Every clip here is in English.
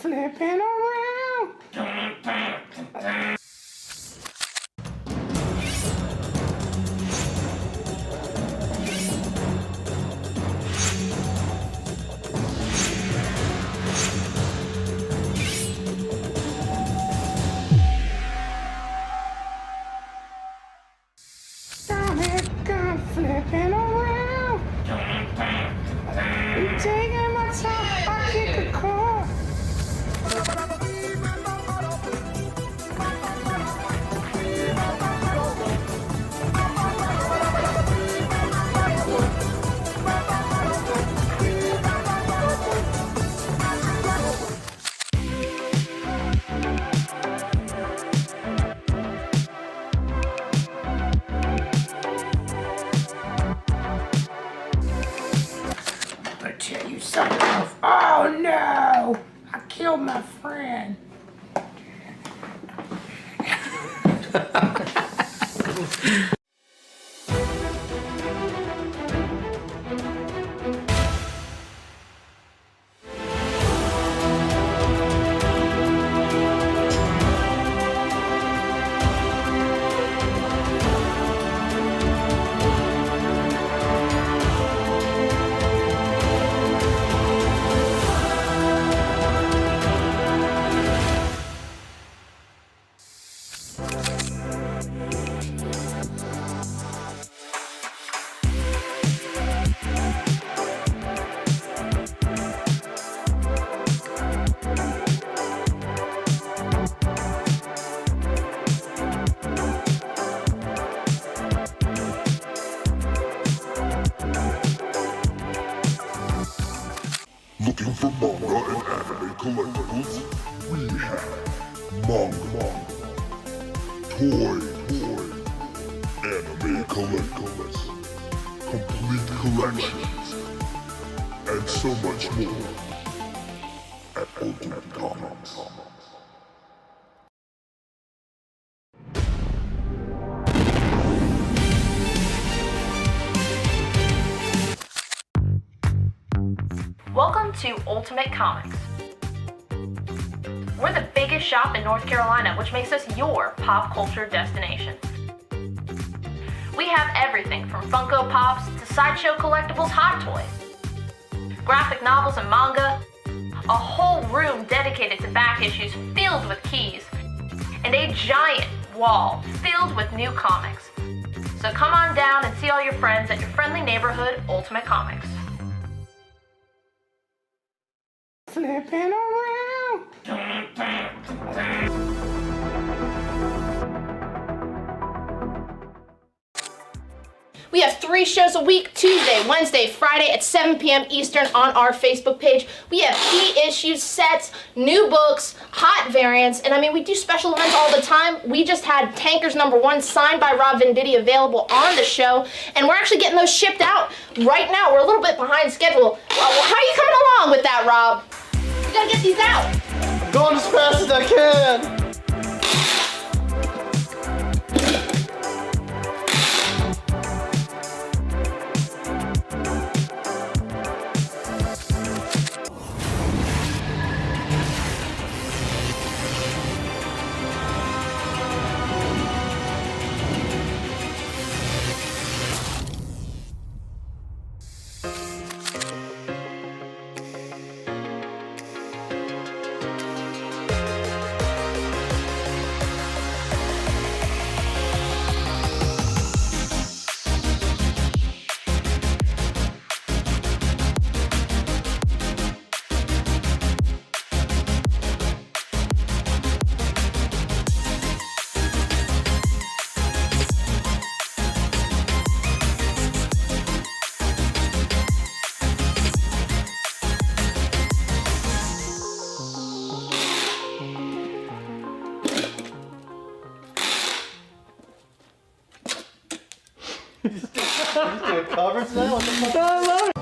Flipping around. Flipping around. You taking my time, I kick a car. Tell you something. Oh no! I killed my friend. Looking for manga and anime collectibles? We have manga, toy, anime collectibles, complete collections, and so much more at Ultimate Comics. Welcome to Ultimate Comics. We're the biggest shop in North Carolina, which makes us your pop culture destination. We have everything from Funko Pops to sideshow collectibles, Hot Toys, graphic novels and manga, a whole room dedicated to back issues filled with keys, and a giant wall filled with new comics. So come on down and see all your friends at your friendly neighborhood Ultimate Comics. Flipping around. We have 3 shows a week, Tuesday, Wednesday, Friday at 7 p.m. Eastern on our Facebook page. We have key issues, sets, new books, hot variants, and I mean, we do special events all the time. We just had Tankers #1 signed by Rob Venditti available on the show, and we're actually getting those shipped out right now. We're a little bit behind schedule. How are you coming along with that, Rob? We gotta get these out. I'm going as fast as I can. He's doing covers now? What the fuck? I love it.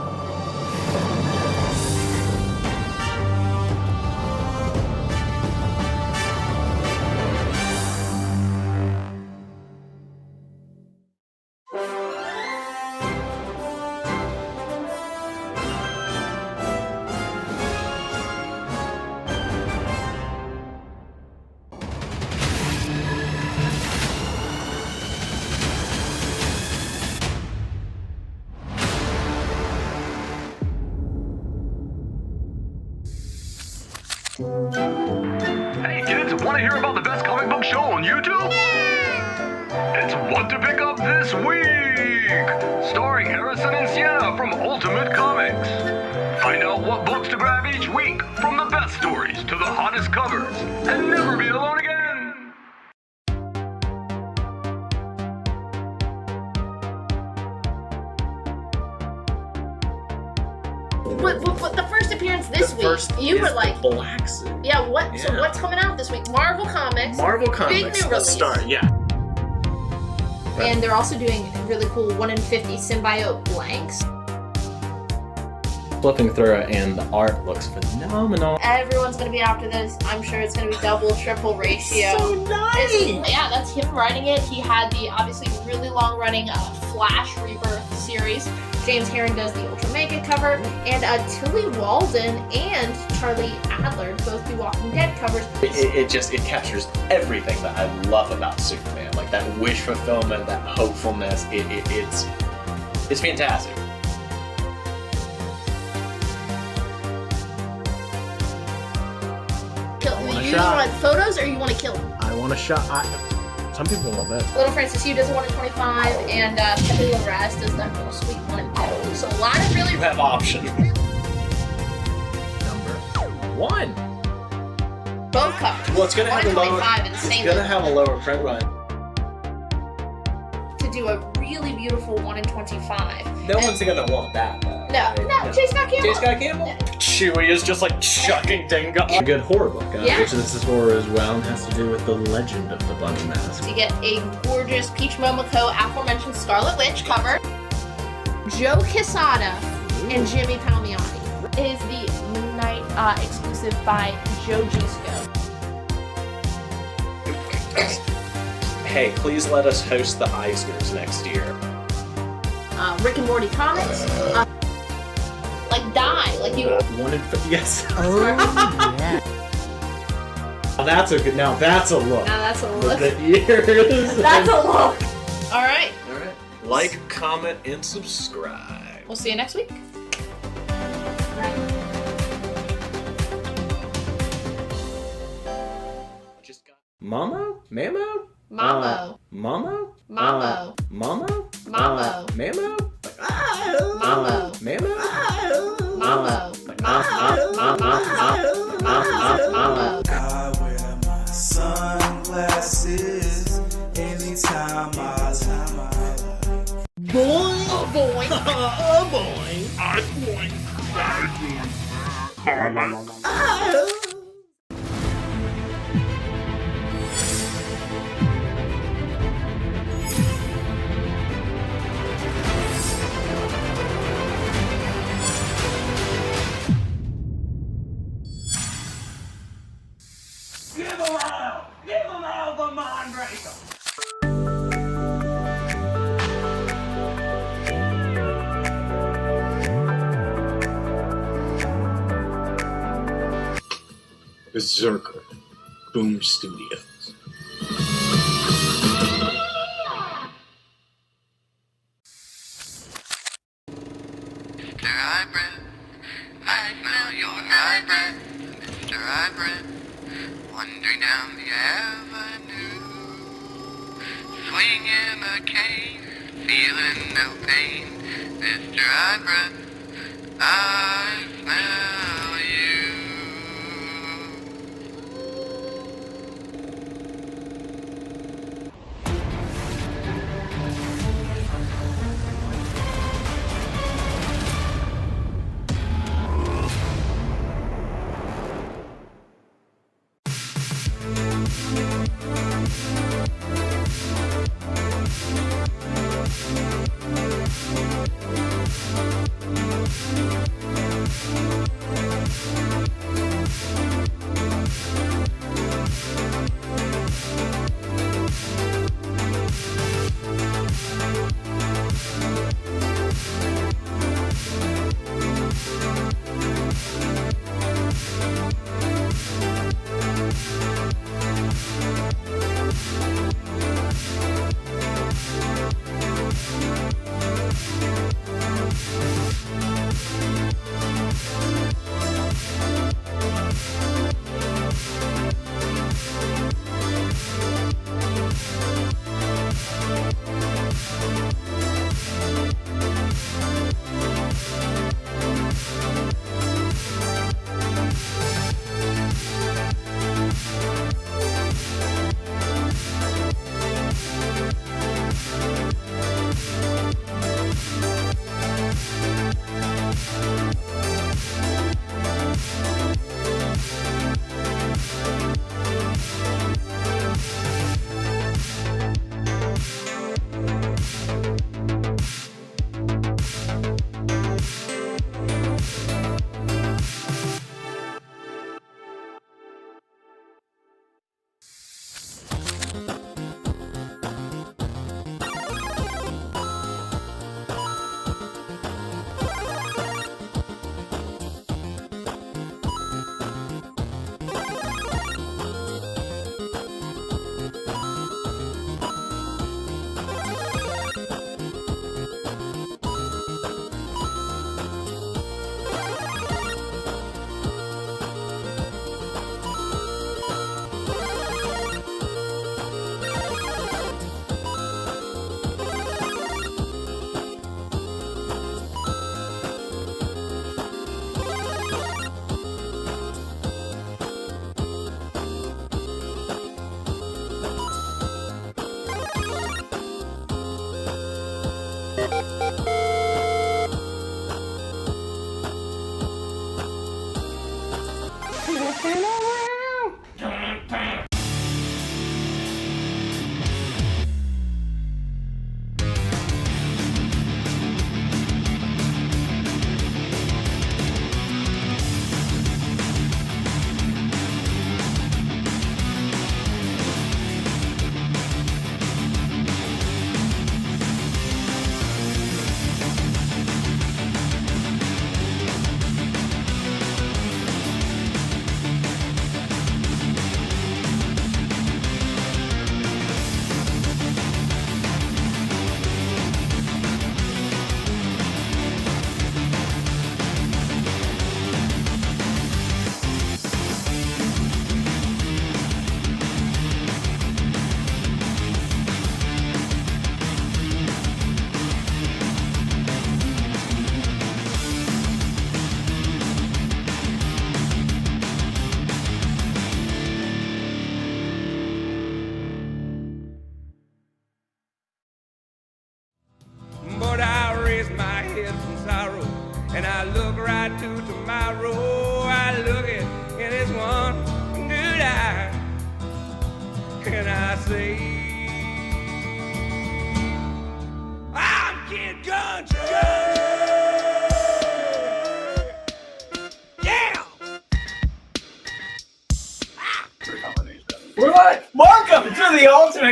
hear about the best comic book show on YouTube? It's What to Pick Up This Week, starring Harrison and Sienna from Ultimate Comics. Find out what books to grab each week, from the best stories to the hottest covers, and never be alone again. What the first appearance this week? You were like, black suit. yeah. What? So Yeah. what's coming out this week? Marvel Comics. Marvel Comics. Big new Let's release. start. Yeah. And they're also doing really cool 1 in 50 symbiote blanks. Flipping through it, and the art looks phenomenal. Everyone's gonna be after this. I'm sure it's gonna be double, triple ratio. So nice. Yeah, that's him writing it. He had the obviously really long-running Flash Rebirth series. James Herron does the Ultra Mega cover, and Tilly Walden and Charlie Adler both do Walking Dead covers. It captures everything that I love about Superman, like that wish fulfillment, that hopefulness. It's fantastic. You want photos or you want to kill him? I want a shot. Some people want that. Little Francis Hugh does a 1 in 25, and Pepe Larraz does that real sweet 1 in 2. So a lot of really You have options. Number 1. both covers. Well, it's gonna 1 have in a lower. 25 It's insanely gonna have a lower print run. to do a really beautiful 1 in 25. No one's gonna want that, though. No, J. Scott Campbell. J. Scott Campbell. Chewie is just like chucking Dingo. A good horror book, Yeah. which this is horror as well, and has to do with the legend of the Bunny Mask. You get a gorgeous Peach Momoko aforementioned Scarlet Witch cover. Joe Quesada and Jimmy Palmiotti. It is the Midnight exclusive by Joe Gisco. Hey, please let us host the Eisners next year. Rick and Morty comics. Like Die, like you. 1 in 50. Yes. Oh, yeah. Now that's a good. Now that's a look. Now that's a look. The ears. That's a look. All right. Alright. Like, comment, and subscribe. We'll see you next week. Just got. Mamo? Mamo? Mamo. Mamo? Mamo. Mamo? Mamo. Mamo? Mamo. Mamo? Mamo. Mamo. I wear my sunglasses anytime I Boy. Oh boy. Berserker, Boom Studios. Mr. Hybrid, I smell your hybrid. Mr. Hybrid, wandering down the avenue, swinging a cane, feeling no pain. Mr. Hybrid, I smell you.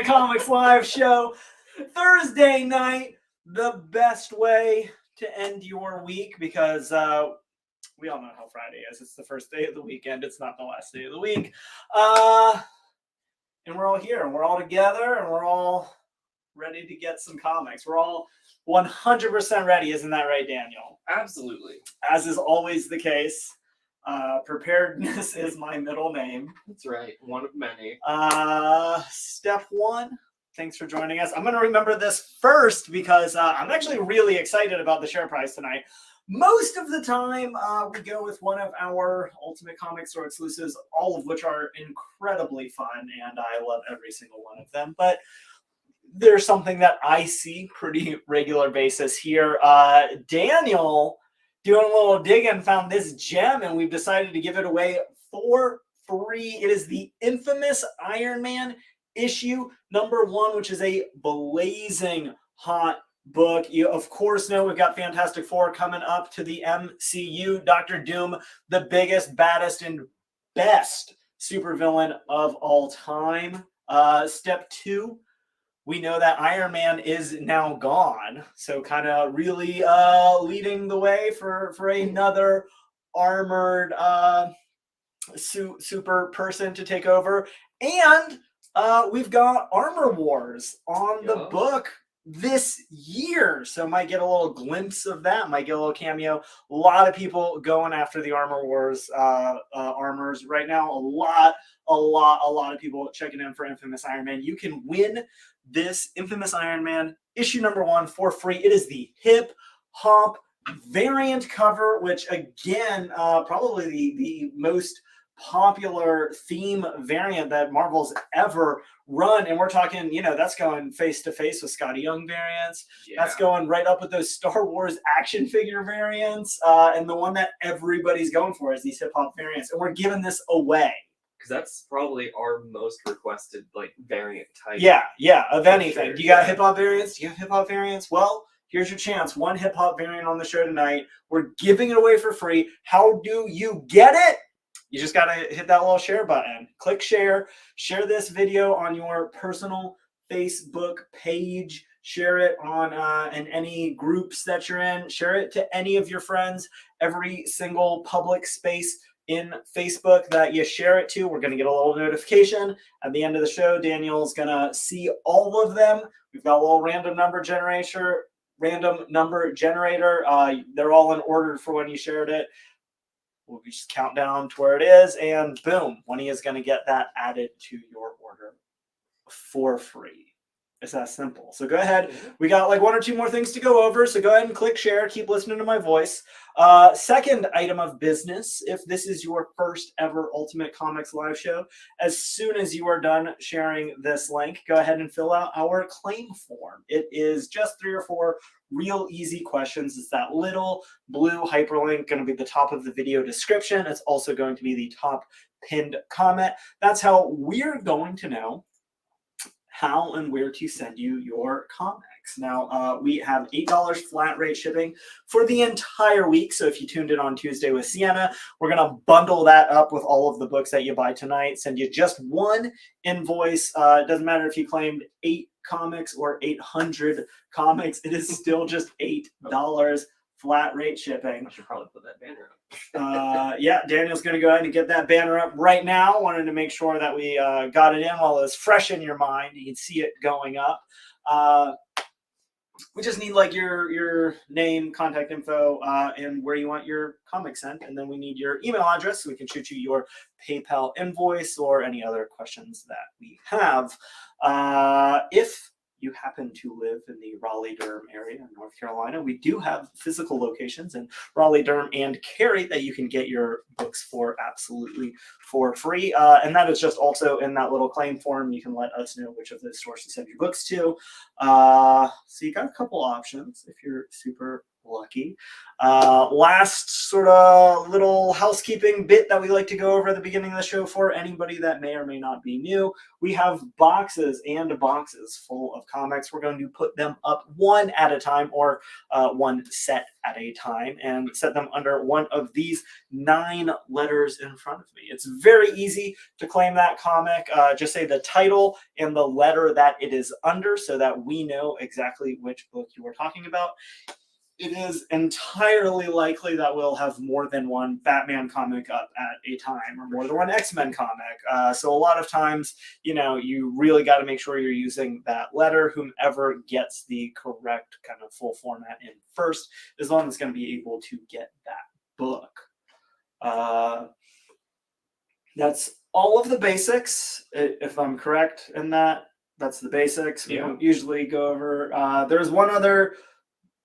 Ultimate Comics Live Show. Thursday night, the best way to end your week because we all know how Friday is. It's the first day of the weekend. It's not the last day of the week. And we're all here, and we're all together, and we're all ready to get some comics. We're all 100% ready. Isn't that right, Daniel? Absolutely. As is always the case. Preparedness is my middle name. That's right. One of many. Step one. Thanks for joining us. I'm going to remember this first because I'm actually really excited about the share prize tonight. Most of the time, we go with one of our Ultimate Comics Store exclusives, all of which are incredibly fun, and I love every single one of them. But there's something that I see pretty regular basis here. Daniel, doing a little digging, found this gem, and we've decided to give it away for free. It is the infamous Iron Man issue #1, which is a blazing hot book. You of course know we've got Fantastic Four coming up to the MCU. Dr. Doom, the biggest, baddest, and best supervillain of all time. Step 2, we know that Iron Man is now gone, so kind of really leading the way for another armored super person to take over. And we've got Armor Wars on the book this year, so might get a little glimpse of that, might get a little cameo. A lot of people going after the Armor Wars armors right now. A lot of people checking in for Infamous Iron Man. You can win this Infamous Iron Man issue #1 for free. It is the hip hop variant cover, which again, probably the most popular theme variant that Marvel's ever run. And we're talking, that's going face to face with Scotty Young variants. Yeah. That's going right up with those Star Wars action figure variants. And the one that everybody's going for is these hip hop variants. And we're giving this away. Because that's probably our most requested variant type. Yeah, of anything. Sure. Do you got hip hop variants? Do you have hip hop variants? Well, here's your chance. One hip hop variant on the show tonight. We're giving it away for free. How do you get it? You just got to hit that little share button. Click share. Share this video on your personal Facebook page. Share it on in any groups that you're in. Share it to any of your friends. Every single public space in Facebook that you share it to, we're going to get a little notification. At the end of the show, Daniel's going to see all of them. We've got a little random number generator. They're all in order for when you shared it. We'll just count down to where it is, and boom, one of you is going to get that added to your order for free. It's that simple. So go ahead. We got like 1 or 2 more things to go over, so go ahead and click share. Keep listening to my voice. Second item of business, if this is your first ever Ultimate Comics live show, as soon as you are done sharing this link, go ahead and fill out our claim form. It is just 3 or 4 real easy questions. It's that little blue hyperlink going to be the top of the video description. It's also going to be the top pinned comment. That's how we're going to know how and where to send you your comics. Now, we have $8 flat rate shipping for the entire week. So if you tuned in on Tuesday with Sienna, we're going to bundle that up with all of the books that you buy tonight, send you just one invoice. It doesn't matter if you claimed 8 comics or 800 comics. It is still just $8 flat rate shipping. I should probably put that banner up. Yeah, Daniel's going to go ahead and get that banner up right now. Wanted to make sure that we got it in while it was fresh in your mind. You can see it going up. We just need like your name, contact info, and where you want your comic sent. And then we need your email address so we can shoot you your PayPal invoice or any other questions that we have. If you happen to live in the Raleigh-Durham area in North Carolina, we do have physical locations in Raleigh, Durham, and Cary that you can get your books for absolutely for free. And that is just also in that little claim form. You can let us know which of those stores to send your books to. So you got a couple options if you're super Lucky. Last sort of little housekeeping bit that we like to go over at the beginning of the show for anybody that may or may not be new. We have boxes and boxes full of comics. We're going to put them up one at a time, or one set at a time, and set them under one of these 9 letters in front of me. It's very easy to claim that comic. Just say the title and the letter that it is under so that we know exactly which book you are talking about. It is entirely likely that we'll have more than one Batman comic up at a time, or more than one X-Men comic. So a lot of times, you really got to make sure you're using that letter. Whomever gets the correct kind of full format in first is the one that's going to be able to get that book. That's all of the basics, if I'm correct in that. That's the basics. We don't usually go over. There's one other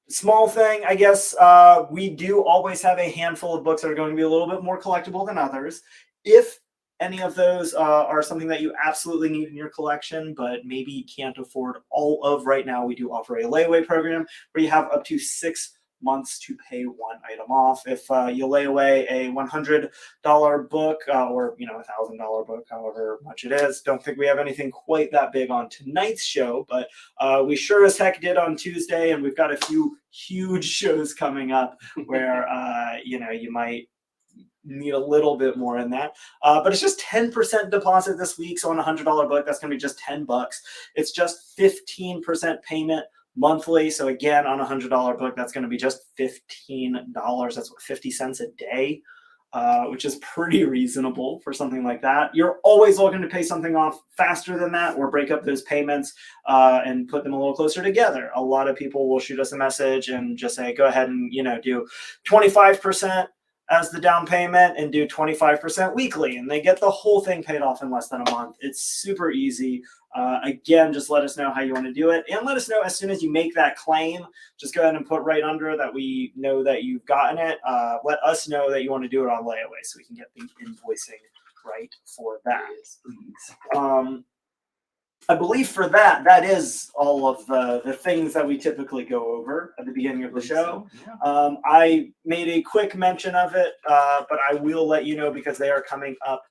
small thing, I guess. We do always have a handful of books that are going to be a little bit more collectible than others. If any of those are something that you absolutely need in your collection, but maybe can't afford all of right now, we do offer a layaway program where you have up to 6 months to pay one item off. If you lay away a $100 book, or $1,000 book, however much it is, don't think we have anything quite that big on tonight's show, but we sure as heck did on Tuesday, and we've got a few huge shows coming up where you might need a little bit more in that, but it's just 10% deposit this week. So on a $100 book, that's going to be just $10. It's just 15% payment monthly. So again, on a $100 book, that's going to be just $15. That's what, 50 cents a day, which is pretty reasonable for something like that. You're always looking to pay something off faster than that, or break up those payments and put them a little closer together. A lot of people will shoot us a message and just say, go ahead and do 25% as the down payment and do 25% weekly, and they get the whole thing paid off in less than a month. It's super easy. Again, just let us know how you want to do it, and let us know as soon as you make that claim. Just go ahead and put right under that we know that you've gotten it. Let us know that you want to do it on layaway so we can get the invoicing right for that. I believe for that is all of the things that we typically go over at the beginning of the show. I made a quick mention of it, but I will let you know because they are coming up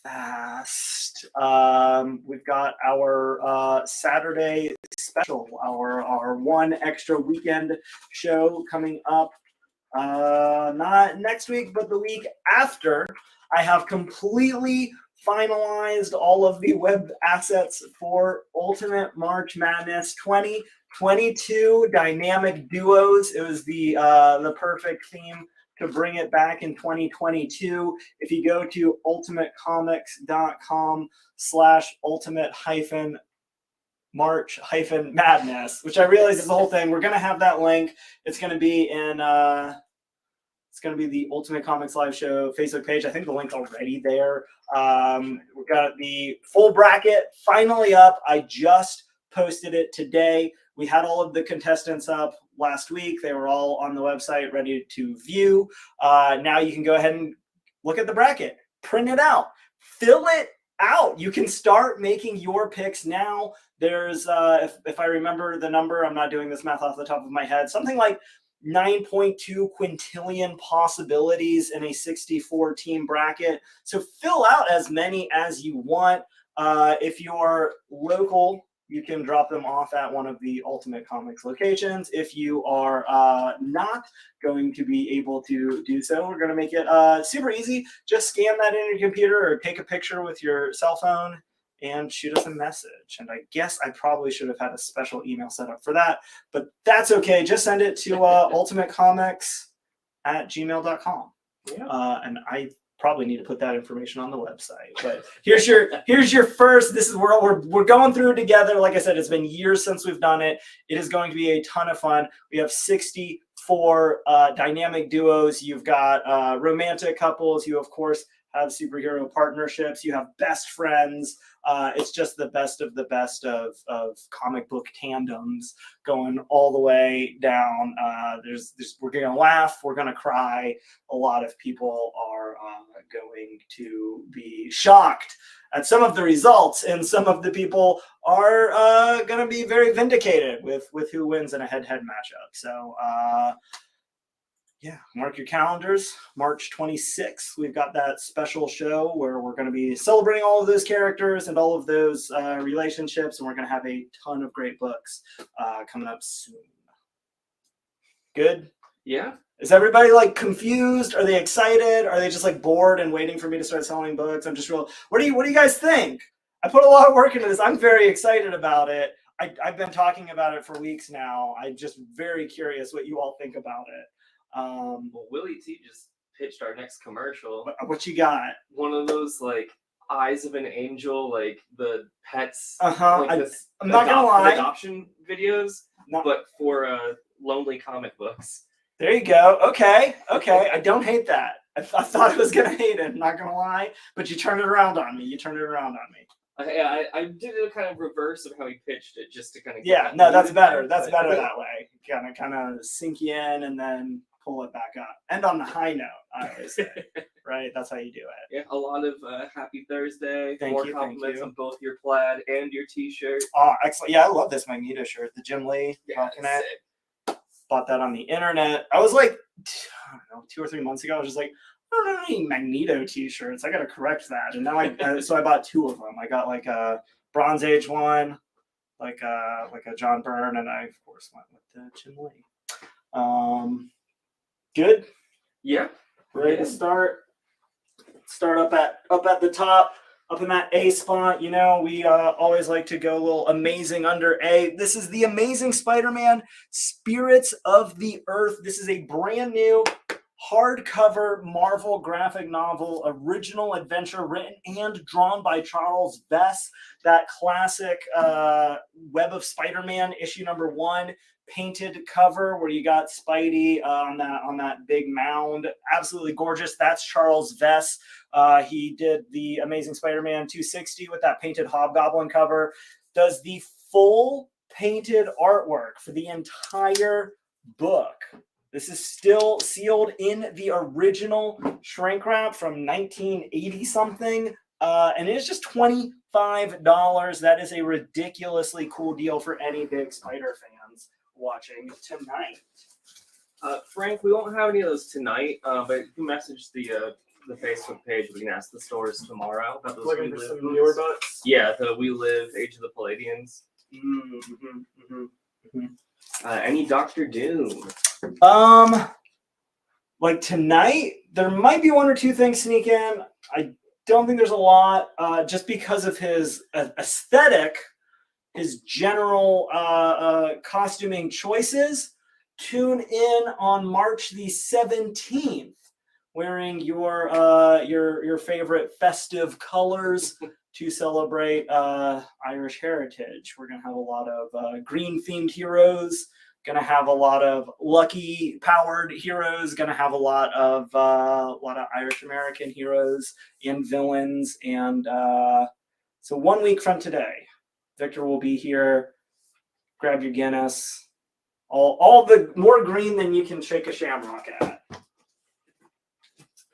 fast. We've got our Saturday special, our one extra weekend show coming up. Not next week, but the week after. I have completely finalized all of the web assets for Ultimate March Madness 2022 Dynamic Duos. It was the perfect theme to bring it back in 2022. If you go to ultimate-comics.com/ultimate-march-madness, which I realize is the whole thing. We're going to have that link. It's going to be in it's going to be the Ultimate Comics Live Show Facebook page. I think the link's already there. We've got the full bracket finally up. I just posted it today. We had all of the contestants up last week. They were all on the website ready to view. Now you can go ahead and look at the bracket, print it out, fill it out. You can start making your picks now. There's, if I remember the number, I'm not doing this math off the top of my head, something like 9.2 quintillion possibilities in a 64 team bracket. So fill out as many as you want. If you're local, you can drop them off at one of the Ultimate Comics locations. If you are not going to be able to do so, we're going to make it super easy. Just scan that in your computer or take a picture with your cell phone and shoot us a message. And I guess I probably should have had a special email set up for that, but that's okay. Just send it to ultimatecomics@gmail.com. And I probably need to put that information on the website. But here's your first. This is where we're going through it together. Like I said, it's been years since we've done it. It is going to be a ton of fun. We have 64 dynamic duos. You've got romantic couples. You of course have superhero partnerships. You have best friends. It's just the best of of comic book tandems going all the way down. We're gonna laugh, we're gonna cry. A lot of people are going to be shocked at some of the results, and some of the people are going to be very vindicated with who wins in a head-to-head matchup. So yeah, mark your calendars. March 26th, we've got that special show where we're going to be celebrating all of those characters and all of those relationships, and we're going to have a ton of great books coming up soon. Good? Yeah. Is everybody like confused? Are they excited? Are they just like bored and waiting for me to start selling books? I'm just real. What do you guys think? I put a lot of work into this. I'm very excited about it. I've been talking about it for weeks now. I'm just very curious what you all think about it. Well, Willie T just pitched our next commercial. What you got? One of those like Eyes of an Angel, like the pets. I'm not gonna lie. Adoption videos, but for lonely comic books. There you go. Okay. I don't hate that. I thought I was gonna hate it. I'm not gonna lie, but you turned it around on me. I did a kind of reverse of how he pitched it, just to kind of that's better. That's better that way. Kind of sink you in and then pull it back up. End on the high note, I always say. Right? That's how you do it. Yeah, a lot of happy Thursday. Thank More you, compliments on both your plaid and your t-shirt. Oh, excellent. Yeah, I love this Magneto shirt. The Jim Lee. Yeah, Bought that on the internet. I was like, I don't know, 2 or 3 months ago, I was just like, I don't know any Magneto t-shirts. I got to correct that. And now so I bought 2 of them. I got like a Bronze Age one, like a John Byrne, and I of course went with the Jim Lee. Good. Yeah. Ready to start. Start up at the top, up in that A spot. You know, we always like to go a little amazing under A. This is the Amazing Spider-Man Spirits of the Earth. This is a brand new hardcover Marvel graphic novel, original adventure written and drawn by Charles Vess. That classic Web of Spider-Man issue number 1 painted cover where you got Spidey on that big mound. Absolutely gorgeous. That's Charles Vess. He did the Amazing Spider-Man 260 with that painted Hobgoblin cover. Does the full painted artwork for the entire book. This is still sealed in the original shrink wrap from 1980 something. And it is just $25. That is a ridiculously cool deal for any big Spider fans watching tonight. Frank, we won't have any of those tonight, but you can message the Facebook page. We can ask the stores tomorrow about those Looking for some newer books? Yeah, the We Live, Age of the Palladians. Any Doctor Doom? Like tonight, there might be 1 or 2 things sneak in. I don't think there's a lot, just because of his aesthetic, his general costuming choices. Tune in on March the 17th, wearing your favorite festive colors to celebrate Irish heritage. We're gonna have a lot of green themed heroes. Gonna have a lot of lucky powered heroes. Gonna have a lot of Irish American heroes and villains. And so 1 week from today, Victor will be here. Grab your Guinness. All the more green than you can shake a shamrock at.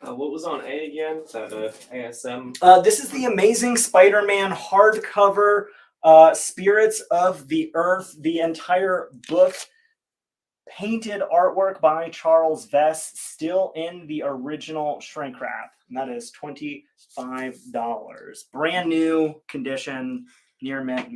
What was on A again? Is that ASM? This is the Amazing Spider-Man hardcover Spirits of the Earth. The entire book, painted artwork by Charles Vess, still in the original shrink wrap. And that is $25. Brand new condition, near mint.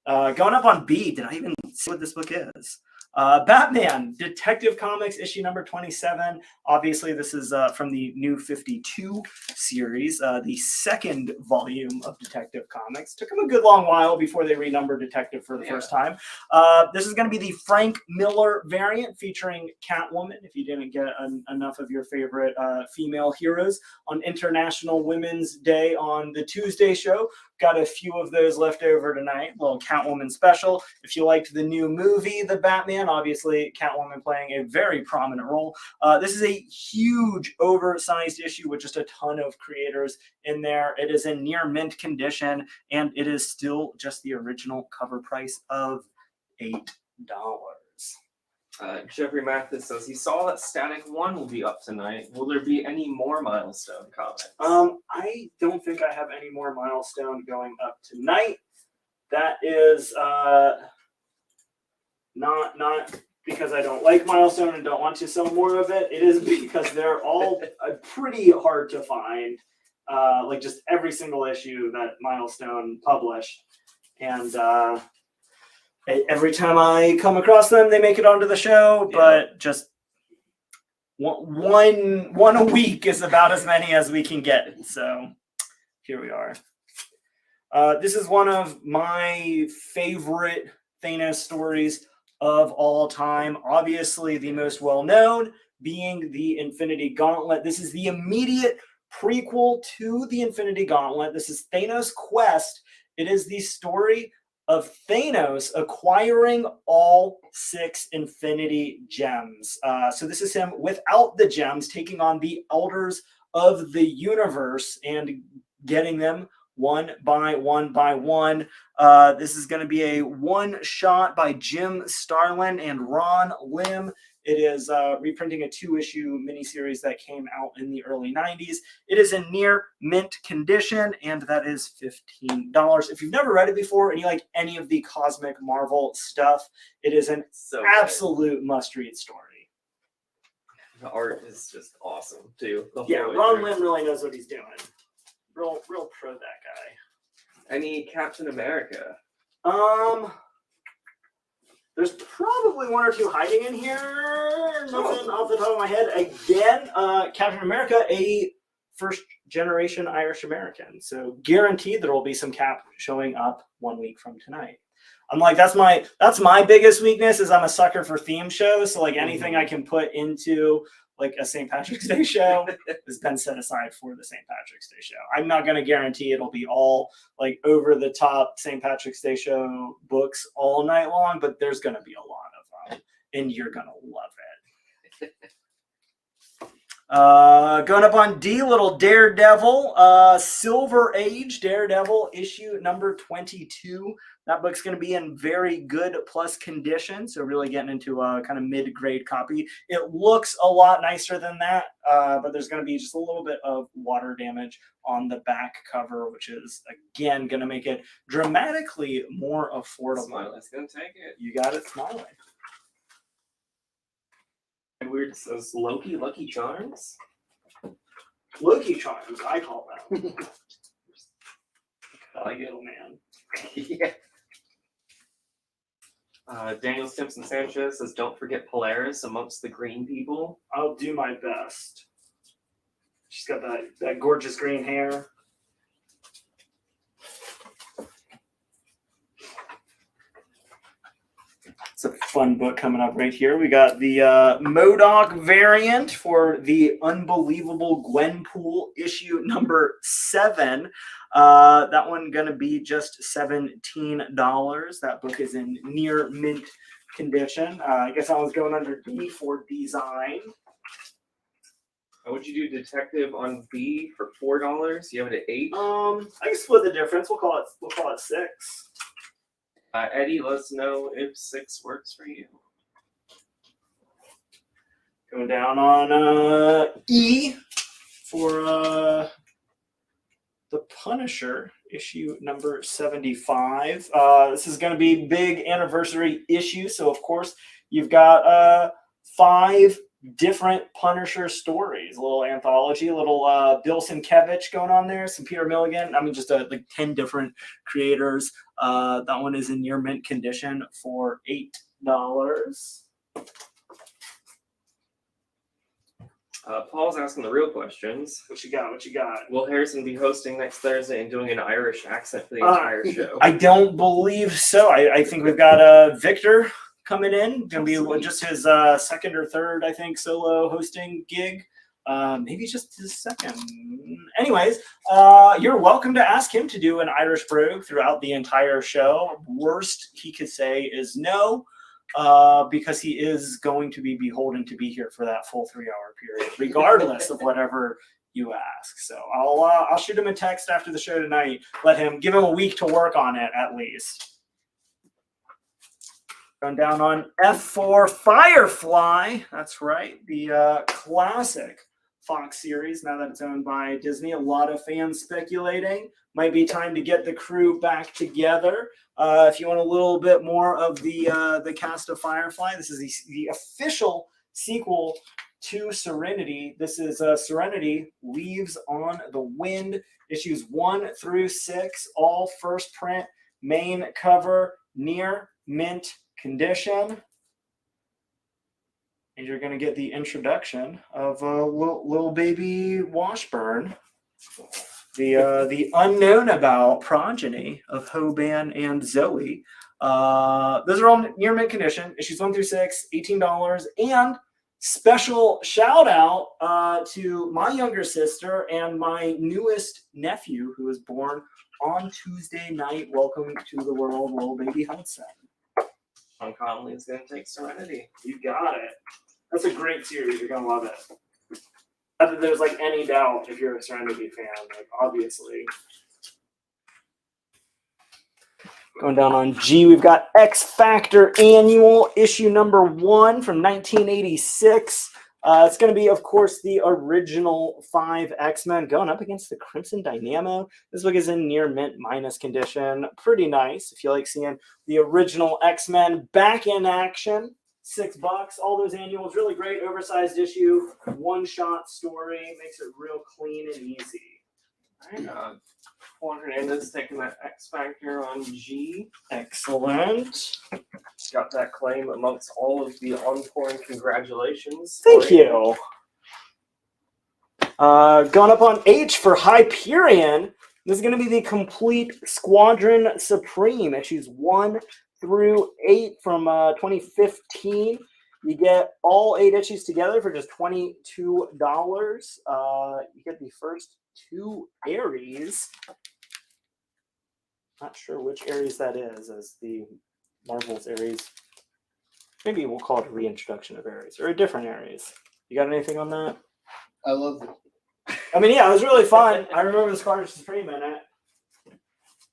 Going up on B, did I even see what this book is? Batman, Detective Comics, issue number 27. Obviously, this is from the New 52 series, the second volume of Detective Comics. Took them a good long while before they renumbered Detective for the first time. This is going to be the Frank Miller variant featuring Catwoman, if you didn't get enough of your favorite female heroes. On International Women's Day on the Tuesday show, got a few of those left over tonight. Little Catwoman special. If you liked the new movie, The Batman, obviously Catwoman playing a very prominent role. This is a huge oversized issue with just a ton of creators in there. It is in near mint condition, and it is still just the original cover price of $8. Jeffrey Mathis says he saw that Static 1 will be up tonight. Will there be any more Milestone comics? I don't think I have any more Milestone going up tonight. That is not because I don't like Milestone and don't want to sell more of it. It is because they're all pretty hard to find. Like just every single issue that Milestone published. And every time I come across them, they make it onto the show, but just one a week is about as many as we can get. So here we are. This is one of my favorite Thanos stories of all time. Obviously, the most well-known being the Infinity Gauntlet. This is the immediate prequel to the Infinity Gauntlet. This is Thanos' quest. It is the story of Thanos acquiring all 6 Infinity Gems. So this is him without the gems, taking on the Elders of the Universe and getting them one by one. This is going to be a one-shot by Jim Starlin and Ron Lim. It is reprinting a 2-issue miniseries that came out in the early 90s. It is in near mint condition, and that is $15. If you've never read it before and you like any of the Cosmic Marvel stuff, it is an absolute must-read story. The art is just awesome, too. Yeah, Ron Lim really knows what he's doing. Real pro, that guy. Any Captain America? There's probably one or two hiding in here. Nothing off the top of my head. Again, Captain America, a first-generation Irish American. So guaranteed there will be some Cap showing up 1 week from tonight. I'm like, that's my biggest weakness is I'm a sucker for theme shows. So like anything I can put into like a St. Patrick's Day show has been set aside for the St. Patrick's Day show. I'm not going to guarantee it'll be all like over the top St. Patrick's Day show books all night long, but there's going to be a lot of them and you're going to love it. Going up on D, little Daredevil, Silver Age Daredevil issue number 22. That book's going to be in very good plus condition, so really getting into a kind of mid-grade copy. It looks a lot nicer than that, but there's going to be just a little bit of water damage on the back cover, which is, again, going to make it dramatically more affordable. Smiley's going to take it. You got it, Smiley. Weird says Loki Lucky Charms? Loki Charms, I call them. I like little man. Yeah. Daniel Stimson Sanchez says, don't forget Polaris amongst the green people. I'll do my best. She's got that gorgeous green hair. It's a fun book coming up right here. We got the MODOK variant for the Unbelievable Gwenpool issue number 7. That one going to be just $17. That book is in near mint condition. I guess that one's going under D for design. Would you do Detective on B for $4? You have it at 8. I can split the difference. We'll call it 6. Eddie, let us know if 6 works for you. Going down on E for the Punisher, issue number 75. This is going to be big anniversary issue, so of course you've got 5 different Punisher stories, a little anthology, a little Bill Sienkiewicz going on there, some Peter Milligan. I mean, just like 10 different creators. That one is in near mint condition for $8. Paul's asking the real questions. What you got? Will Harrison be hosting next Thursday and doing an Irish accent for the entire show? I don't believe so. I think we've got Victor coming in. Going to be just his second or third, I think, solo hosting gig. maybe just a second. Anyways, you're welcome to ask him to do an Irish brew throughout the entire show. Worst he could say is no, because he is going to be beholden to be here for that full 3-hour period, regardless of whatever you ask. So I'll shoot him a text after the show tonight. Give him a week to work on it at least. Going down on F4 Firefly. That's right, the classic Fox series. Now that it's owned by Disney, a lot of fans speculating might be time to get the crew back together. If you want a little bit more of the cast of Firefly, this is the official sequel to Serenity. This is Serenity Leaves on the Wind, issues 1 through 6, all first print, main cover, near mint condition. And you're going to get the introduction of little baby Washburn, the unknown about progeny of Hoban and Zoe. Those are all near mint condition. Issues 1 through 6, $18. And special shout out to my younger sister and my newest nephew, who was born on Tuesday night. Welcome to the world, little baby Hudson. Sean Conley is going to take Serenity. You got it. That's a great series. You're going to love it. Not that there's like any doubt if you're a Serenity fan, like obviously. Going down on G, we've got X Factor Annual, issue number 1 from 1986. It's going to be, of course, the original 5 X-Men going up against the Crimson Dynamo. This book is in near mint minus condition. Pretty nice if you like seeing the original X-Men back in action. $6. All those annuals, really great, oversized issue, one-shot story, makes it real clean and easy. All right, Juan Hernandez taking that X Factor on G. Excellent. Got that claim amongst all of the encore. Congratulations. Thank you. Going up on H for Hyperion. This is going to be the complete Squadron Supreme, issues 1 through 8 from 2015. You get all 8 issues together for just $22. You get the first 2 Aries. Not sure which Aries that is, as the Marvel's Aries. Maybe we'll call it a reintroduction of Aries, or a different Aries. You got anything on that? I love it. I mean, yeah, it was really fun. I remember the Squadron Supreme in it.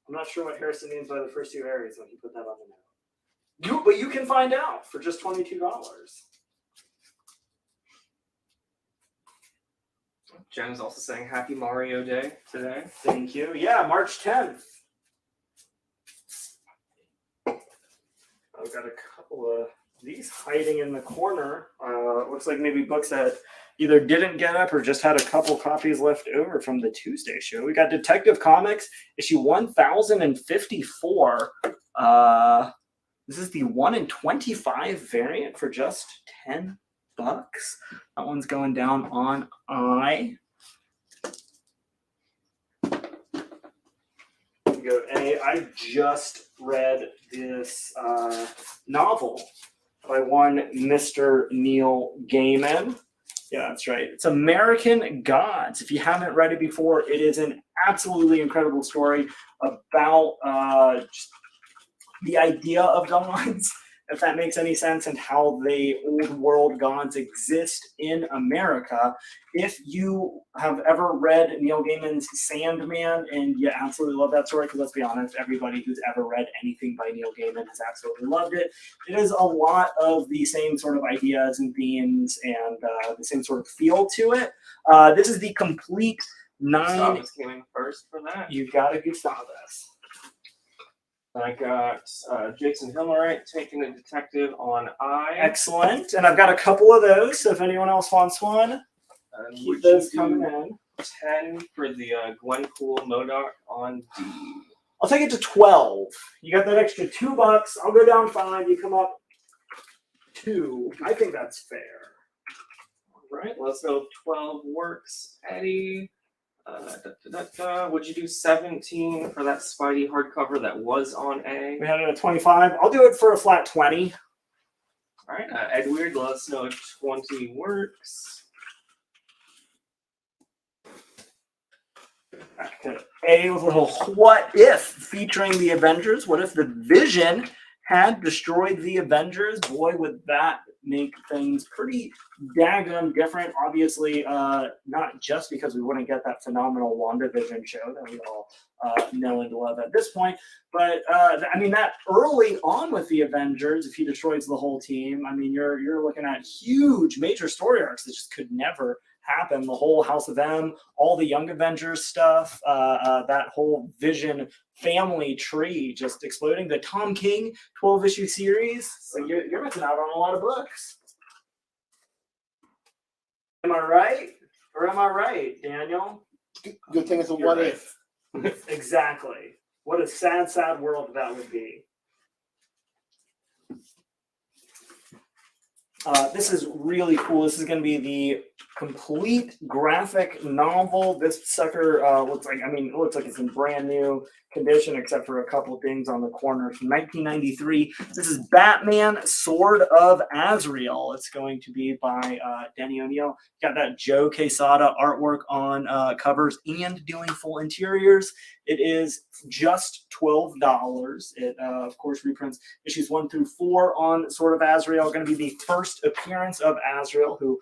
I'm not sure what Harrison means by the first 2 Aries when he put that on the note. But you can find out for just $22. Jen is also saying Happy Mario Day today. Thank you. Yeah, March 10th. I've got a couple of these hiding in the corner. Looks like maybe books that either didn't get up or just had a couple copies left over from the Tuesday show. We got Detective Comics, issue 1054. This is the 1 in 25 variant for just $10. That one's going down on I. Go A. I just read this novel by one Mr. Neil Gaiman. Yeah, that's right. It's American Gods. If you haven't read it before, it is an absolutely incredible story about just the idea of gods, if that makes any sense, and how the old world gods exist in America. If you have ever read Neil Gaiman's Sandman and you absolutely love that story, because let's be honest, everybody who's ever read anything by Neil Gaiman has absolutely loved it. It is a lot of the same sort of ideas and themes and the same sort of feel to it. This is the complete 9. Gustavus came in first for that. You got a Gustavus. I got Jason Hillmaright taking a detective on I. Excellent. And I've got a couple of those, so if anyone else wants one, keep those coming in. 10 for the Gwenpool MODOK on D. I'll take it to 12. You got that extra $2. I'll go down 5. You come up 2. I think that's fair. All right, let's go if 12 works. Eddie. Would you do 17 for that Spidey hardcover that was on A? We had it at 25. I'll do it for a flat 20. All right, Edward, let us know if 20 works. Back to A with a little what if featuring the Avengers. What if the Vision had destroyed the Avengers? Boy, would that make things pretty daggum different. Obviously, not just because we wouldn't get that phenomenal WandaVision show that we all know and love at this point, but I mean, that early on with the Avengers, if he destroys the whole team, I mean, you're looking at huge major story arcs that just could never happen. The whole House of M, all the Young Avengers stuff, that whole Vision family tree just exploding. The Tom King 12-issue series. So you're missing out on a lot of books. Am I right? Or am I right, Daniel? Good thing it's a what if. Exactly. What a sad, sad world that would be. This is really cool. This is going to be the complete graphic novel. This sucker looks like, I mean, it looks like it's in brand new condition, except for a couple things on the corners. From 1993. This is Batman Sword of Azrael. It's going to be by Denny O'Neil. Got that Joe Quesada artwork on covers and doing full interiors. It is just $12. It, of course, reprints issues 1 through 4 on Sword of Azrael. Going to be the first appearance of Azrael, who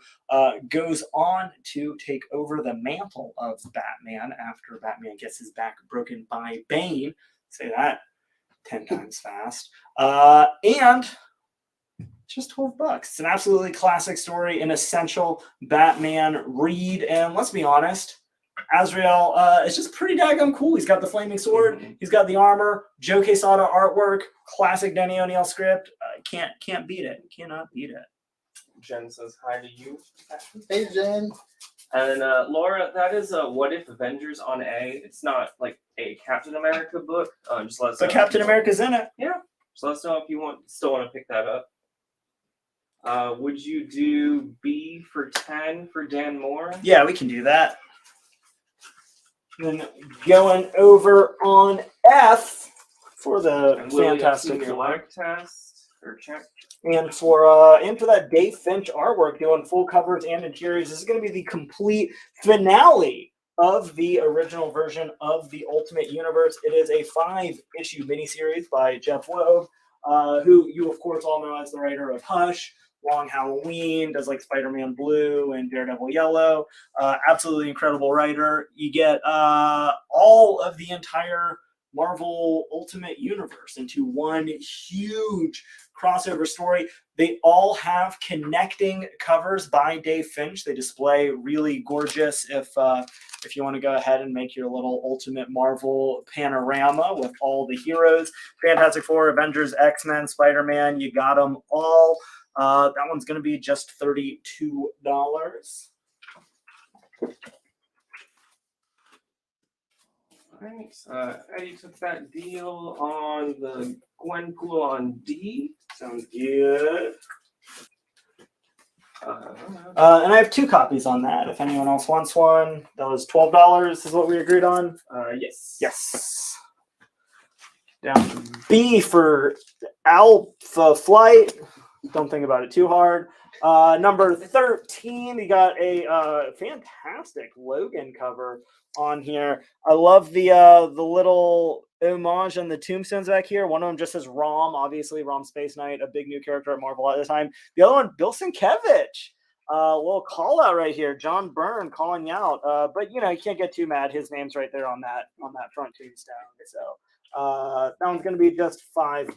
goes on to take over the mantle of Batman after Batman gets his back broken by Bane. Say that 10 times fast. And just $12. It's an absolutely classic story, an essential Batman read. And let's be honest, Azrael is just pretty daggum cool. He's got the flaming sword. He's got the armor. Joe Quesada artwork. Classic Denny O'Neil script. Can't beat it. Cannot beat it. Jen says hi to you. Hey, Jen. And Laura, that is What If Avengers on A. It's not like a Captain America book. Just let us know. But Captain America's in it. Yeah. So let us know if you still want to pick that up. Would you do B for 10 for Dan Moore? Yeah, we can do that. Then going over on F for the Fantastic Four like test or check. And for that Dave Finch artwork, doing full covers and interiors. This is going to be the complete finale of the original version of the Ultimate Universe. It is a 5-issue miniseries by Jeff Loeb, who you of course all know as the writer of Hush, Long Halloween, does like Spider-Man Blue and Daredevil Yellow. Absolutely incredible writer. You get all of the entire Marvel Ultimate Universe into one huge crossover story. They all have connecting covers by Dave Finch. They display really gorgeous if you want to go ahead and make your little Ultimate Marvel panorama with all the heroes. Fantastic Four, Avengers, X-Men, Spider-Man, you got them all. That one's going to be just $32. Thanks. Eddie took that deal on the Gwenpool on D. Sounds good. And I have 2 copies on that. If anyone else wants one, that was $12 is what we agreed on. Yes. Yes. Down to B for Alpha Flight. Don't think about it too hard. Number 13, we got a fantastic Logan cover on here. I love the little homage on the tombstones back here. One of them just says Rom, obviously Rom Space Knight, a big new character at Marvel at the time. The other one, Bill Sienkiewicz. A little call out right here. John Byrne calling you out. But you know, you can't get too mad. His name's right there on that front tombstone. So that one's gonna be just $5.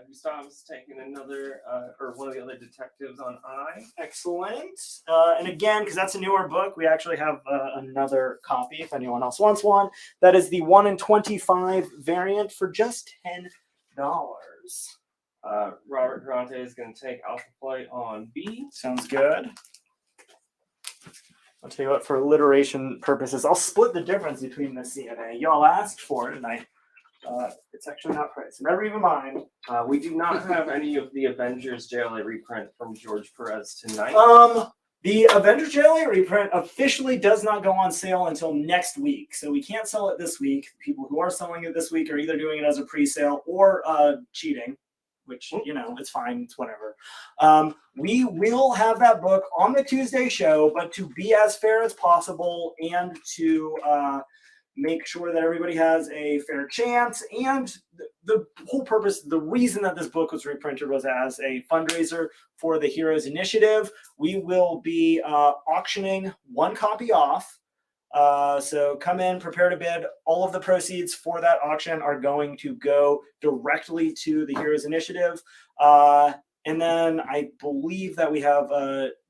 Gustav's taking another, or one of the other detectives on I. Excellent. And again, because that's a newer book, we actually have another copy if anyone else wants one. That is the 1 in 25 variant for just $10. Robert Durante is going to take Alpha Flight on B. Sounds good. I'll tell you what, for alliteration purposes, I'll split the difference between the C and A. Y'all asked for it, and it's actually not priced. Never even mind. We do not have any of the Avengers JLA reprint from George Perez tonight. The Avengers JLA reprint officially does not go on sale until next week, so we can't sell it this week. People who are selling it this week are either doing it as a pre-sale or cheating, which, you know, it's fine. It's whatever. We will have that book on the Tuesday show, but to be as fair as possible and to make sure that everybody has a fair chance. And the whole purpose, the reason that this book was reprinted was as a fundraiser for the Heroes Initiative. We will be auctioning one copy off. So come in, prepare to bid. All of the proceeds for that auction are going to go directly to the Heroes Initiative. And then I believe that we have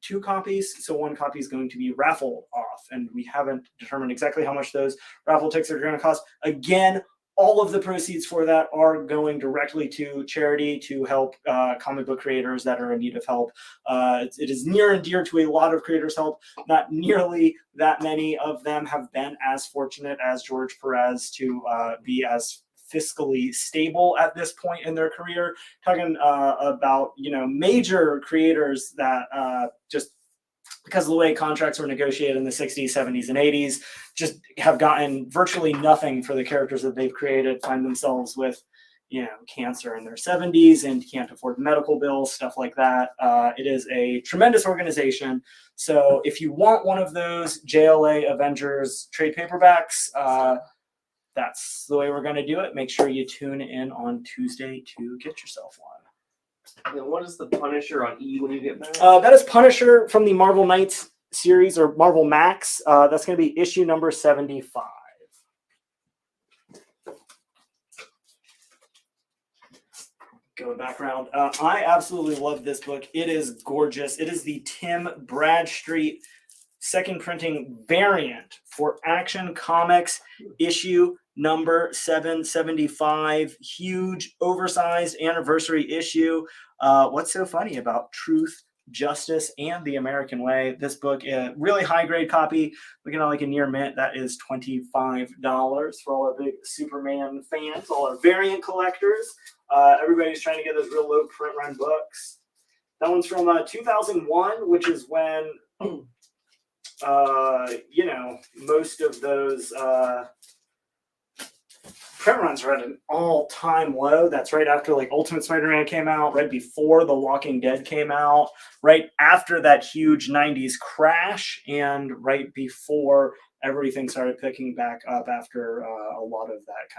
2 copies. So one copy is going to be raffled off, and we haven't determined exactly how much those raffle tickets are going to cost. Again, all of the proceeds for that are going directly to charity to help comic book creators that are in need of help. It is near and dear to a lot of creators' help. Not nearly that many of them have been as fortunate as George Perez to be as fiscally stable at this point in their career. Talking about, you know, major creators that just because of the way contracts were negotiated in the 60s, 70s, and 80s, just have gotten virtually nothing for the characters that they've created, find themselves with, you know, cancer in their 70s and can't afford medical bills, stuff like that. It is a tremendous organization. So if you want one of those JLA Avengers trade paperbacks, that's the way we're going to do it. Make sure you tune in on Tuesday to get yourself one. And what is the Punisher on E when you get back? That is Punisher from the Marvel Knights series, or Marvel Max. That's going to be issue number 75. Going back around. I absolutely love this book. It is gorgeous. It is the Tim Bradstreet second printing variant for Action Comics issue number 775. Huge, oversized anniversary issue. What's so funny about Truth, Justice, and the American Way? This book, a really high grade copy, looking at like a near mint. That is $25 for all our big Superman fans, all our variant collectors. Everybody's trying to get those real low print run books. That one's from 2001, which is when you know, most of those print runs are at an all-time low. That's right after like Ultimate Spider-Man came out, right before The Walking Dead came out, right after that huge 90s crash, and right before everything started picking back up after a lot of that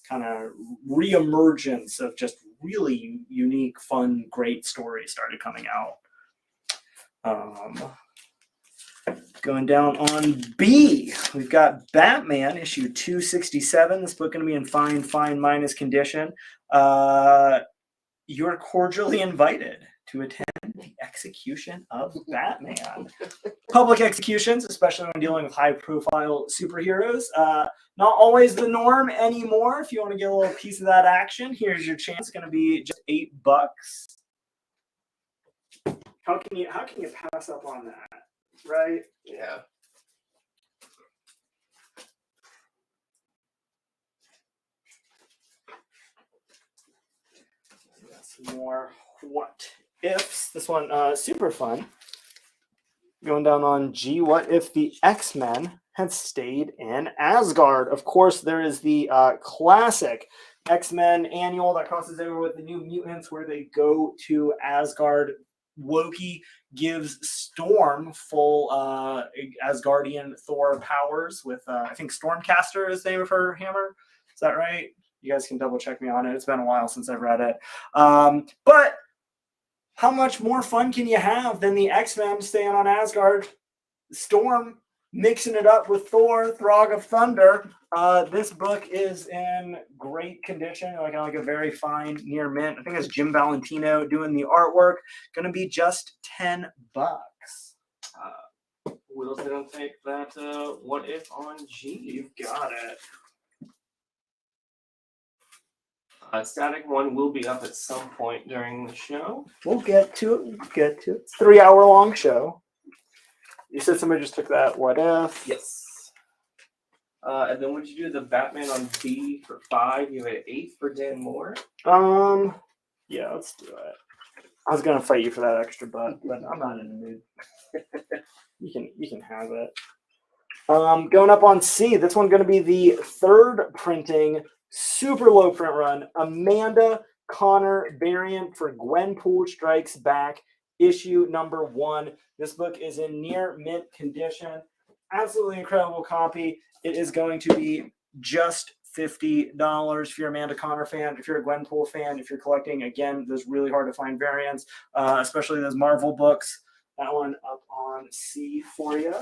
kind of reemergence of just really unique, fun, great stories started coming out. Going down on B, we've got Batman issue 267. This book going to be in fine minus condition. You're cordially invited to attend the execution of Batman. Public executions, especially when dealing with high-profile superheroes, not always the norm anymore. If you want to get a little piece of that action, here's your chance. It's going to be just $8. How can you pass up on that? Right? Yeah. Got some more what ifs. This one super fun. Going down on G. What if the X-Men had stayed in Asgard? Of course, there is the classic X-Men annual that crosses over with the New Mutants, where they go to Asgard. Loki gives Storm full Asgardian Thor powers with, I think Stormcaster is the name of her hammer. Is that right? You guys can double check me on it. It's been a while since I've read it. But how much more fun can you have than the X-Men staying on Asgard? Storm mixing it up with Thor, Throg of Thunder. This book is in great condition, like a very fine near mint. I think it's Jim Valentino doing the artwork. Going to be just $10. Will's gonna take that what if on G. You've got it. Static 1 will be up at some point during the show. We'll get to it. It's a 3-hour-long show. You said somebody just took that. What if? Yes. And then would you do the Batman on B for 5? You had 8 for Dan Moore. Yeah, let's do it. I was gonna fight you for that extra butt, but I'm not in the mood. You can have it. Going up on C. This one's gonna be the third printing, super low print run. Amanda Connor variant for Gwenpool Strikes Back, issue number 1. This book is in near mint condition. Absolutely incredible copy. It is going to be just $50 if you're a Amanda Connor fan, if you're a Gwenpool fan, if you're collecting, again, those really hard to find variants, especially those Marvel books. That one up on C for you.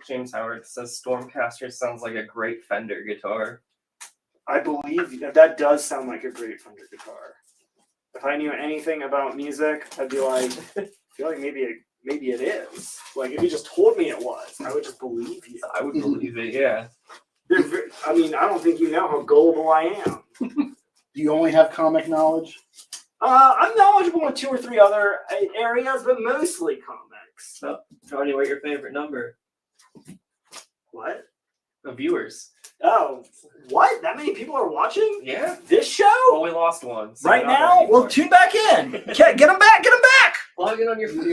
James Howard says Stormcaster sounds like a great Fender guitar. I believe that does sound like a great Fender guitar. If I knew anything about music, I'd be like, I feel like maybe it is. Like, if you just told me it was, I would just believe you. I would believe it, yeah. I mean, I don't think you know how gullible I am. Do you only have comic knowledge? I'm knowledgeable in 2 or 3 other areas, but mostly comics. So, Tony, what's your favorite number What? of viewers? Oh, what? That many people are watching Yeah. this show Well, we lost one. So right we're not now? ready Well, for it. tune back in. Get them back. Get them back. Log in on your phone.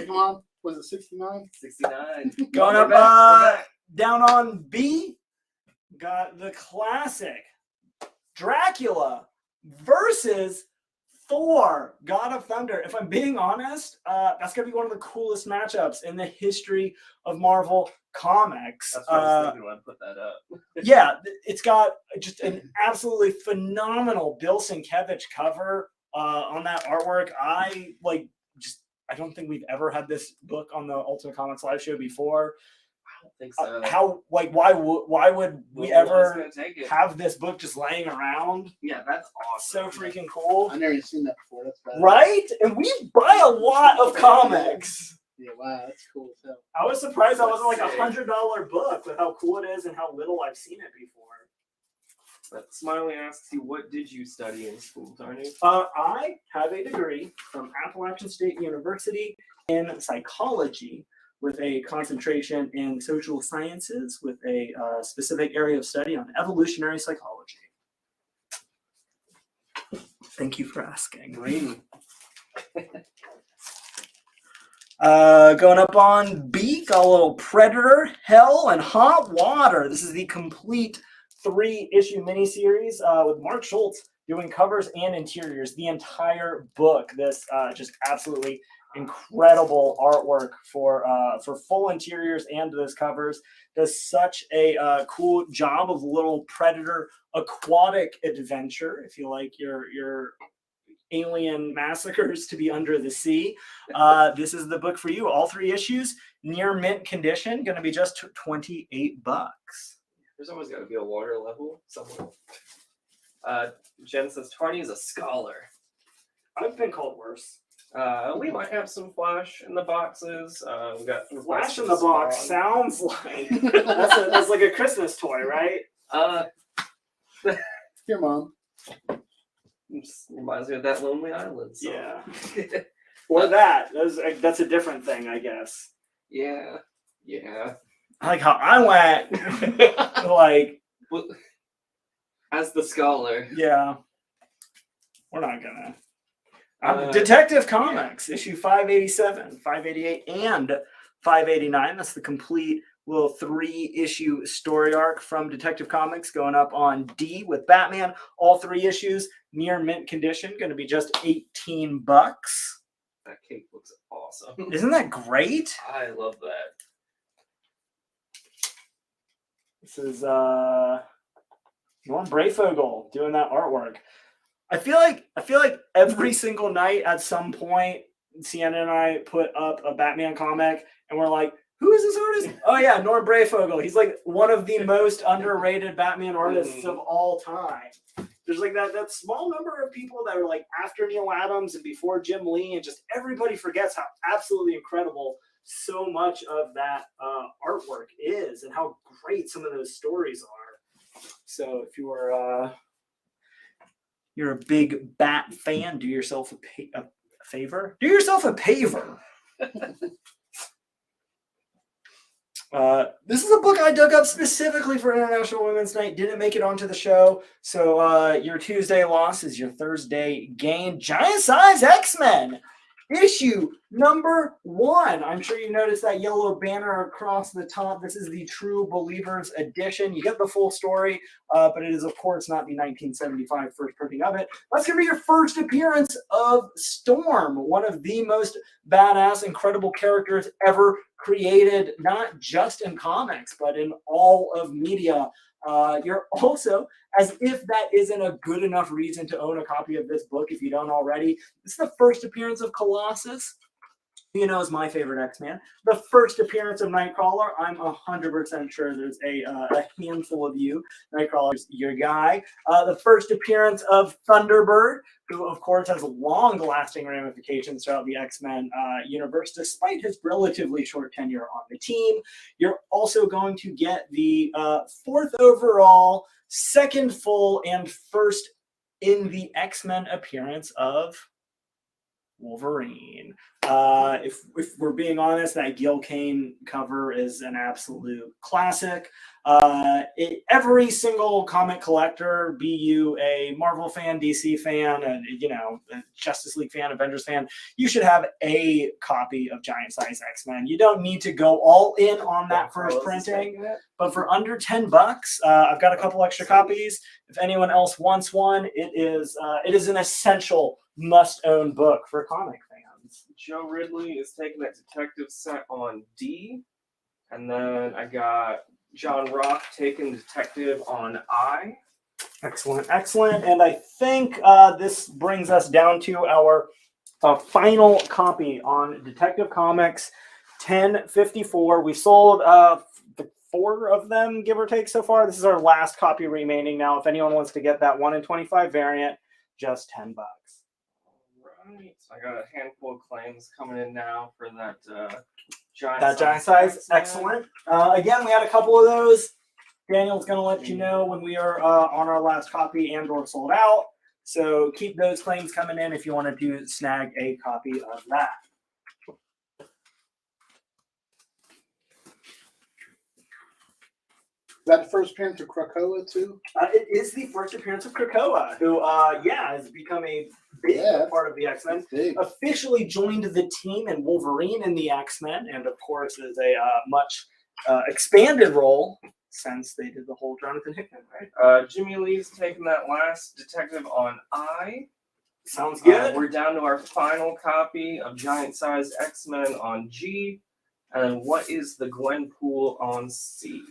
Come on. Was it 69? 69. Going We're up, back, we're back. down on B, got the classic Dracula versus Thor, God of Thunder. If I'm being honest, that's going to be one of the coolest matchups in the history of Marvel Comics. That's what I was thinking when I put that up. Yeah, it's got just an absolutely phenomenal Bill Sienkiewicz cover on that artwork. I don't think we've ever had this book on the Ultimate Comics live show before. I don't think so. Why would we Well, ever gonna take it. have this book just laying around? Yeah, that's awesome. So freaking cool. I've never even seen that before. That's bad. Right? And we buy a lot of comics. Yeah, wow, that's cool as hell. I was surprised that wasn't like Sick. $100 book with how cool it is and how little I've seen it before. But Smiley asks you, what did you study in school, Tony? I have a degree from Appalachian State University in psychology with a concentration in social sciences with a specific area of study on evolutionary psychology. Thank you for asking. Going up on B, got a little Predator, Hell, and Hot Water. This is the complete 3-issue miniseries with Mark Schultz doing covers and interiors. The entire book. This just absolutely incredible artwork for full interiors and those covers. Does such a cool job of little Predator aquatic adventure. If you like your alien massacres to be under the sea, this is the book for you. All 3 issues, near mint condition, going to be just $28. There's always got to be a water level somewhere. Jen says, Tony is a scholar. I've been called worse. We might have some Flash in the boxes. We got Flash in the box sounds like that's like a Christmas toy, right? Your mom. Just reminds me of that Lonely Island song. Yeah. Or that's a different thing, I guess. Yeah. I like how I went like Well, as the scholar. yeah. We're not gonna. Detective Comics, issue 587, 588, and 589. That's the complete little 3-issue story arc from Detective Comics going up on D with Batman. All 3 issues, near mint condition, going to be just $18. That cake looks awesome. Isn't that great? I love that. This is Norm Brayfogle doing that artwork. I feel like every single night at some point, Sienna and I put up a Batman comic and we're like, who is this artist? Oh yeah, Norm Brayfogle. He's like one of the most underrated Batman artists of all time. There's like that small number of people that are like after Neil Adams and before Jim Lee, and just everybody forgets how absolutely incredible so much of that artwork is and how great some of those stories are. So if you're a big Bat fan, do yourself a favor. Do yourself a paver. This is a book I dug up specifically for International Women's Night. Didn't make it onto the show. So your Tuesday loss is your Thursday gain. Giant Size X-Men. issue number 1. I'm sure you noticed that yellow banner across the top. This is the True Believers edition. You get the full story, but it is, of course, not the 1975 first printing of it. That's going to be your first appearance of Storm, one of the most badass, incredible characters ever created, not just in comics, but in all of media. You're also, as if that isn't a good enough reason to own a copy of this book if you don't already, this is the first appearance of Colossus, who you know is my favorite X-Man. The first appearance of Nightcrawler. I'm 100% sure there's a handful of you. Nightcrawler's your guy. The first appearance of Thunderbird, who of course has long-lasting ramifications throughout the X-Men universe, despite his relatively short tenure on the team. You're also going to get the 4th overall, 2nd full, and 1st in the X-Men appearance of Wolverine. If we're being honest, that Gil Kane cover is an absolute classic. Every single comic collector, be you a Marvel fan, DC fan, and a Justice League fan, Avengers fan, you should have a copy of Giant Size X-Men. You don't need to go all in on that first printing, but for under $10, I've got a couple extra copies. If anyone else wants one, it is an essential must-own book for comic fans. Joe Ridley is taking that detective set on D, and then I got John Rock taking detective on I. Excellent, excellent. And I think this brings us down to our final copy on Detective Comics 1054. We sold 4 of them, give or take, so far. This is our last copy remaining now. If anyone wants to get that 1 in 25 variant, just $10. Right. I got a handful of claims coming in now for that giant size. X-Men. Excellent. Again, we had a couple of those. Daniel's going to let you know when we are on our last copy and or sold out. So keep those claims coming in if you wanted to snag a copy of that. Is that the first appearance of Krakoa too? It is the first appearance of Krakoa, who has become a big part of the X-Men. Officially joined the team in Wolverine in the X-Men, and of course is a much expanded role since they did the whole Jonathan Hickman, right? Jimmy Lee's taking that last detective on I. Sounds good. We're down to our final copy of Giant Size X-Men on G. And then what is the Gwenpool on C?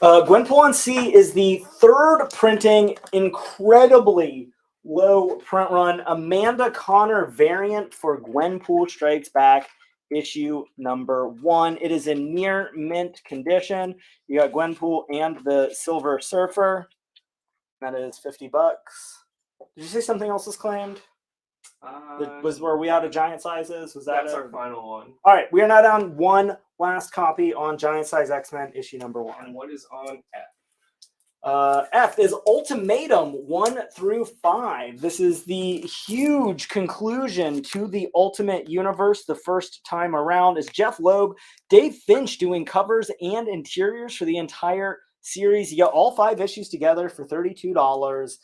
Gwenpool on C is the 3rd printing, incredibly low print run Amanda Connor variant for Gwenpool Strikes Back, issue number 1. It is in near mint condition. You got Gwenpool and the Silver Surfer. That is $50. Did you say something else was claimed? Were we out of giant sizes? That's our final one. All right, we are now down one last copy on Giant Size X-Men issue number 1. And what is on F? F is Ultimatum 1 through 5. This is the huge conclusion to the Ultimate Universe the first time around. Is Jeff Loeb, Dave Finch doing covers and interiors for the entire series. You get all 5 issues together for $32.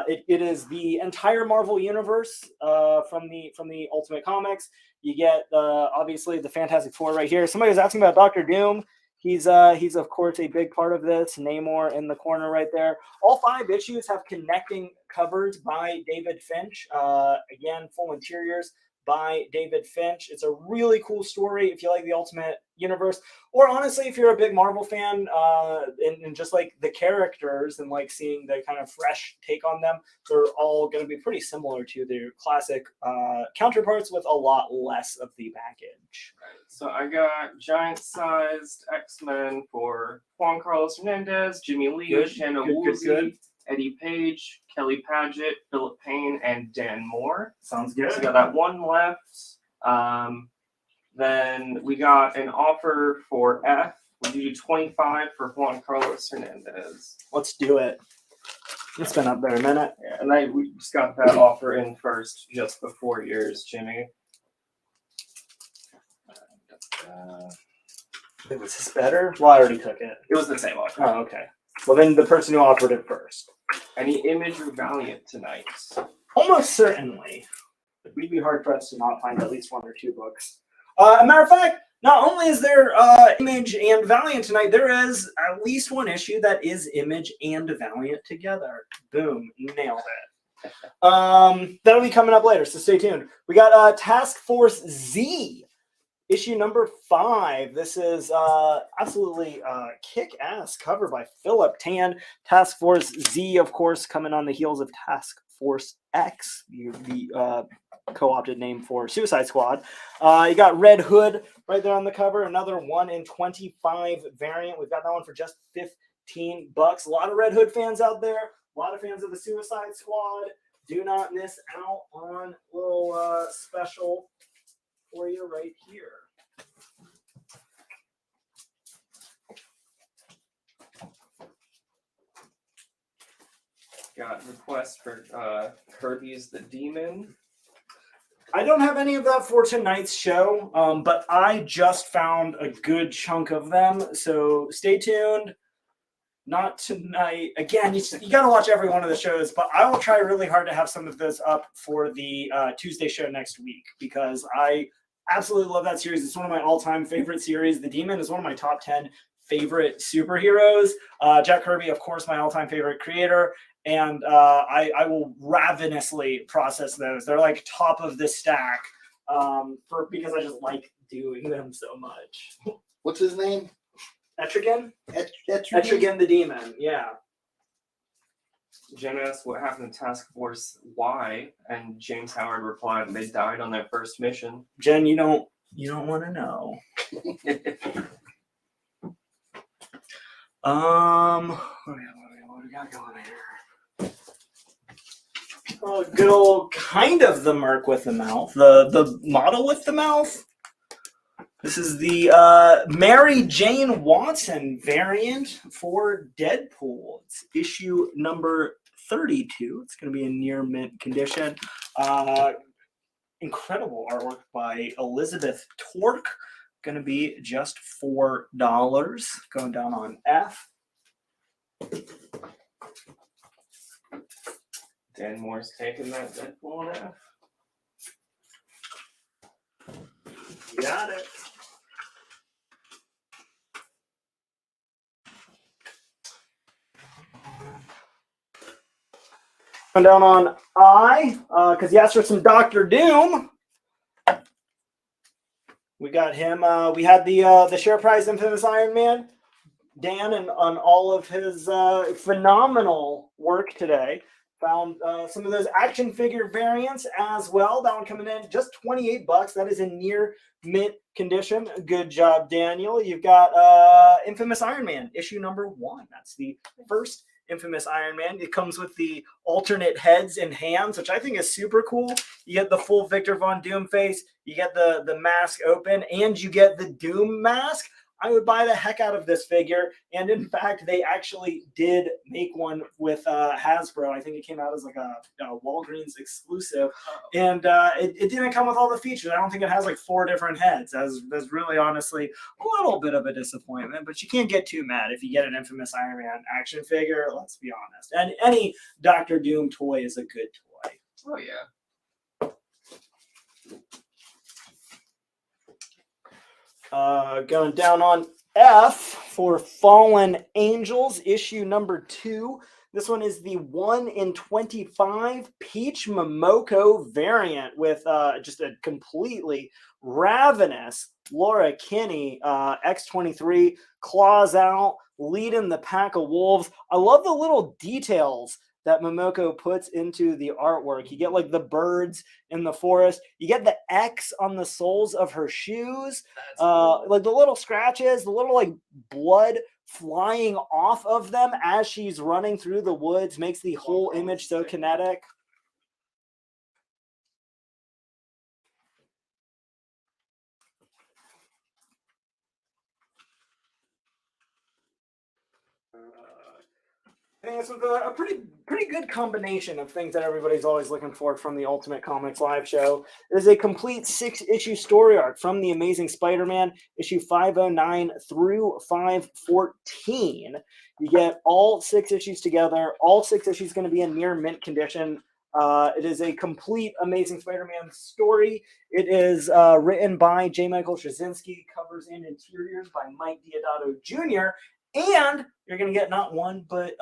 It is the entire Marvel universe from the Ultimate Comics. You get obviously the Fantastic Four right here. Somebody was asking about Dr. Doom. He's of course a big part of this. Namor in the corner right there. All 5 issues have connecting covers by David Finch. Again, full interiors by David Finch. It's a really cool story if you like the Ultimate Universe, or honestly, if you're a big Marvel fan and just like the characters and like seeing the kind of fresh take on them, they're all going to be pretty similar to their classic counterparts with a lot less of the baggage. So I got giant-sized X-Men for Juan Carlos Hernandez, Jimmy Lee, Shanna Woolsey, Eddie Page, Kelly Padgett, Philip Payne, and Dan Moore. Sounds good. So we got that one left. Then we got an offer for F. We'll do 25 for Juan Carlos Hernandez. Let's do it. It's been up there a minute. Yeah, and we just got that offer in first just before yours, Jimmy. Was this better? Well, I already took it. It was the same offer. Oh, okay. Well, then the person who offered it first. Any Image or Valiant tonight? Almost certainly. we'd be hard pressed to not find at least one or two books. A matter of fact, not only is there Image and Valiant tonight, there is at least one issue that is Image and Valiant together. Boom, nailed it. That'll be coming up later, so stay tuned. We got Task Force Z, issue number 5. This is absolutely kick-ass cover by Philip Tan. Task Force Z, of course, coming on the heels of Task Force X, the co-opted name for Suicide Squad. You got Red Hood right there on the cover, another 1 in 25 variant. We've got that one for just $15. A lot of Red Hood fans out there, a lot of fans of the Suicide Squad. Do not miss out on a little special for you right here. Got requests for Kirby's the Demon. I don't have any of that for tonight's show, but I just found a good chunk of them, so stay tuned. Not tonight. Again, you got to watch every one of the shows, but I will try really hard to have some of this up for the Tuesday show next week because I absolutely love that series. It's one of my all-time favorite series. The Demon is one of my top 10 favorite superheroes. Jack Kirby, of course, my all-time favorite creator. And I will ravenously process those. They're like top of the stack because I just like doing them so much. What's his name? Etrigan? Etrigan the Demon, yeah. Jen asked what happened to Task Force Y, and James Howard replied they died on their first mission. Jen, you don't want to know. What do we got going here? Oh, good old kind of the Merc with the mouth. The model with the mouth. This is the Mary Jane Watson variant for Deadpool. It's issue number 32. It's going to be in near mint condition. Incredible artwork by Elizabeth Torque. Going to be just $4. Going down on F. Dan Moore's taking that Deadpool on F. Got it. Come down on I, because you asked for some Dr. Doom. We got him. We had the Share Price Infamous Iron Man, Dan, and on all of his phenomenal work today. Found some of those action figure variants as well. That one coming in just $28. That is in near mint condition. Good job, Daniel. You've got Infamous Iron Man, issue number 1. That's the first Infamous Iron Man. It comes with the alternate heads and hands, which I think is super cool. You get the full Victor Von Doom face, you get the mask open, and you get the Doom mask. I would buy the heck out of this figure. And in fact, they actually did make one with Hasbro. I think it came out as like a Walgreens exclusive. And it didn't come with all the features. I don't think it has like 4 different heads. That's really honestly a little bit of a disappointment. But you can't get too mad if you get an Infamous Iron Man action figure. Let's be honest. And any Dr. Doom toy is a good toy. Oh, yeah. Going down on F for Fallen Angels, issue number 2. This one is the 1 in 25 Peach Momoko variant with just a completely ravenous Laura Kinney, X-23, claws out, leading the pack of wolves. I love the little details that Momoko puts into the artwork. You get like the birds in the forest. You get the X on the soles of her shoes. Cool. Like the little scratches, the little like blood flying off of them as she's running through the woods makes the whole image so kinetic. I think it's a pretty good combination of things that everybody's always looking for from the Ultimate Comics live show. It is a complete 6-issue story arc from The Amazing Spider-Man, issue 509 through 514. You get all 6 issues together. All 6 issues going to be in near mint condition. It is a complete Amazing Spider-Man story. It is written by J. Michael Straczynski, covers and interiors by Mike Deodato Jr., and you're going to get not one, but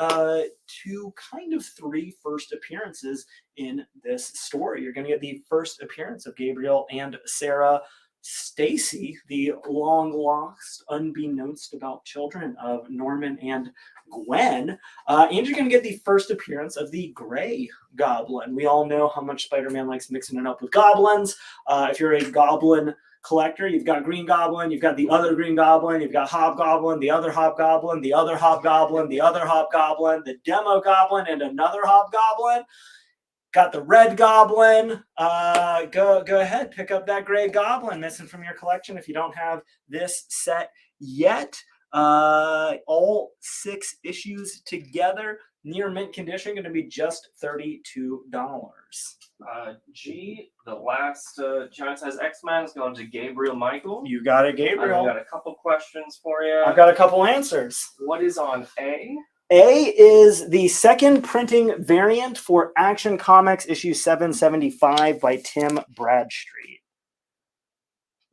two, kind of three first appearances in this story. You're going to get the first appearance of Gabriel and Sarah Stacy, the long lost, unbeknownst about children of Norman and Gwen. And you're going to get the first appearance of the Gray Goblin. We all know how much Spider-Man likes mixing it up with goblins. If you're a goblin collector, you've got Green Goblin, you've got the other Green Goblin, you've got Hobgoblin, the other Hobgoblin, the other Hobgoblin, the other Hobgoblin, the Demo Goblin, and another Hobgoblin. Got the Red Goblin. Go ahead, pick up that Gray Goblin missing from your collection if you don't have this set yet. All 6 issues together, near mint condition, going to be just $32. G, the last giant size X-Men is going to Gabriel Michael. You got it, Gabriel. I've got a couple questions for you. I've got a couple answers. What is on A? A is the second printing variant for Action Comics issue 775 by Tim Bradstreet.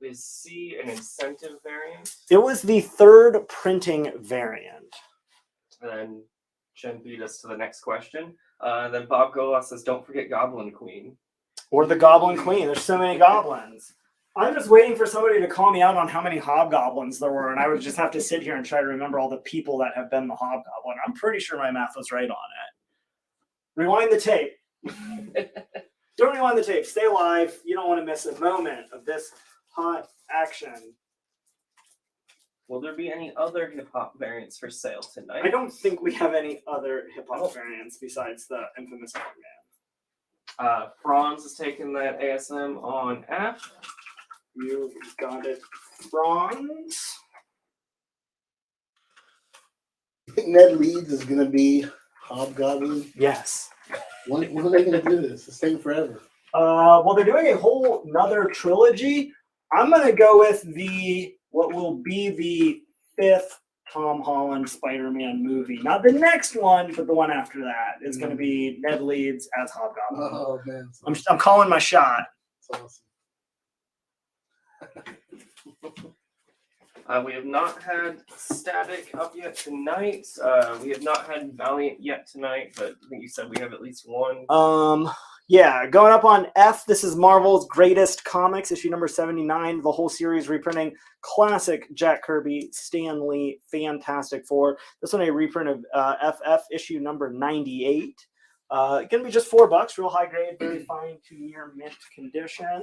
Is C an incentive variant? It was the third printing variant. Then Jen beat us to the next question. Then Bob Golas says, don't forget Goblin Queen. Or the Goblin Queen. There's so many goblins. I'm just waiting for somebody to call me out on how many hobgoblins there were, and I would just have to sit here and try to remember all the people that have been the hobgoblin. I'm pretty sure my math was right on it. Rewind the tape. Don't rewind the tape. Stay alive. You don't want to miss a moment of this hot action. Will there be any other hip-hop variants for sale tonight? I don't think we have any other hip-hop variants besides the infamous Man. Franz is taking that ASM on F. You got it, Franz. I think Ned Leeds is going to be Hobgoblin. Yes. When are they going to do this? It's taking forever. Well, they're doing a whole nother trilogy. I'm going to go with what will be the 5th Tom Holland Spider-Man movie. Not the next one, but the one after that. It's going to be Ned Leeds as Hobgoblin. Oh, man. I'm calling my shot. That's awesome. We have not had Static up yet tonight. We have not had Valiant yet tonight, but I think you said we have at least one. Yeah, going up on F, this is Marvel's Greatest Comics, issue number 79. The whole series reprinting classic Jack Kirby, Stan Lee, Fantastic Four. This one a reprint of FF issue number 98. Going to be just $4, real high grade, very fine to near mint condition.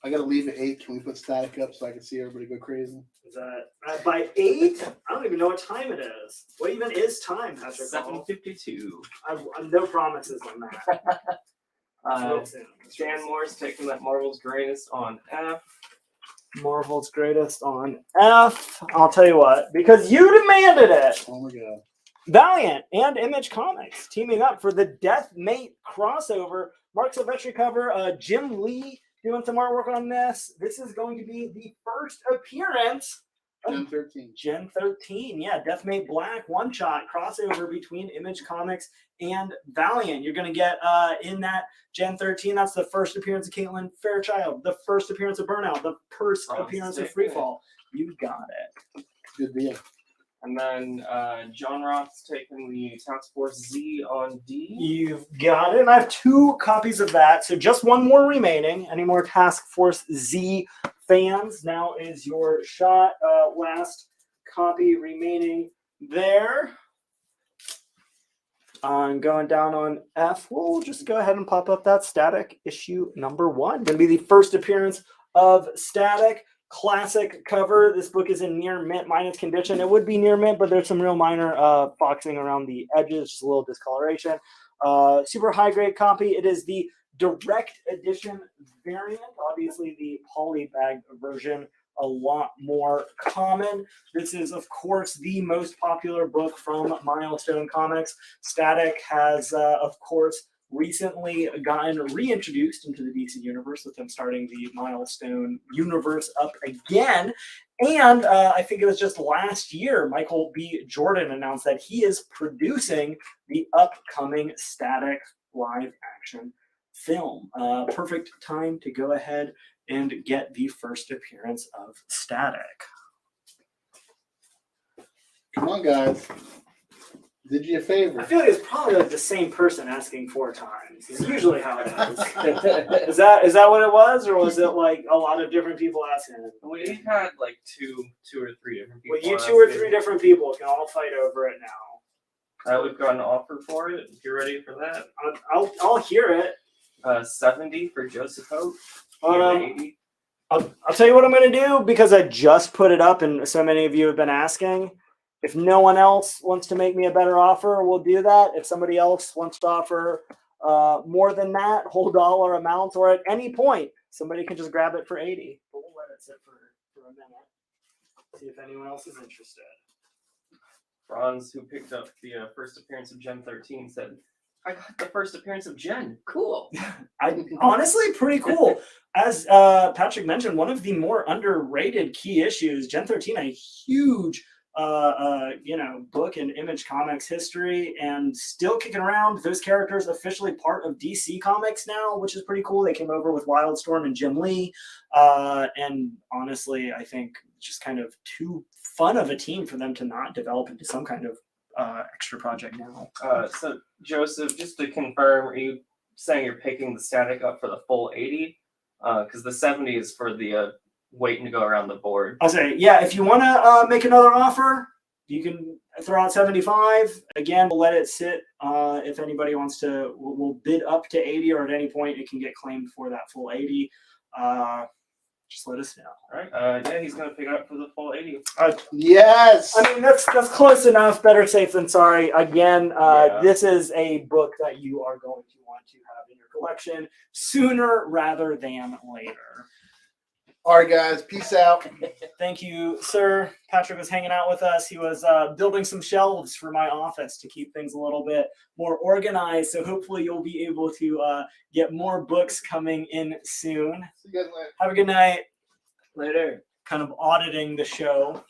I got to leave at 8. Can we put Static up so I can see everybody go crazy? Is that by 8? I don't even know what time it is. What even is time, Patrick? 7:52. I'm no promises on that. Dan Moore's taking that Marvel's Greatest on F. Marvel's Greatest on F. I'll tell you what, because you demanded it. Oh my god. Valiant and Image Comics teaming up for the Deathmate crossover. Mark Silvestri cover, Jim Lee doing some artwork on this. This is going to be the first appearance of Gen 13. Gen 13, yeah. Deathmate Black one-shot crossover between Image Comics and Valiant. You're going to get in that Gen 13, that's the first appearance of Caitlin Fairchild, the first appearance of Burnout, the first appearance of Freefall. You got it. Good deal. And then John Roth's taking the Task Force Z on D. You've got it. And I have 2 copies of that. So just one more remaining. Any more Task Force Z fans? Now is your shot. Last copy remaining there. I'm going down on F. We'll just go ahead and pop up that Static issue number 1. Going to be the first appearance of Static. Classic cover. This book is in near mint minus condition. It would be near mint, but there's some real minor boxing around the edges, just a little discoloration. Super high grade copy. It is the direct edition variant. Obviously, the polybag version a lot more common. This is, of course, the most popular book from Milestone Comics. Static has, of course, recently gotten reintroduced into the DC universe with them starting the Milestone universe up again. And I think it was just last year, Michael B. Jordan announced that he is producing the upcoming Static live action film. Perfect time to go ahead and get the first appearance of Static. Come on, guys. Did you a favor? I feel like it's probably like the same person asking 4 times. It's usually how it is. Is that what it was, or was it like a lot of different people asking? We've had like two or three different people. Well, you 2 or 3 different people can all fight over it now. We've got an offer for it. If you're ready for that, I'll hear it. 70 for Joseph Hope. 80. I'll tell you what I'm going to do, because I just put it up and so many of you have been asking. If no one else wants to make me a better offer, we'll do that. If somebody else wants to offer more than that, whole dollar amount, or at any point, somebody can just grab it for 80. But we'll let it sit for a minute. See if anyone else is interested. Franz, who picked up the first appearance of Gen 13, said, I got the first appearance of Gen. Cool. Honestly, pretty cool. As Patrick mentioned, one of the more underrated key issues, Gen 13, a huge book in Image Comics history, and still kicking around. Those characters officially part of DC Comics now, which is pretty cool. They came over with Wildstorm and Jim Lee, and honestly, I think just kind of too fun of a team for them to not develop into some kind of extra project now. So Joseph, just to confirm, are you saying you're picking the Static up for the full 80? Because the 70 is for the waiting to go around the board. I'll say, yeah, if you want to make another offer, you can throw out 75. Again, we'll let it sit. If anybody wants to, we'll bid up to 80, or at any point it can get claimed for that full 80. Just let us know. All right. Yeah, he's going to pick it up for the full 80. Yes. I mean, that's close enough. Better safe than sorry. Again, This is a book that you are going to want to have in your collection sooner rather than later. All right, guys. Peace out. Thank you, sir. Patrick was hanging out with us. He was building some shelves for my office to keep things a little bit more organized. So hopefully you'll be able to get more books coming in soon. See you guys later. Have a good night. Later. Kind of auditing the show.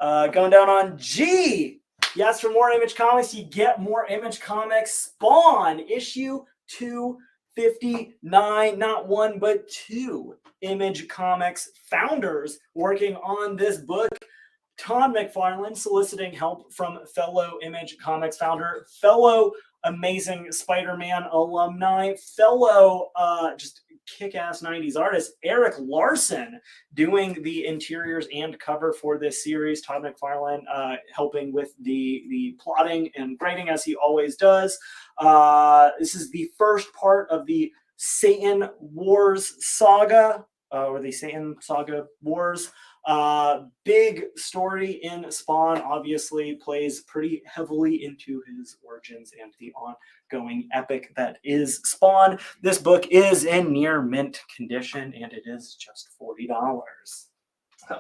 Going down on G. Yes, for more Image Comics, you get more Image Comics. Spawn, issue 259, not 1, but 2 Image Comics founders working on this book. Todd McFarlane soliciting help from fellow Image Comics founder, fellow Amazing Spider-Man alumni, fellow just kick-ass 90s artist, Eric Larson, doing the interiors and cover for this series. Todd McFarlane helping with the plotting and writing, as he always does. This is the first part of the Satan Wars saga, or the Satan Saga Wars. Big story in Spawn, obviously plays pretty heavily into his origins and the ongoing epic that is Spawn. This book is in near mint condition, and it is just $40.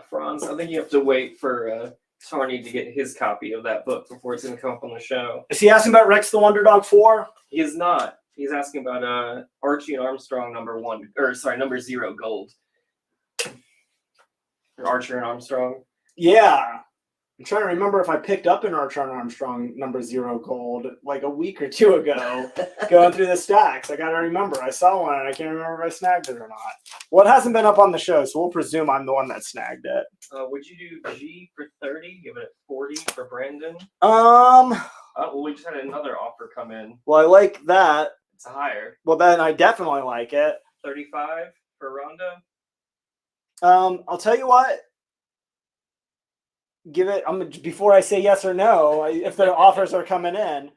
Franz, I think you have to wait for Tony to get his copy of that book before it's going to come up on the show. Is he asking about Rex the Wonder Dog 4? He is not. He's asking about Archie and Armstrong number 0 gold. Archer and Armstrong. Yeah. I'm trying to remember if I picked up an Archer and Armstrong number 0 gold like a week or 2 ago, going through the stacks. I got to remember. I saw one and I can't remember if I snagged it or not. Well, it hasn't been up on the show, so we'll presume I'm the one that snagged it. Would you do G for 30? Give it 40 for Brandon? Well, we just had another offer come in. I like that. It's higher. Well, then I definitely like it. 35 for Rhonda? I'll tell you what. Give it. Before I say yes or no, if the offers are coming in.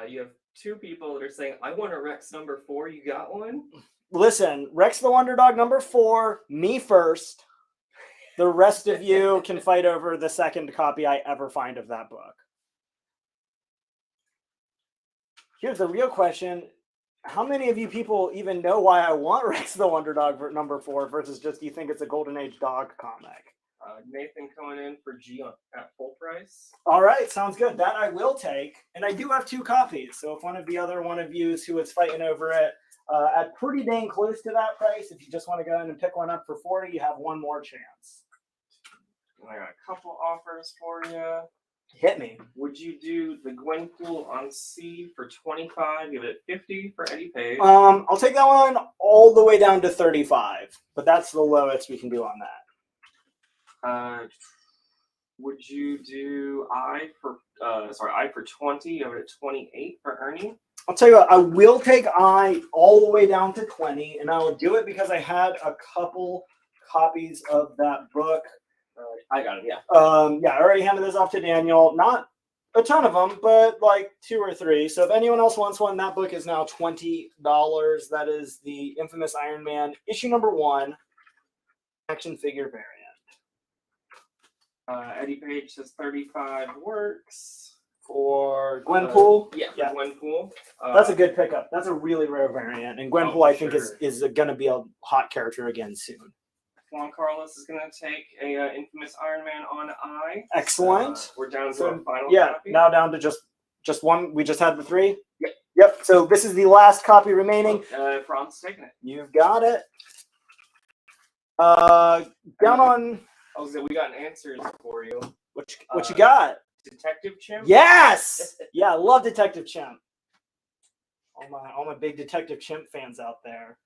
You have 2 people that are saying, "I want a Rex number 4." You got one? Listen, Rex the Wonder Dog number 4. Me first. The rest of you can fight over the second copy I ever find of that book. Here's the real question. How many of you people even know why I want Rex the Wonder Dog for number 4 versus just you think it's a Golden Age dog comic? Nathan coming in for G at full price. All right, sounds good. That I will take. And I do have 2 copies. So if one of you who is fighting over it at pretty dang close to that price. If you just want to go in and pick one up for 40, you have one more chance. I got a couple offers for you. Hit me. Would you do the Gwenpool on C for 25? Give it 50 for Eddie Page. I'll take that one all the way down to 35, but that's the lowest we can do on that. Would you do I for 20? Give it 28 for Ernie. I'll tell you what, I will take I all the way down to 20, and I will do it because I had a couple copies of that book. I got it, yeah. I already handed this off to Daniel. Not a ton of them, but like 2 or 3. So if anyone else wants one, that book is now $20. That is the infamous Iron Man issue number 1 action figure variant. Eddie Page says 35 works. For Gwenpool? Yeah, Gwenpool. That's a good pickup. That's a really rare variant. And Gwenpool, I think, is going to be a hot character again soon. Juan Carlos is going to take a infamous Iron Man on I. Excellent. We're down to our final copy. Now down to just one. We just had the 3? Yep. So this is the last copy remaining. Fran's taking it. You've got it. Down on... We got answers for you. What you got? Detective Chimp? Yes! Yeah, I love Detective Chimp. All my big Detective Chimp fans out there.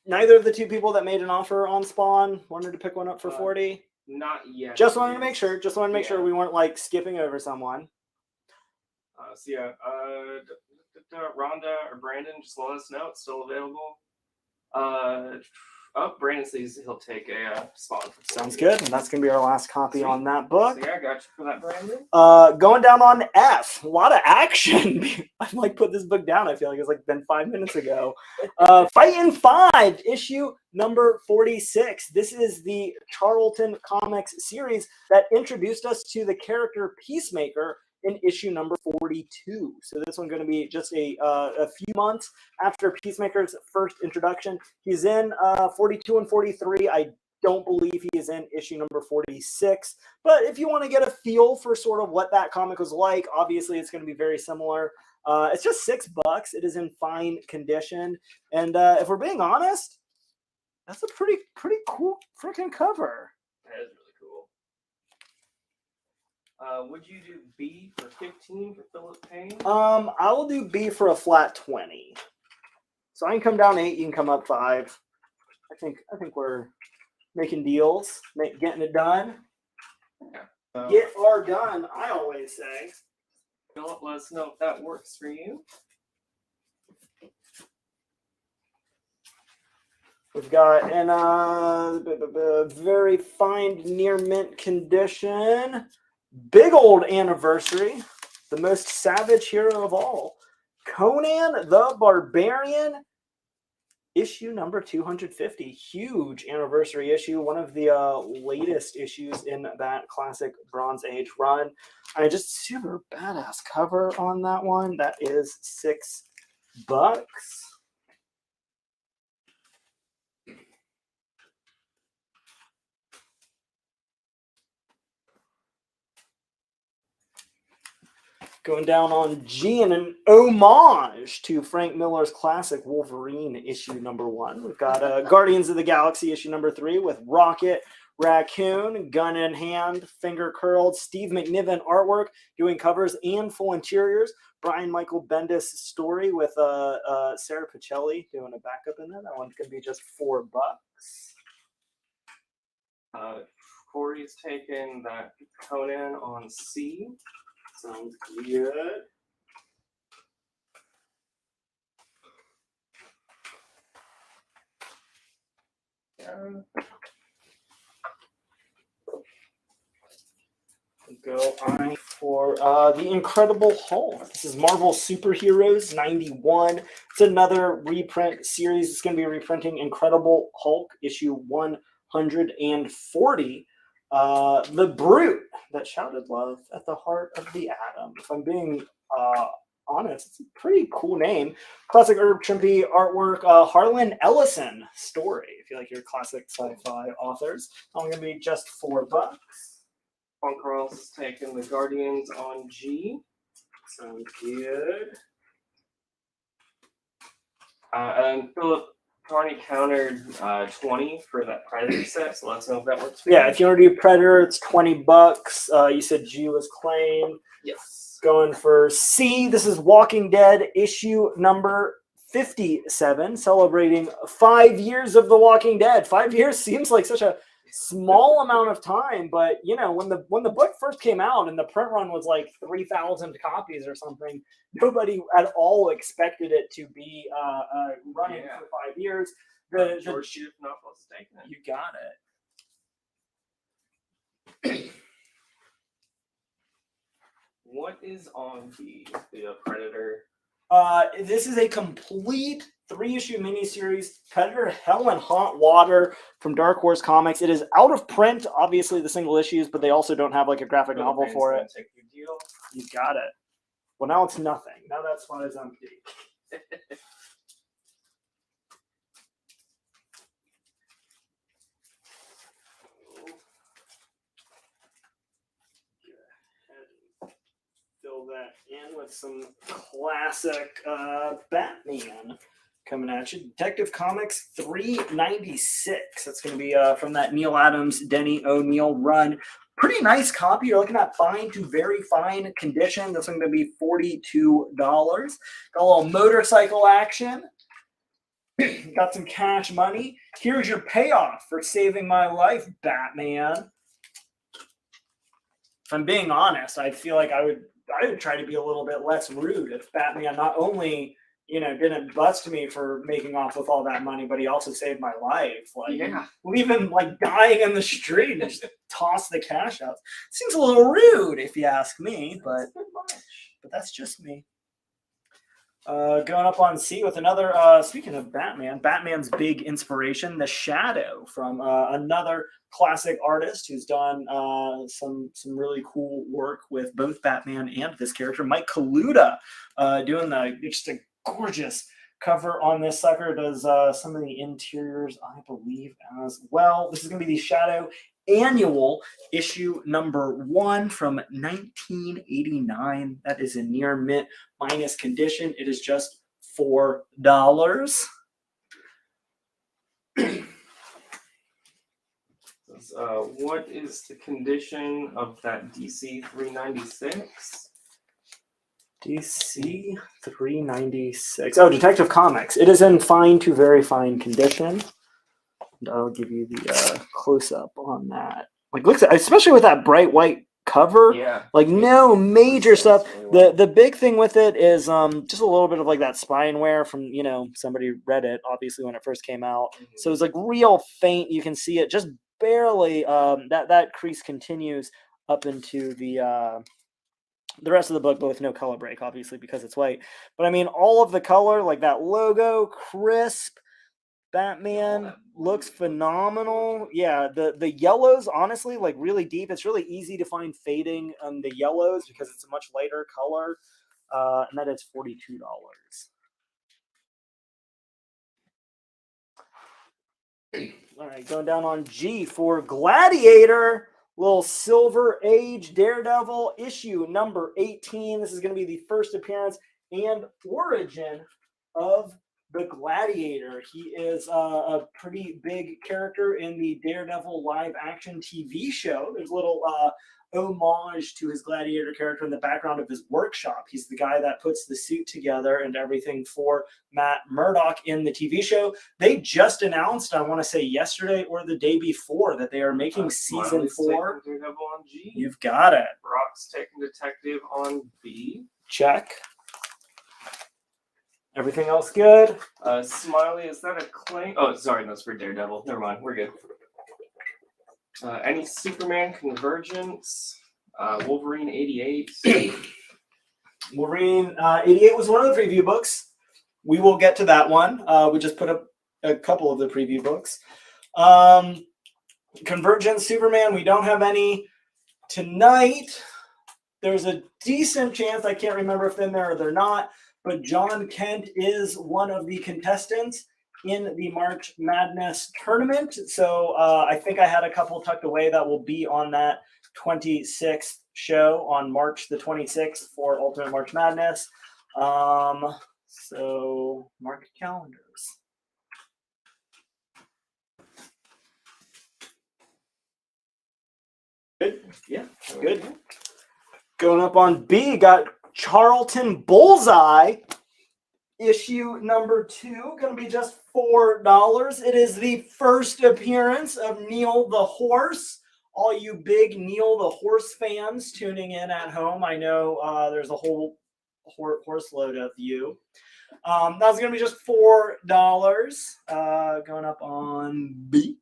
Neither of the 2 people that made an offer on Spawn wanted to pick one up for 40. Not yet. Just wanted to make sure. Sure we weren't like skipping over someone. Rhonda or Brandon, just let us know it's still available. Brandon says he'll take a Spawn. Sounds good. And that's going to be our last copy on that book. So I got you for that, Brandon. Going down on F. A lot of action. I put this book down. I feel like it's been 5 minutes ago. Fightin' 5, issue number 46. This is the Charlton Comics series that introduced us to the character Peacemaker in issue number 42. So this one's going to be just a few months after Peacemaker's first introduction. He's in 42 and 43. I don't believe he is in issue number 46. But if you want to get a feel for sort of what that comic was like, obviously it's going to be very similar. It's just $6. It is in fine condition. And if we're being honest, that's a pretty cool freaking cover. That is really cool. Would you do B for 15 for Philip Payne? I will do B for a flat 20. So I can come down 8, you can come up 5. I think we're making deals, getting it done. Yeah. Get our done, I always say. Philip, let us know if that works for you. We've got in a very fine near mint condition. Big old anniversary. The most savage hero of all. Conan the Barbarian. Issue number 250. Huge anniversary issue. One of the latest issues in that classic Bronze Age run. And just super badass cover on that one. That is $6. Going down on G in an homage to Frank Miller's classic Wolverine issue number 1. We've got Guardians of the Galaxy issue number 3 with Rocket Raccoon, gun in hand, finger curled, Steve McNiven artwork, doing covers and full interiors. Brian Michael Bendis story with Sarah Pacelli doing a backup in there. That one's going to be just $4. Corey's taken that Conan on C. Sounds good. Go I for the Incredible Hulk. This is Marvel Superheroes 91. It's another reprint series. It's going to be reprinting Incredible Hulk issue 140. The Brute that shouted love at the heart of the atom. If I'm being honest, it's a pretty cool name. Classic Herb Trimpe artwork. Harlan Ellison story. If you like your classic sci-fi authors, I'm going to be just $4. Juan Carlos has taken the Guardians on G. Sounds good. And Philip Carney countered 20 for that Predator set, so let's know if that works for Yeah, you. if you want to do Predator, it's $20. You said G was claimed. Yes. Going for C. This is Walking Dead issue number 57, celebrating 5 years of The Walking Dead. 5 years seems like such a small amount of time, but you know, when the book first came out and the print run was like 3,000 copies or something, nobody at all expected it to be running for 5 years. George Stephanopoulos taking it. You got it. What is on the Predator? This is a complete 3-issue miniseries, Predator Hell and Hot Water from Dark Horse Comics. It is out of print, obviously the single issues, but they also don't have like a graphic novel for it. You got it. Well, now it's nothing. Now that spot is empty. Fill that in with some classic Batman coming at you. Detective Comics 396. That's going to be from that Neil Adams, Denny O'Neil run. Pretty nice copy. You're looking at fine to very fine condition. That's going to be $42. Got a little motorcycle action. Got some cash money. Here's your payoff for saving my life, Batman. If I'm being honest, I feel like I would try to be a little bit less rude if Batman not only, you know, didn't bust me for making off with all that money, but he also saved my life. Like, leave him like dying in the street and just toss the cash out. Seems a little rude if you ask me, but that's just me. Going up on C with another, speaking of Batman, Batman's big inspiration, The Shadow, from another classic artist who's done some really cool work with both Batman and this character, Mike Kaluta, doing just a gorgeous cover on this sucker. Does some of the interiors, I believe, as well. This is going to be The Shadow Annual, issue number 1 from 1989. That is in near mint minus condition. It is just $4. What is the condition of that DC 396? DC 396. Oh, Detective Comics. It is in fine to very fine condition. And I'll give you the close-up on that. Like, looks, especially with that bright white cover. Yeah. Like, no major stuff. The big thing with it is just a little bit of like that spine wear from, you know, somebody read it obviously when it first came out. Mm-hmm. So it's like real faint. You can see it just barely. That crease continues up into the rest of the book, but with no color break, obviously, because it's white. But I mean, all of the color, like that logo, crisp. Batman looks phenomenal. Yeah, the yellows, honestly, like really deep. It's really easy to find fading on the yellows because it's a much lighter color. And that is $42. All right, going down on G for Gladiator. Little Silver Age Daredevil issue number 18. This is going to be the first appearance and origin of the Gladiator. He is a pretty big character in the Daredevil live action TV show. There's a little homage to his Gladiator character in the background of his workshop. He's the guy that puts the suit together and everything for Matt Murdock in the TV show. They just announced, I want to say yesterday or the day before, that they are making season 4. Daredevil on G. You've got it. Brock's taking Detective on B. Check. Everything else good? Smiley, is that a claim? Oh, sorry, that's for Daredevil. Never mind, we're good. Any Superman Convergence? Wolverine 88. Wolverine 88 was one of the preview books. We will get to that one. We just put up a couple of the preview books. Convergence Superman, we don't have any tonight. There's a decent chance, I can't remember if they're in there or they're not, but John Kent is one of the contestants in the March Madness tournament. So I think I had a couple tucked away that will be on that 26th show on March the 26th for Ultimate March Madness. So mark your calendars. Good. Yeah, good. Going up on B, got Charlton Bullseye. Issue number 2, going to be just $4. It is the first appearance of Neil the Horse. All you big Neil the Horse fans tuning in at home, I know there's a whole horse load of you. That's going to be just $4. Going up on B.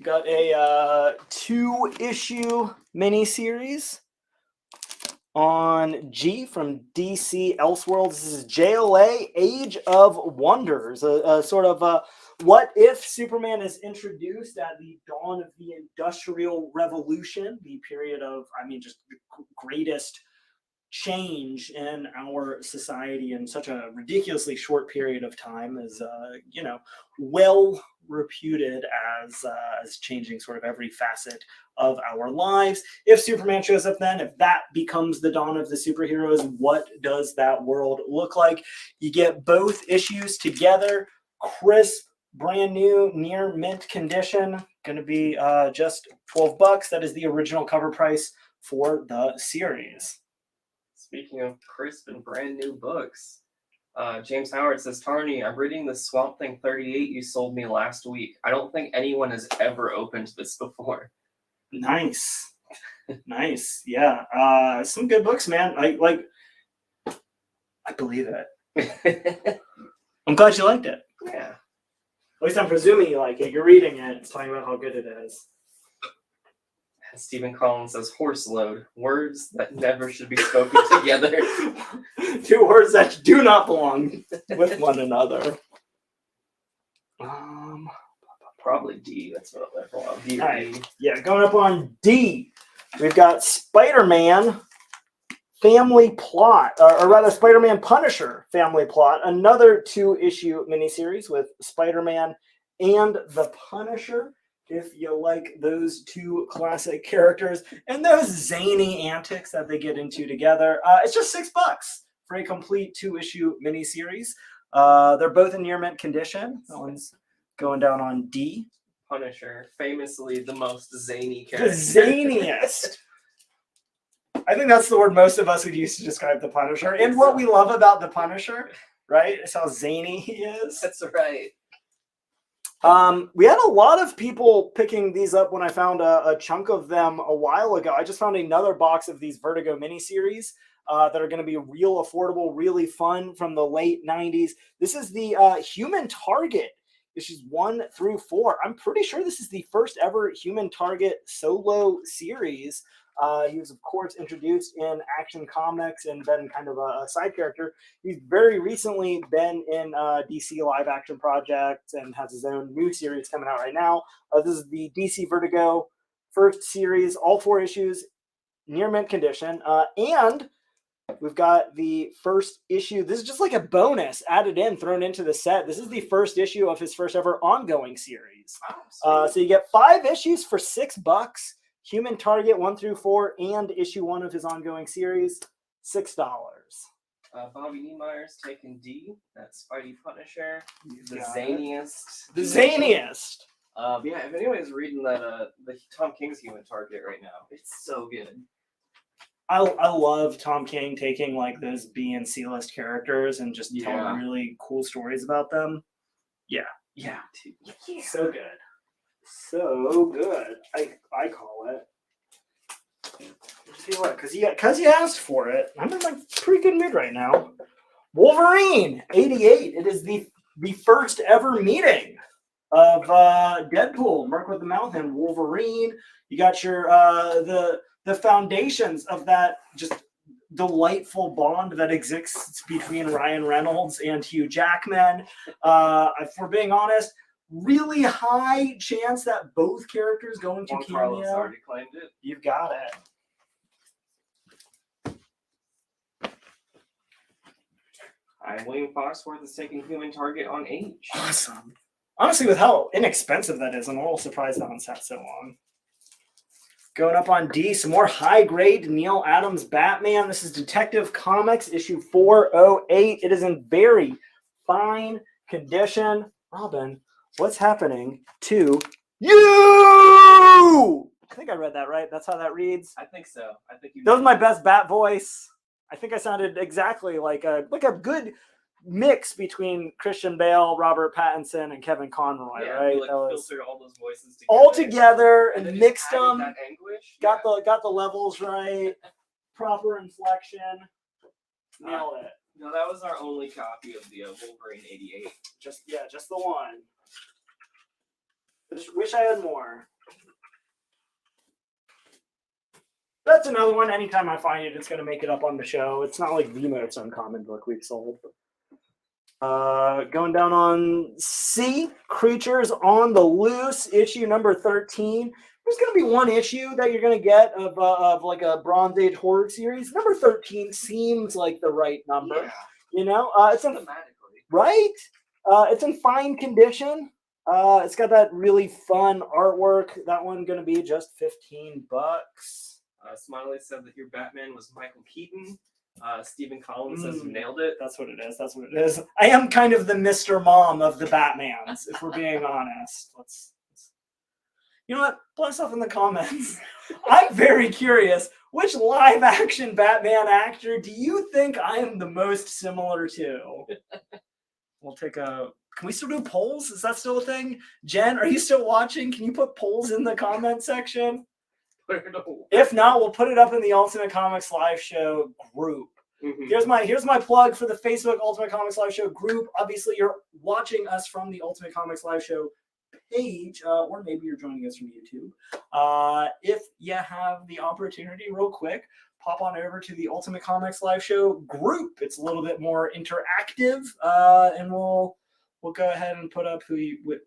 Got a 2-issue miniseries on G from DC Elseworlds. This is JLA Age of Wonders, a sort of what if Superman is introduced at the dawn of the Industrial Revolution, the period of, just the greatest change in our society in such a ridiculously short period of time, is well reputed as changing sort of every facet of our lives. If Superman shows up then, if that becomes the dawn of the superheroes, what does that world look like? You get both issues together, crisp, brand new, near mint condition. Going to be just $12. That is the original cover price for the series. Speaking of crisp and brand new books, James Howard says, Tarny, I'm reading the Swamp Thing 38 you sold me last week. I don't think anyone has ever opened this before. Nice. Nice. Yeah. Some good books, man. I believe it. I'm glad you liked it. Yeah. At least I'm presuming you like it. You're reading it. It's talking about how good it is. Stephen Collins says, horse load. Words that never should be spoken together. 2 words that do not belong with one another. Probably D. That's what I'm looking for. D or Right. E. Yeah, going up on D, we've got Spider-Man Family Plot, or rather Spider-Man Punisher Family Plot, another 2-issue miniseries with Spider-Man and the Punisher. If you like those 2 classic characters and those zany antics that they get into together, it's just $6 for a complete 2-issue miniseries. They're both in near mint condition. That one's going down on D. Punisher, famously the most zany The character. zaniest. I think that's the word most of us would use to describe the Punisher. And what we love about the Punisher, right, is how zany he is. That's right. We had a lot of people picking these up when I found a chunk of them a while ago. I just found another box of these Vertigo miniseries that are going to be real affordable, really fun, from the late 90s. This is the Human Target, issues 1 through 4. I'm pretty sure this is the first ever Human Target solo series. He was, of course, introduced in Action Comics and been kind of a side character. He's very recently been in DC live action projects and has his own new series coming out right now. This is the DC Vertigo first series, all 4 issues, near mint condition. And we've got the first issue. This is just like a bonus added in, thrown into the set. This is the first issue of his first ever ongoing series. So you get 5 issues for $6. Human Target 1 through 4 and issue 1 of his ongoing series, $6. Bobby Niemeyer's taking D. That's Spidey Punisher. The got zaniest. The zaniest. Yeah, if anybody's reading that, the Tom King's Human Target right now, it's so good. I love Tom King taking like those B and C list characters and just telling really cool stories about them. Yeah. So good. So good. I call it. See what? Because you asked for it. I'm in like pretty good mood right now. Wolverine 88. It is the first ever meeting of Deadpool, Merc with the Mouth, and Wolverine. You got your the foundations of that just delightful bond that exists between Ryan Reynolds and Hugh Jackman. If we're being honest, really high chance that both characters go into Juan cameo. Carlos already claimed it. You've got it. William Foxworth is taking Human Target on H. Awesome. Honestly, with how inexpensive that is, I'm a little surprised that one sat so long. Going up on D, some more high-grade Neil Adams Batman. This is Detective Comics, issue 408. It is in very fine condition. Robin, what's happening to you? I think I read that right. That's how that reads. I think so. I think you. That was my best Bat voice. I think I sounded exactly like a good mix between Christian Bale, Robert Pattinson, and Kevin Conroy. Yeah, right? we, like, that was filtered all those voices together. all together and then mixed just added them. that anguish. Got the levels right. Proper inflection. Nailed it. No, that was our only copy of the Wolverine '88. Just the one. Just wish I had more. That's another one. Anytime I find it, it's going to make it up on the show. It's not like the most uncommon book we've sold. Going down on C, Creatures on the Loose, issue number 13. There's going to be one issue that you're going to get of like a Bronze Age horror series. Number 13 seems like the right number. Yeah. You know, it's in, Thematically. right? It's in fine condition. It's got that really fun artwork. That one going to be just $15. Smiley said that your Batman was Michael Keaton. Stephen Collins says you nailed it. That's what it is. That's what it is. I am kind of the Mr. Mom of the Batmans, if we're being honest. Let's you know what? Put us up in the comments. I'm very curious. Which live action Batman actor do you think I am the most similar to? We'll take a. Can we still do polls? Is that still a thing? Jen, are you still watching? Can you put polls in the comment section? If not, we'll put it up in the Ultimate Comics Live Show group. Mm-hmm. Here's my plug for the Facebook Ultimate Comics Live Show group. Obviously, you're watching us from the Ultimate Comics Live Show page, or maybe you're joining us from YouTube. If you have the opportunity, real quick, pop on over to the Ultimate Comics Live Show group. It's a little bit more interactive, and we'll go ahead and put up who you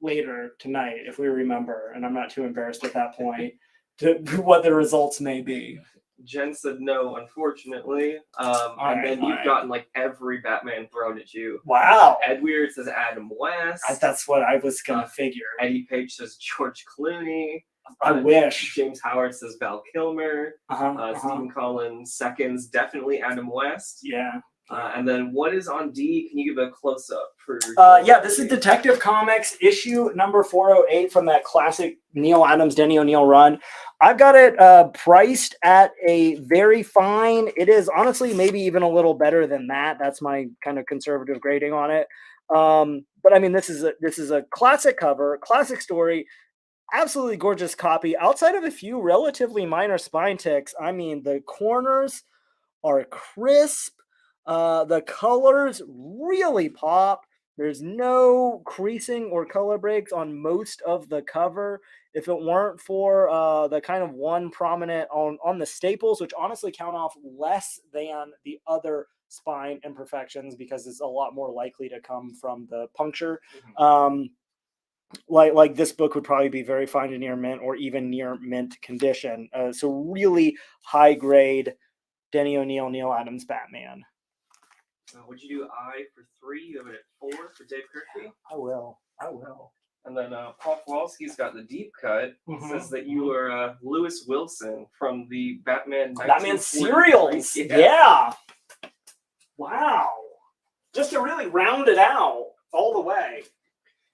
later tonight if we remember. And I'm not too embarrassed at that point. To what the results may be. Jen said no, unfortunately. And then you've gotten like every Batman thrown at you. Wow. Ed Weird says Adam West. That's what I was gonna figure. Eddie Page says George Clooney. I wish. James Howard says Val Kilmer. Stephen Collins seconds definitely Adam West. Yeah. And then what is on D? Can you give a close up for? Yeah, this is Detective Comics issue number 408 from that classic Neil Adams, Denny O'Neil run. I've got it priced at a very fine. It is honestly maybe even a little better than that. That's my kind of conservative grading on it. But I mean, this is a classic cover, classic story, absolutely gorgeous copy. Outside of a few relatively minor spine ticks, I mean, the corners are crisp. The colors really pop. There's no creasing or color breaks on most of the cover. If it weren't for the kind of one prominent on the staples, which honestly count off less than the other spine imperfections because it's a lot more likely to come from the puncture. Like this book would probably be very fine to near mint or even near mint condition. So really high grade Denny O'Neil, Neil Adams Batman. Would you do I for 3? You have it at 4 for Dave Kirkby? I will. And then Paul Kowalski's got the deep cut. Says that you are Lewis Wilson from the Batman serials. Yeah. Wow. Just to really round it out all the way.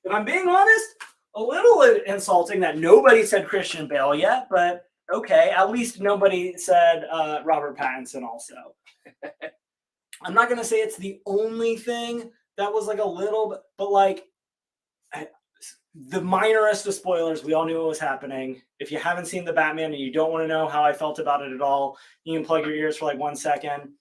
If I'm being honest, a little insulting that nobody said Christian Bale yet, but okay, at least nobody said Robert Pattinson also. I'm not going to say it's the only thing that was like a little bit, but like the minorest of spoilers, we all knew what was happening. If you haven't seen the Batman and you don't want to know how I felt about it at all, you can plug your ears for like 1 second.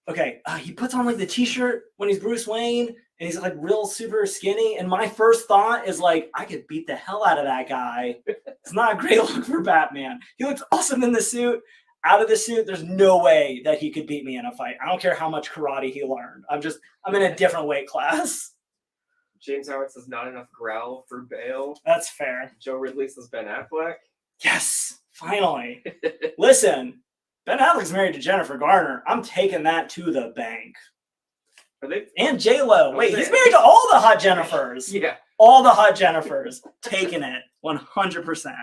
Okay, he puts on like the t-shirt when he's Bruce Wayne and he's like real super skinny. And my first thought is like, I could beat the hell out of that guy. It's not a great look for Batman. He looks awesome in the suit. Out of the suit, there's no way that he could beat me in a fight. I don't care how much karate he learned. I'm in a different weight class. James Howard says not enough growl for Bale. That's fair. Joe Ridley says Ben Affleck. Yes, finally. Listen, Ben Affleck's married to Jennifer Garner. I'm taking that to the bank. Are they? And J-Lo. Wait, he's married to all the hot Jennifers. Yeah. All the hot Jennifers. Taking it 100%.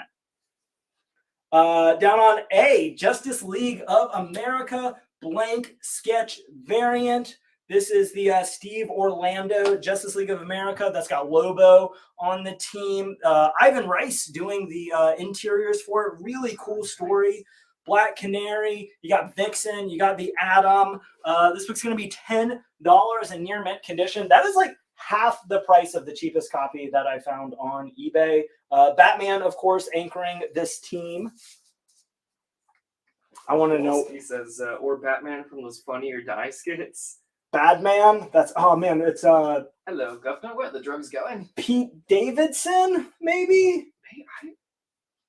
Down on A, Justice League of America blank sketch variant. This is the Steve Orlando Justice League of America that's got Lobo on the team. Ivan Rice doing the interiors for it. Really cool story. Black Canary, you got Vixen, you got the Atom. This book's going to be $10 in near mint condition. That is like half the price of the cheapest copy that I found on eBay. Batman, of course, anchoring this team. I want to know. He says, or Batman from those Funny or Die skits. Badman. That's oh man, it's Hello, Governor. Where are the drugs going? Pete Davidson, maybe.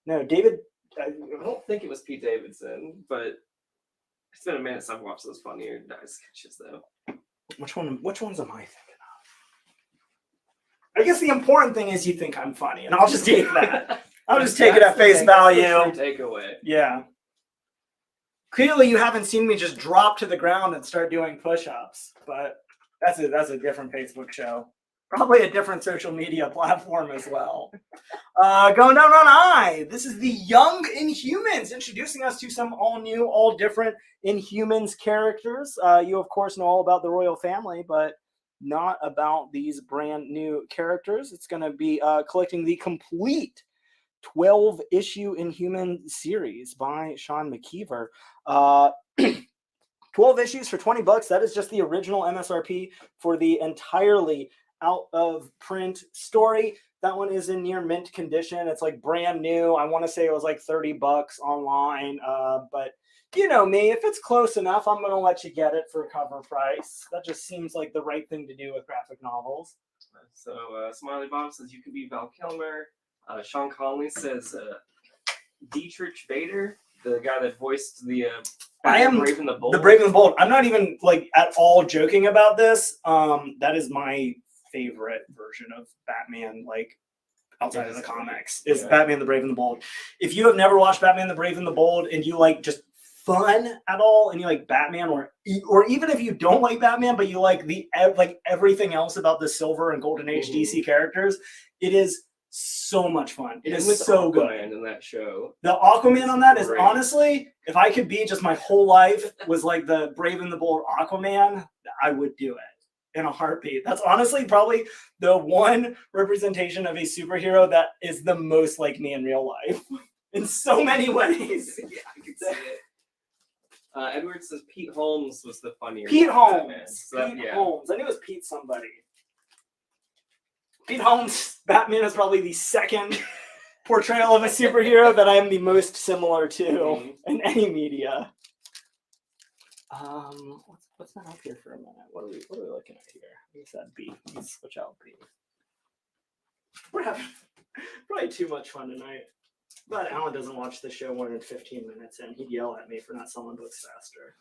No, David. I don't think it was Pete Davidson, but it's been a minute since I've watched those Funny or Die sketches, though. Which ones am I thinking of? I guess the important thing is you think I'm funny, and I'll just take that. I'll just take it at face value. Takeaway. Yeah. Clearly, you haven't seen me just drop to the ground and start doing push-ups, but that's a different Facebook show. Probably a different social media platform as well. Going down on I. This is the Young Inhumans, introducing us to some all-new, all different Inhumans characters. You, of course, know all about the royal family, but not about these brand new characters. It's going to be collecting the complete 12-issue Inhuman series by Sean McKeever. 12 issues for $20. That is just the original MSRP for the entirely out of print story. That one is in near mint condition. It's like brand new. I want to say it was like $30 online. But you know me, if it's close enough, I'm going to let you get it for cover price. That just seems like the right thing to do with graphic novels. So Smiley Bob says you can be Val Kilmer. Sean Conley says Dietrich Bader, the guy that voiced the I am Brave and the Bold. The Brave and the Bold. I'm not even like at all joking about this. That is my favorite version of Batman, like outside of the comics, is Batman the Brave and the Bold. If you have never watched Batman the Brave and the Bold and you like just fun at all, and you like Batman, or even if you don't like Batman but you like the like everything else about the Silver and Golden Age DC characters, it is so much fun. It is so good. In that show, the Aquaman on that is honestly, if I could be just my whole life was like the Brave and the Bold Aquaman, I would do it in a heartbeat. That's honestly probably the one representation of a superhero that is the most like me in real life in so many ways. Yeah, I could say it. Edward says Pete Holmes was the funnier. Pete Holmes. Batman. So Pete Holmes. I knew it was Pete somebody. Pete Holmes, Batman is probably the second portrayal of a superhero that I am the most similar to in any media. What's not up here for a minute? What are we looking at here? I guess that B. Let's switch out B. We're having probably too much fun tonight. But Alan doesn't watch the show more than 15 minutes in. He'd yell at me for not selling books faster.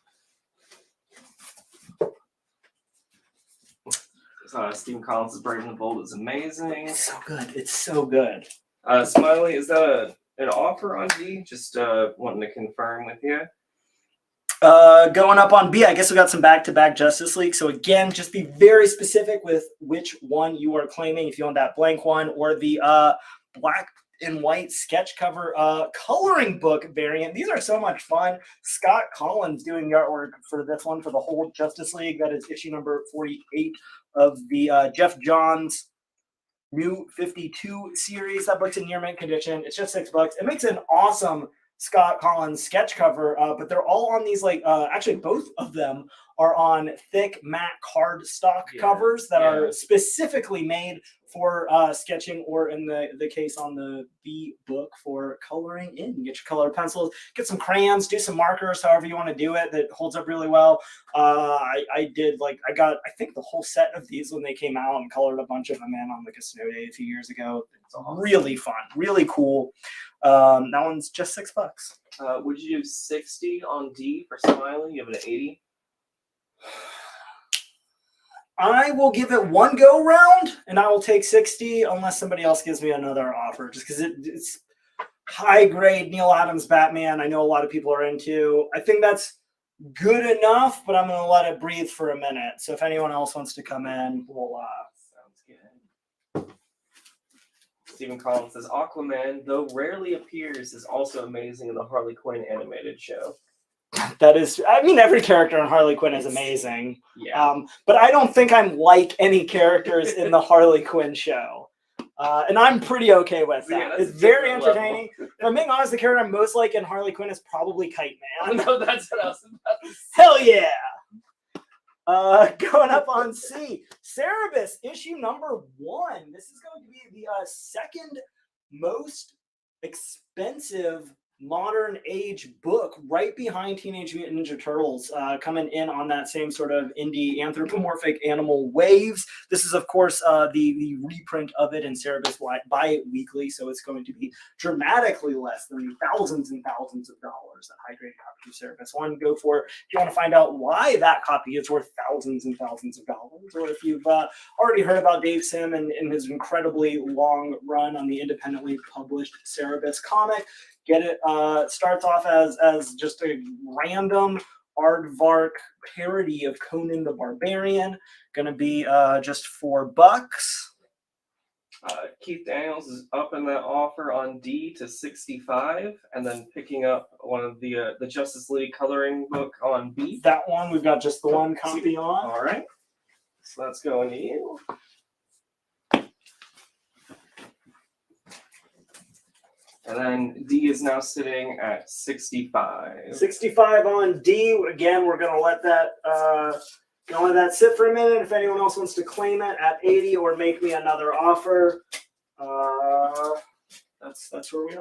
Stephen Collins' Brave and the Bold is amazing. It's so good. It's so good. Smiley, is that an offer on D? Just wanting to confirm with you. Going up on B, I guess we got some back-to-back Justice League. So again, just be very specific with which one you are claiming. If you want that blank one or the black and white sketch cover coloring book variant. These are so much fun. Scott Collins doing the artwork for this one for the whole Justice League. That is issue number 48 of the Jeff Johns New 52 series. That book's in near mint condition. It's just $6. It makes an awesome Scott Collins sketch cover, but they're all on these like actually both of them are on thick matte cardstock covers that are specifically made for sketching, or in the case on the B book for coloring in. You get your colored pencils, get some crayons, do some markers, however you want to do it. That holds up really well. I got I think the whole set of these when they came out and colored a bunch of them in on like a snow day a few years ago. It's really fun, really cool. That one's just $6. Would you do 60 on D for Smiley? You have an 80. I will give it one go round, and I will take 60 unless somebody else gives me another offer. Just because it's high grade Neil Adams Batman. I know a lot of people are into. I think that's good enough, but I'm going to let it breathe for a minute. So if anyone else wants to come in, we'll. Sounds good. Stephen Collins says Aquaman, though rarely appears, is also amazing in the Harley Quinn animated show. That is, I mean, every character in Harley Quinn is amazing. Yeah. But I don't think I'm like any characters in the Harley Quinn show. And I'm pretty okay with that. Yeah, it's very entertaining. If I'm being honest, the character I'm most like in Harley Quinn is probably Kite Man. No, that's what I was about to say. Hell yeah! Going up on C, Cerebus, issue number 1. This is going to be the second most expensive modern age book, right behind Teenage Mutant Ninja Turtles, coming in on that same sort of indie anthropomorphic animal waves. This is, of course, the reprint of it in Cerebus bi-weekly, so it's going to be dramatically less than the thousands and thousands of dollars that high-grade copies of Cerebus 1 go for. If you want to find out why that copy is worth thousands and thousands of dollars, or if you've already heard about Dave Sim and his incredibly long run on the independently published Cerebus comic, get it. Starts off as just a random aardvark parody of Conan the Barbarian. Gonna be just $4. Keith Daniels is up in that offer on D to 65, and then picking up one of the Justice League coloring book on B. That one we've got just the one copy on. All right, so that's going to you. And then D is now sitting at 65. 65 on D. Again, we're gonna let that sit for a minute. If anyone else wants to claim it at 80 or make me another offer, that's where we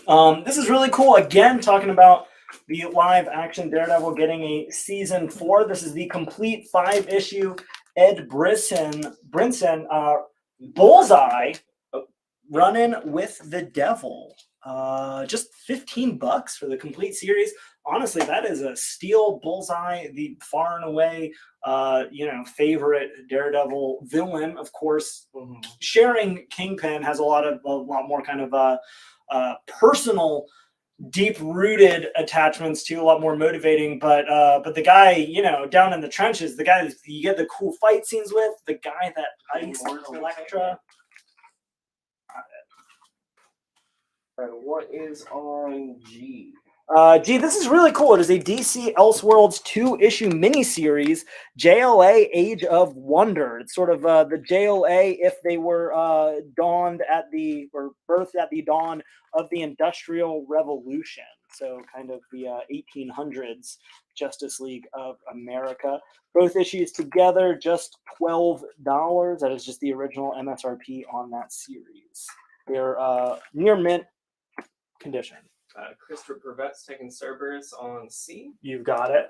are. This is really cool. Again, talking about the live action Daredevil getting a season 4. This is the complete 5-issue Ed Brinson Bullseye running with the devil. Just $15 for the complete series. Honestly, that is a steal. Bullseye, the far and away favorite Daredevil villain. Of course, sharing Kingpin has a lot more kind of personal, deep-rooted attachments to, a lot more motivating. But the guy, down in the trenches, the guy that you get the cool fight scenes with, the guy that iced Elektra. What is on G? This is really cool. It is a DC Elseworlds 2-issue miniseries, JLA Age of Wonder. It's sort of the JLA if they were birthed at the dawn of the Industrial Revolution. So kind of the 1800s Justice League of America. Both issues together, just $12. That is just the original MSRP on that series. They're near mint condition. Christopher Brevet's taking Cerberus on C. You've got it.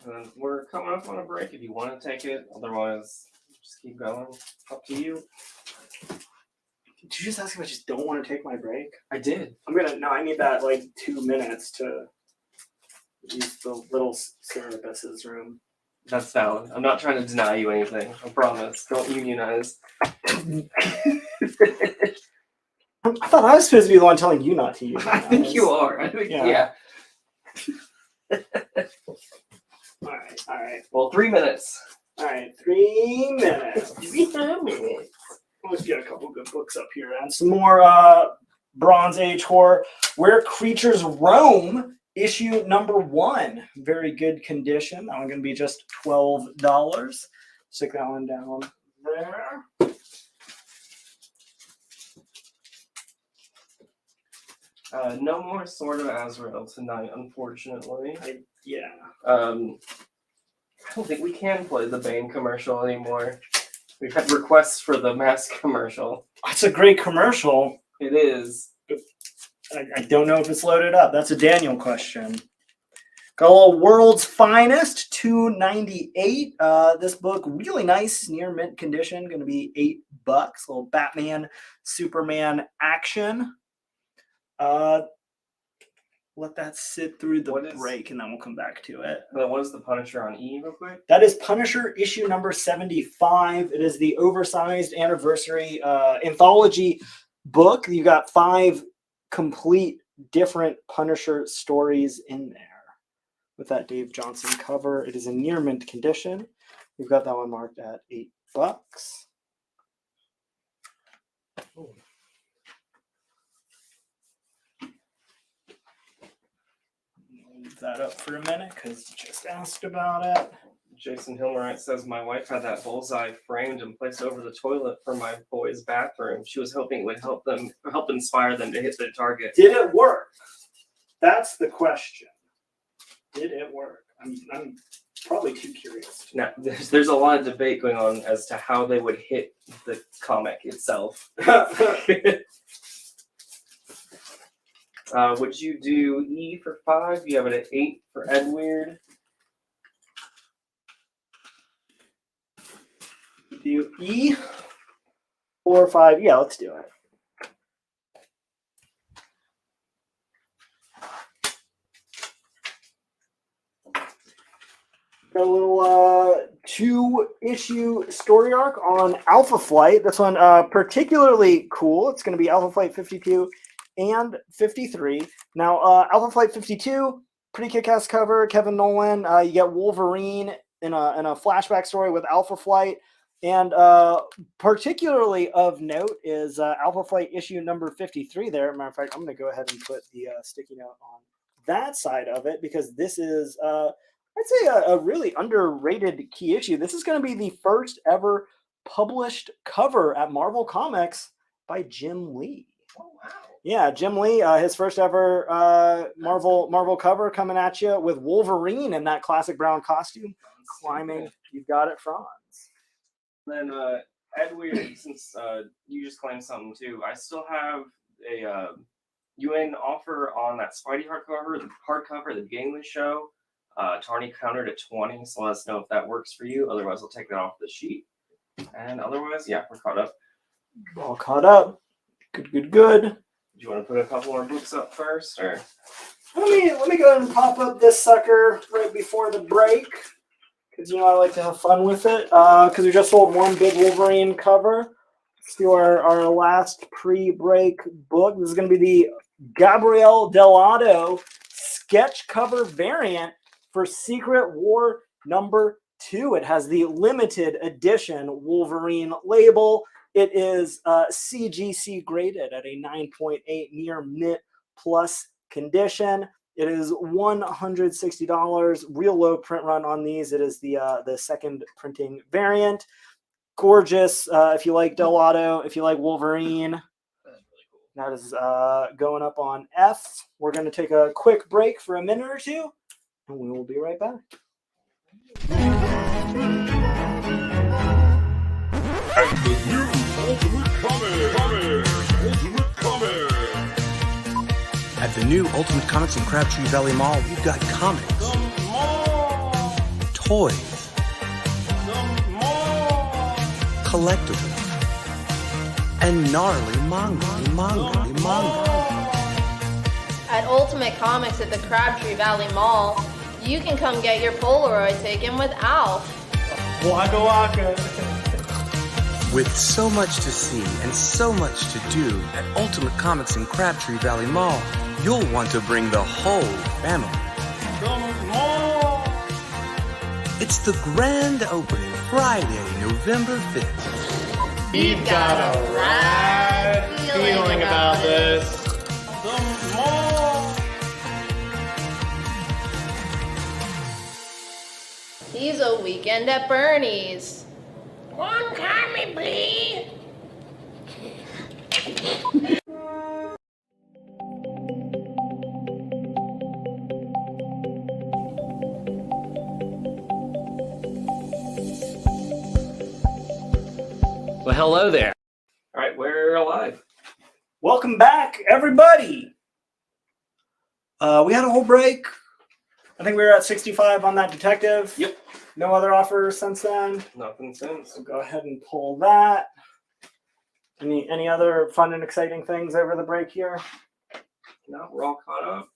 And we're coming up on a break if you want to take it. Otherwise, just keep going. Up to you. Did you just ask if I just don't want to take my break? I did. I need that 2 minutes to use the little Cerebus's room. That's valid. I'm not trying to deny you anything. I promise. Don't unionize. I thought I was supposed to be the one telling you not to unionize. I think you are. I think, yeah. All right. Well, 3 minutes. All right, 3 minutes. 3 minutes. Let's get a couple good books up here and some more Bronze Age horror. Where Creatures Roam, issue number 1. Very good condition. That one going to be just $12. Stick that one down there. No more Sword of Azrael tonight, unfortunately. I don't think we can play the Bane commercial anymore. We've had requests for the mask commercial. It's a great commercial. It is. I don't know if it's loaded up. That's a Daniel question. Got a little World's Finest, $2.98. This book, really nice, near mint condition. Going to be $8. A little Batman, Superman action. Let that sit through the break, and then we'll come back to it. What is the Punisher on E, real quick? That is Punisher issue number 75. It is the oversized anniversary anthology book. You got 5 complete different Punisher stories in there. with that Dave Johnson cover. It is in near mint condition. We've got that one marked at $8. Leave that up for a minute because you just asked about it. Jason Hillwright says my wife had that bullseye framed and placed over the toilet for my boys' bathroom. She was hoping it would help inspire them to hit their target. Did it work? That's the question. Did it work? I'm probably too curious. Now, there's a lot of debate going on as to how they would hit the comic itself. Would you do E for 5? You have it at 8 for Edward. Do E 4 or 5? Yeah, let's do it. Got a little 2-issue story arc on Alpha Flight. This one particularly cool. It's going to be Alpha Flight 52 and 53. Now, Alpha Flight 52, pretty kick-ass cover. Kevin Nolan. You get Wolverine in a flashback story with Alpha Flight. And particularly of note is Alpha Flight issue number 53 there. Matter of fact, I'm going to go ahead and put the sticky note on that side of it because this is, I'd say, a really underrated key issue. This is going to be the first ever published cover at Marvel Comics by Jim Lee. Oh, wow. Yeah, Jim Lee, his first ever Marvel cover coming at you with Wolverine in that classic brown costume climbing. You've got it, Franz. Then Edward, since you just claimed something too, I still have a UN offer on that Spidey hardcover, the beginning of the show. Tarny countered at 20, so let us know if that works for you. Otherwise, I'll take that off the sheet. And otherwise, yeah, we're caught up. All caught up. Good. Do you want to put a couple more books up first, or? Let me go ahead and pop up this sucker right before the break. Because, I like to have fun with it. Because we just sold one big Wolverine cover. Let's do our last pre-break book. This is going to be the Gabriel Delato sketch cover variant for Secret War number 2. It has the limited edition Wolverine label. It is CGC graded at a 9.8 near mint plus condition. It is $160, real low print run on these. It is the second printing variant. Gorgeous. If you like Delato, if you like Wolverine, that is going up on F. We're going to take a quick break for a minute or two, and we will be right back. And the new Ultimate Comics. At the new Ultimate Comics in Crabtree Valley Mall, we've got comics, toys, collectibles, and gnarly manga. At Ultimate Comics at the Crabtree Valley Mall, you can come get your Polaroid taken with Alf. Waka waka. With so much to see and so much to do at Ultimate Comics in Crabtree Valley Mall, you'll want to bring the whole family. It's the grand opening Friday, November 5th. We've got a rad feeling about this. He's a weekend at Bernie's. One time, please. Well, hello there. All right, we're alive. Welcome back, everybody. We had a whole break. I think we were at 65 on that detective. Yep. No other offers since then. Nothing since. So go ahead and pull that. Any other fun and exciting things over the break here? No, we're all caught up.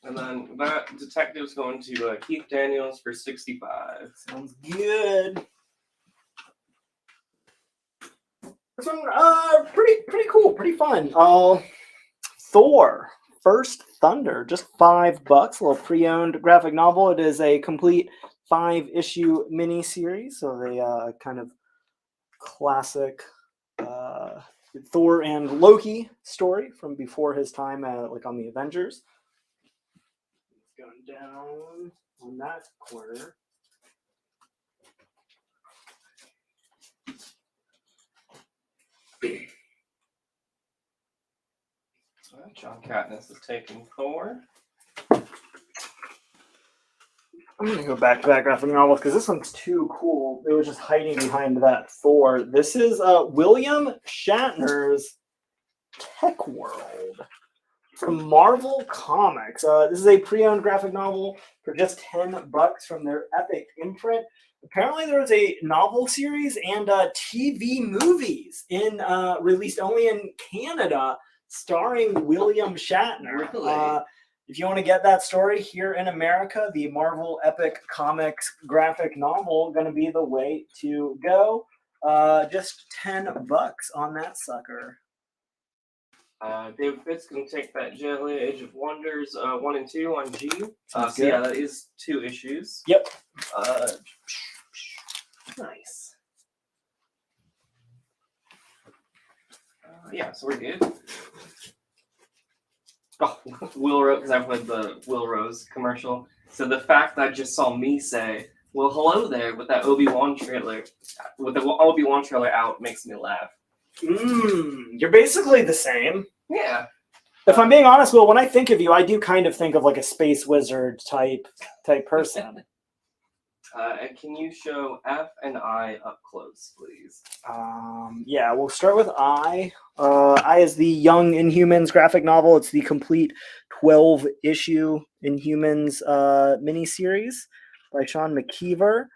And then that detective's going to Keith Daniels for 65. Sounds good. This one, pretty cool, pretty fun. Thor First Thunder, just $5. A little pre-owned graphic novel. It is a complete 5-issue miniseries, so the kind of classic Thor and Loki story from before his time, like on the Avengers. Going down on that corner. John Katniss is taking Thor. I'm going to go back to that graphic novel because this one's too cool. It was just hiding behind that Thor. This is William Shatner's Tech World from Marvel Comics. This is a pre-owned graphic novel for just $10 from their Epic imprint. Apparently, there was a novel series and TV movies released only in Canada, starring William Shatner. Really? If you want to get that story here in America, the Marvel Epic Comics graphic novel going to be the way to go. Just $10 on that sucker. David Fitz can take that Jet Li Age of Wonders 1 and 2 on G. Sounds So yeah, good. that is 2 issues. Yep. Nice. Yeah, so we're good. Oh, Will Rose, because I've heard the Will Rose commercial. So the fact that I just saw me say, "Well, hello there," with that Obi-Wan trailer, out, makes me laugh. You're basically the same. Yeah. If I'm being honest, Will, when I think of you, I do kind of think of like a space wizard type person. And can you show F and I up close, please? Yeah, we'll start with I. I is the Young Inhumans graphic novel. It's the complete 12-issue Inhumans miniseries by Sean McKeever.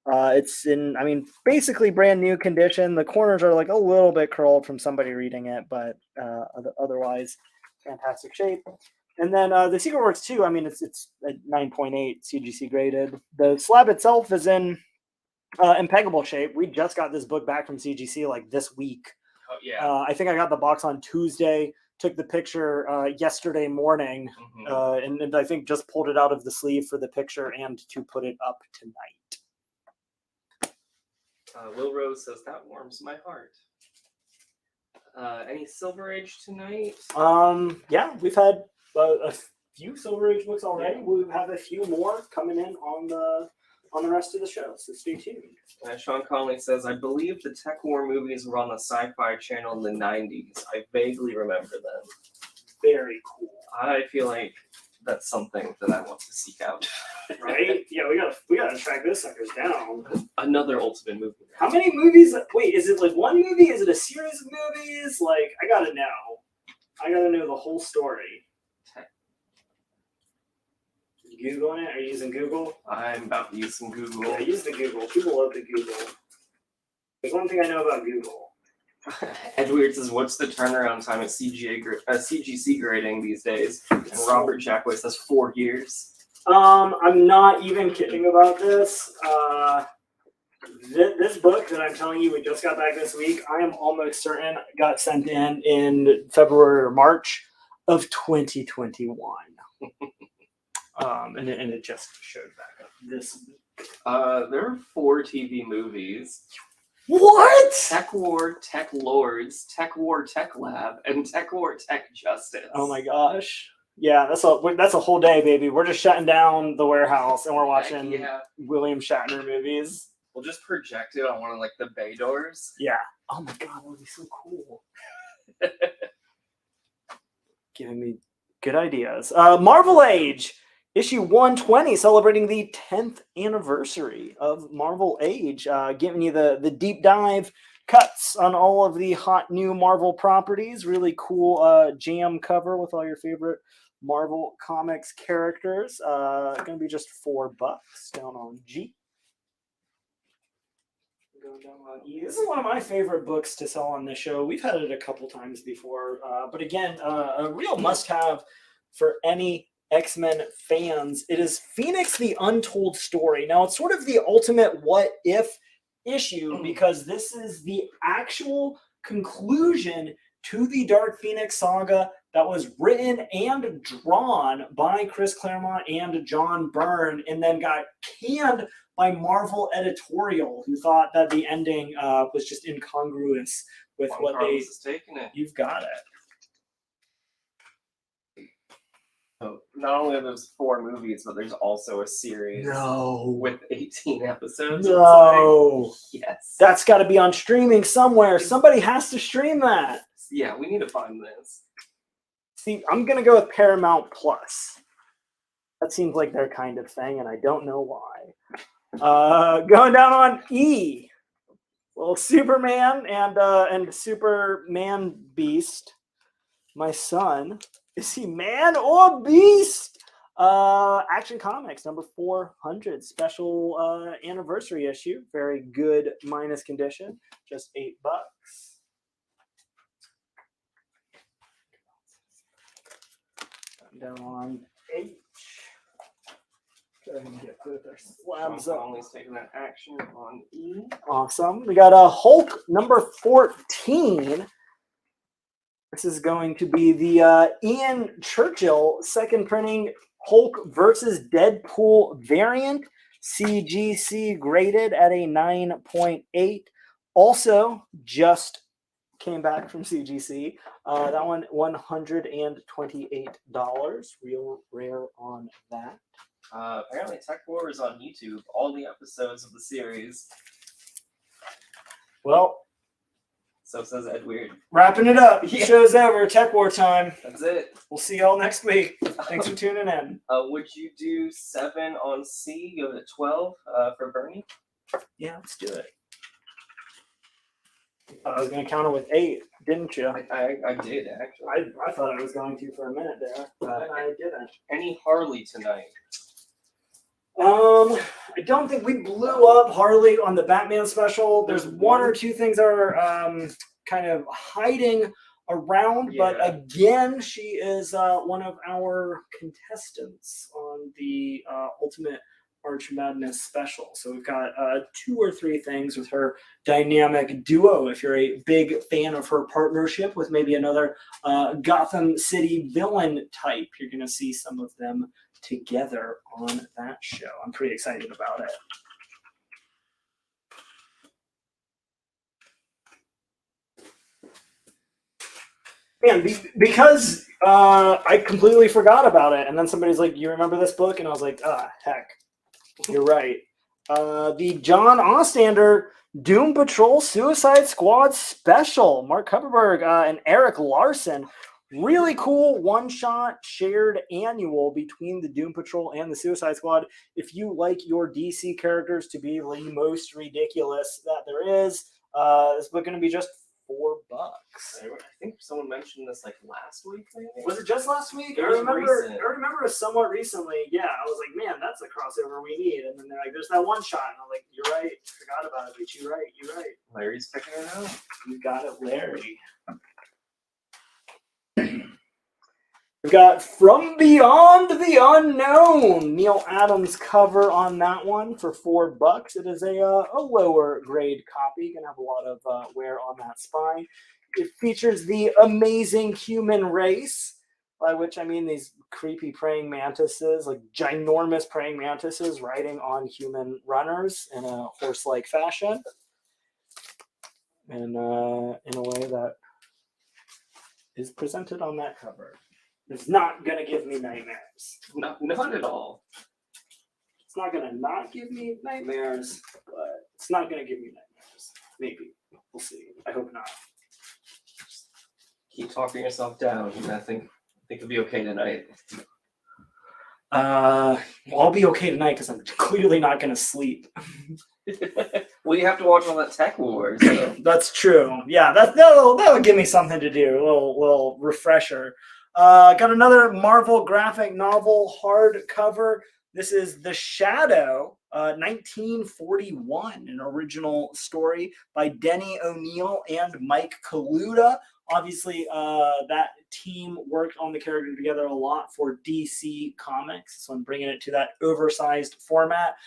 It's in, basically brand new condition. The corners are like a little bit curled from somebody reading it, but otherwise, fantastic shape. And then the Secret Wars 2, it's at 9.8 CGC graded. The slab itself is in impeccable shape. We just got this book back from CGC like this week. Oh, yeah. I think I got the box on Tuesday, took the picture yesterday morning, and I think just pulled it out of the sleeve for the picture and to put it up tonight. Will Rose says, that warms my heart. Any Silver Age tonight? Yeah, we've had a few Silver Age books already. Yeah. We'll have a few more coming in on the rest of the show, so stay tuned. Sean Conley says, I believe the Tech War movies were on the Sci-Fi Channel in the 90s. I vaguely remember them. Very cool. I feel like that's something that I want to seek out. Right? Yeah, we gotta track this suckers down. Another Ultimate movie. How many movies? Wait, is it like one movie? Is it a series of movies? Like, I gotta know. I gotta know the whole story. You Googling it? Are you using Google? I'm about to use some Google. Yeah, use the Google. People love to Google. There's one thing I know about Google. Edward says, what's the turnaround time at CGC grading these days? And Robert Jackway says 4 years. I'm not even kidding about this. This book that I'm telling you we just got back this week, I am almost certain got sent in February or March of 2021. And it just showed back up this week. There are 4 TV movies. What? Tech War, Tech Lords, Tech War, Tech Lab, and Tech War, Tech Justice. Oh my gosh. Yeah, that's a whole day, baby. We're just shutting down the warehouse and we're watching William Shatner movies. We'll just project it on one of like the bay doors. Yeah. Oh my god, that would be so cool. Giving me good ideas. Marvel Age, issue 120, celebrating the 10th anniversary of Marvel Age, giving you the deep dive cuts on all of the hot new Marvel properties. Really cool jam cover with all your favorite Marvel Comics characters. Going to be just $4 down on G. Go down on E. This is one of my favorite books to sell on this show. We've had it a couple times before, but again, a real must-have for any X-Men fans. It is Phoenix: The Untold Story. Now, it's sort of the ultimate what-if issue because this is the actual conclusion to the Dark Phoenix saga that was written and drawn by Chris Claremont and John Byrne, and then got canned by Marvel Editorial, who thought that the ending was just incongruous with what they. Is taking it. You've got it. So not only are those 4 movies, but there's also a series with 18 episodes. No. Yes. That's got to be on streaming somewhere. Somebody has to stream that. Yeah, we need to find this. See, I'm going to go with Paramount Plus. That seems like their kind of thing, and I don't know why. Going down on E. Well, Superman and Superman Beast. My son. Is he man or beast? Action Comics number 400, special anniversary issue. Very good minus condition. Just $8. Down on H. Go ahead and get both our slabs up. Only's taking that action on E. Awesome. We got a Hulk number 14. This is going to be the Ian Churchill second printing Hulk versus Deadpool variant. CGC graded at a 9.8. Also, just came back from CGC. That one, $128. Real rare on that. Apparently Tech War is on YouTube. All the episodes of the series. Well, so says Ed Weird. Wrapping it up. Yeah. Show's over. Tech War time. That's it. We'll see y'all next week. Thanks for tuning in. Would you do 7 on C, go to 12 for Bernie? Yeah, let's do it. I was going to counter with 8, didn't you? I did, actually. I thought I was going to for a minute there, but I didn't. Any Harley tonight? I don't think we blew up Harley on the Batman special. There's 1 or 2 things that are kind of hiding around, but again, she is one of our contestants on the Ultimate Arch Madness special. So we've got 2 or 3 things with her dynamic duo. If you're a big fan of her partnership with maybe another Gotham City villain type, you're going to see some of them together on that show. I'm pretty excited about it. Man, because I completely forgot about it, and then somebody's like, "You remember this book?" And I was like, heck, you're right." The John Ostrander Doom Patrol Suicide Squad special. Mark Kupperberg and Eric Larson. Really cool one-shot shared annual between the Doom Patrol and the Suicide Squad. If you like your DC characters to be the most ridiculous that there is, this book going to be just $4. I think someone mentioned this like last week, maybe? Was it just last week? It I was remember recent. it somewhat recently. Yeah, I was like, man, that's a crossover we need. And then they're like, there's that one shot. And I'm like, you're right. Forgot about it, but you're right. Larry's picking it out. You got it, Larry. We've got From Beyond the Unknown. Neil Adams cover on that one for $4. It is a lower grade copy. Gonna have a lot of wear on that spine. It features the amazing human race, by which I mean these creepy praying mantises, like ginormous praying mantises riding on human runners in a horse-like fashion. And in a way that is presented on that cover. It's not going to give me nightmares. Not at all. It's not going to not give me nightmares, but it's not going to give me nightmares. Maybe. We'll see. I hope not. Keep talking yourself down. I think it'll be okay tonight. Well, I'll be okay tonight because I'm clearly not going to sleep. Well, you have to watch all that Tech Wars. So. That's true. Yeah, that'll give me something to do. A little refresher. Got another Marvel graphic novel hardcover. This is The Shadow, 1941, an original story by Denny O'Neil and Mike Kaluta. Obviously, that team worked on the character together a lot for DC Comics, so I'm bringing it to that oversized format.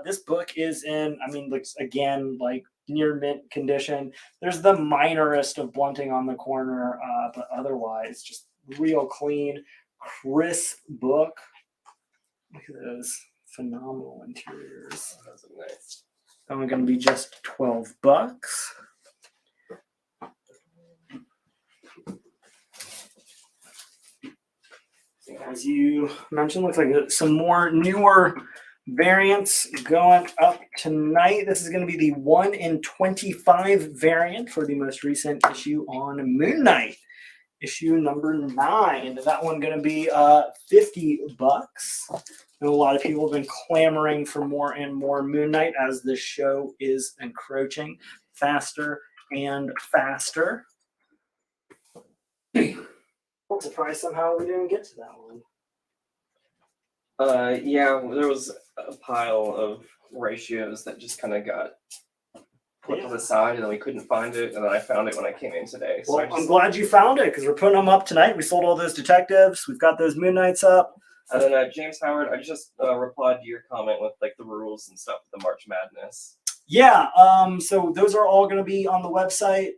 This book is in, looks again like near mint condition. There's the minorest of blunting on the corner, but otherwise just real clean, crisp book. Look at those phenomenal interiors. That's nice. Only going to be just $12. As you mentioned, looks like some more newer variants going up tonight. This is going to be the 1 in 25 variant for the most recent issue on Moon Knight, issue number 9. That one going to be $50. I know a lot of people have been clamoring for more and more Moon Knight as the show is encroaching faster and faster. I'm surprised somehow we didn't get to that one. Yeah, there was a pile of ratios that just kind of got put to the side, and then we couldn't find it, and then I found it when I came in today. So Well, I'm glad you found it, because we're putting them up tonight. We sold all those detectives. We've got those Moon Knights up. And then James Howard, I just replied to your comment with like the rules and stuff with the March Madness. Yeah, so those are all going to be on the website,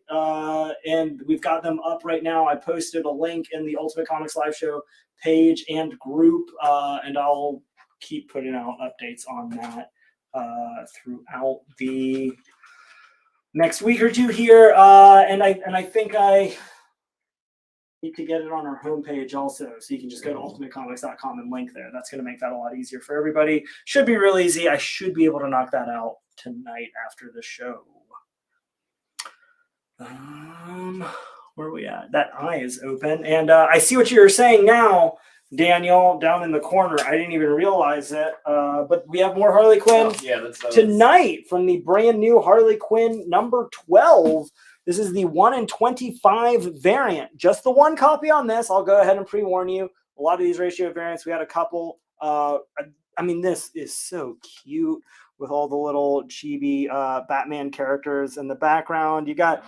and we've got them up right now. I posted a link in the Ultimate Comics Live Show page and group, and I'll keep putting out updates on that throughout the next week or two here. And I think I need to get it on our homepage also, so you can just go to ultimatecomics.com and link there. That's going to make that a lot easier for everybody. Should be real easy. I should be able to knock that out tonight after the show. Where are we at? That eye is open, and I see what you're saying now, Daniel, down in the corner. I didn't even realize it, but we have more Harley Quinn tonight from the brand new Harley Quinn number 12. This is the 1 in 25 variant. Just the one copy on this. I'll go ahead and pre-warn you. A lot of these ratio variants, we had a couple. I mean, this is so cute with all the little chibi Batman characters in the background. You got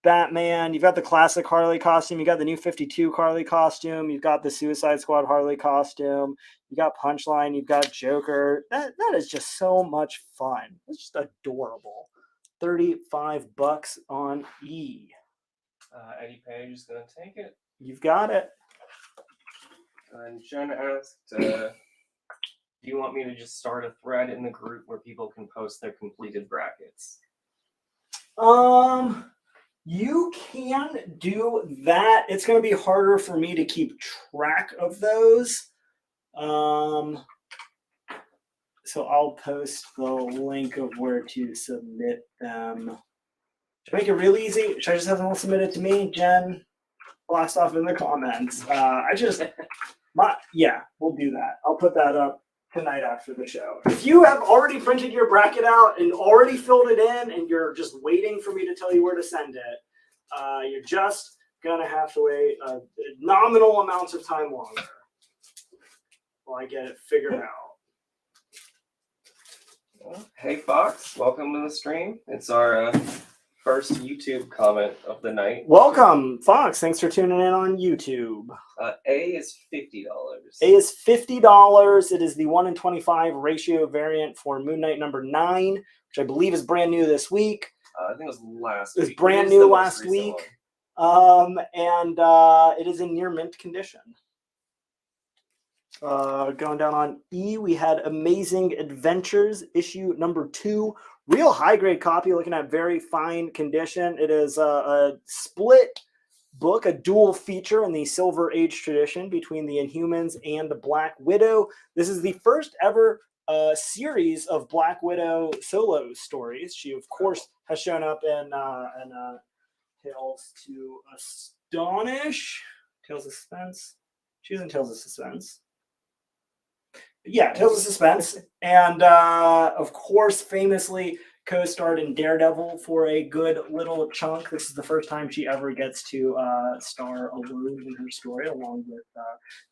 Batman. You've got the classic Harley costume. You got the new 52 Harley costume. You've got the Suicide Squad Harley costume. You got Punchline. You've got Joker. That is just so much fun. It's just adorable. $35 on E. Eddie Page is going to take it. You've got it. And Jen asked, do you want me to just start a thread in the group where people can post their completed brackets? You can do that. It's going to be harder for me to keep track of those. So I'll post the link of where to submit them. To make it real easy, should I just have them all submitted to me? Jen, blast off in the comments. Yeah, we'll do that. I'll put that up tonight after the show. If you have already printed your bracket out and already filled it in and you're just waiting for me to tell you where to send it, you're just going to have to wait nominal amounts of time longer while I get it figured out. Hey Fox, welcome to the stream. It's our first YouTube comment of the night. Welcome, Fox. Thanks for tuning in on YouTube. A is $50. A is $50. It is the 1 in 25 ratio variant for Moon Knight number 9, which I believe is brand new this week. I think it was last week. It was week. brand new last week. And it is in near mint condition. Going down on E, we had Amazing Adventures, issue number 2. Real high-grade copy, looking at very fine condition. It is a split book, a dual feature in the Silver Age tradition between the Inhumans and the Black Widow. This is the first ever series of Black Widow solo stories. She, of course, has shown up in Tales to Astonish. Tales of Suspense. She's in Tales of Suspense. Yeah, Tales of Suspense. And, of course, famously co-starred in Daredevil for a good little chunk. This is the first time she ever gets to star alone in her story, along with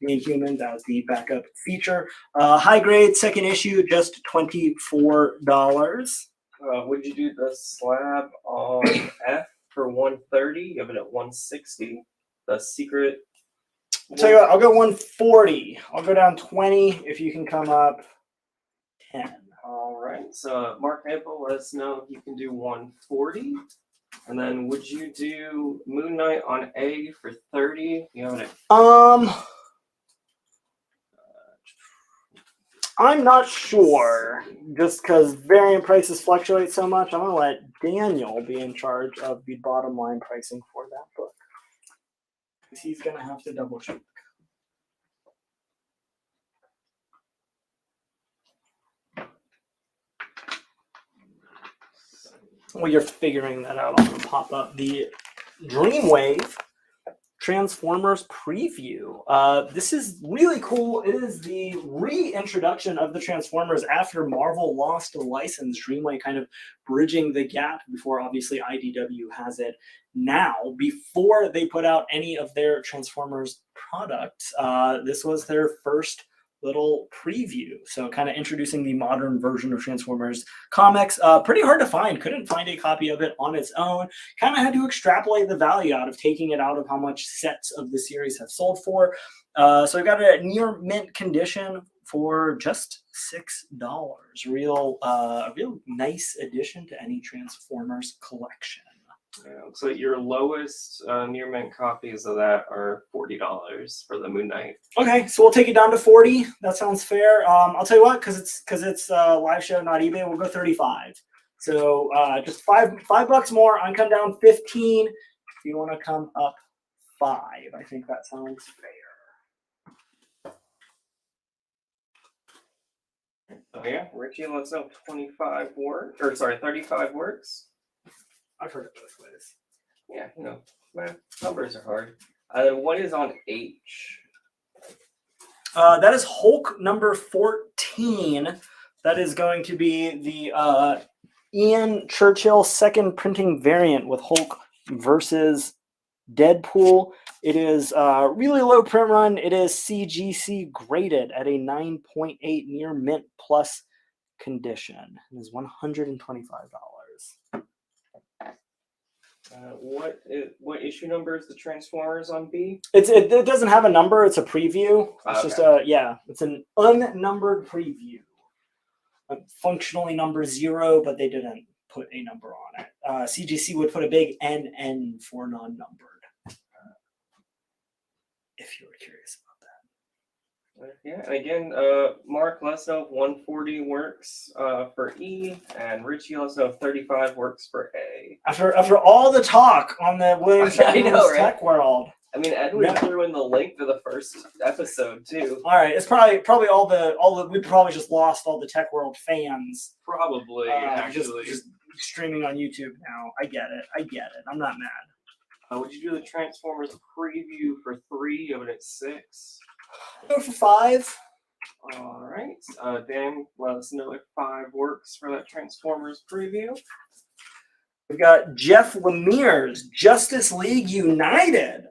the Inhumans as the backup feature. High grade, second issue, just $24. Would you do the slab on F for $130? Give it at $160. The secret. I'll tell you what, I'll go $140. I'll go down 20 if you can come up 10. All right. So Mark Maple, let us know if you can do $140. And then would you do Moon Knight on A for 30? You have it. I'm not sure, just because variant prices fluctuate so much. I'm going to let Daniel be in charge of the bottom line pricing for that book. Because he's going to have to double check. While you're figuring that out, I'm going to pop up the Dreamwave Transformers preview. This is really cool. It is the reintroduction of the Transformers after Marvel lost the license. Dreamwave kind of bridging the gap before obviously IDW has it now. Before they put out any of their Transformers products, this was their first little preview. So kind of introducing the modern version of Transformers comics. Pretty hard to find. Couldn't find a copy of it on its own. Kind of had to extrapolate the value out of taking it out of how much sets of the series have sold for. So I got a near mint condition for just $6. Real nice addition to any Transformers collection. Yeah, looks like your lowest near mint copies of that are $40 for the Moon Knight. Okay, so we'll take it down to 40. That sounds fair. I'll tell you what, because it's live show, not eBay. We'll go 35. So just $5 more. I can come down 15. If you want to come up 5, I think that sounds fair. Oh yeah, Richie lets know 35 works. I've heard it both ways. Yeah, numbers are hard. What is on H? That is Hulk number 14. That is going to be the Ian Churchill second printing variant with Hulk versus Deadpool. It is really low print run. It is CGC graded at a 9.8 near mint plus condition. It is $125. What issue number is the Transformers on B? It doesn't have a number. It's a preview. It's okay. Just it's an unnumbered preview. Functionally number 0, but they didn't put a number on it. CGC would put a big NN for non-numbered. If you were curious about that. Yeah, and again, Mark lets know 140 works for E, and Richie lets know 35 works for A. After all the talk on the William Shatner's Tech World. I mean, Edwin threw in the link to the first episode too. All right, it's probably all the we probably just lost all the Tech World fans. Probably, actually. Just streaming on YouTube now. I get it. I'm not mad. Would you do the Transformers preview for 3 of it at 6? Go for 5. All right. Dan, let us know if 5 works for that Transformers preview. We've got Jeff Lemire's Justice League United,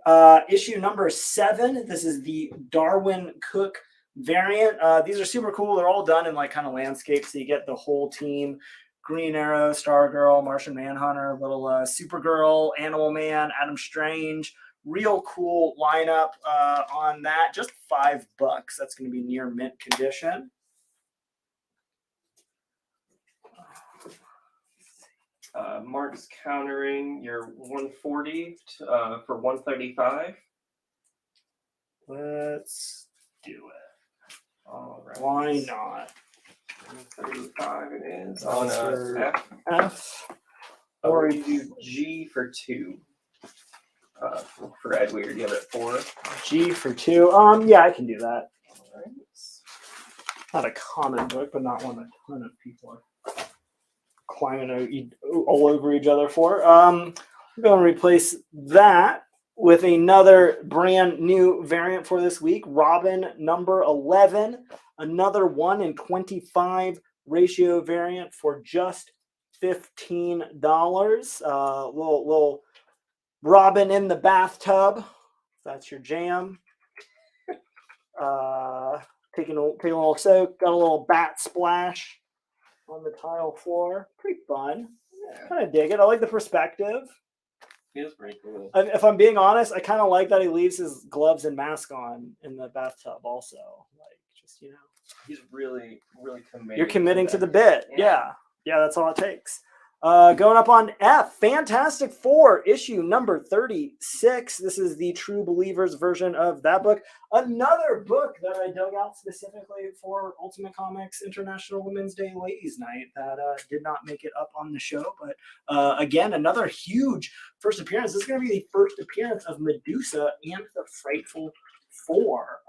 issue number 7. This is the Darwin Cook variant. These are super cool. They're all done in like kind of landscape, so you get the whole team. Green Arrow, Stargirl, Martian Manhunter, little Supergirl, Animal Man, Adam Strange. Real cool lineup on that. Just $5. That's going to be near mint condition. Mark's countering your 140 for 135. Let's do it. All right. Why not? 135 it is on F. Or you do G for 2. For Ed Weird, you have it 4. G for 2. Yeah, I can do that. All right. Not a common book, but not one a ton of people are climbing all over each other for. We're going to replace that with another brand new variant for this week. Robin number 11, another 1 in 25 ratio variant for just $15. Little Robin in the bathtub. That's your jam. Taking a little soak. Got a little bat splash on the tile floor. Pretty fun. Yeah. Kind of dig it. I like the perspective. He is pretty cool. If I'm being honest, I kind of like that he leaves his gloves and mask on in the bathtub also. Like, just, He's really, really committed. You're committing to the bit. Yeah, that's all it takes. Going up on F, Fantastic Four, issue number 36. This is the True Believers version of that book. Another book that I dug out specifically for Ultimate Comics International Women's Day Ladies Night that did not make it up on the show. But again, another huge first appearance. This is going to be the first appearance of Medusa and the Frightful Four.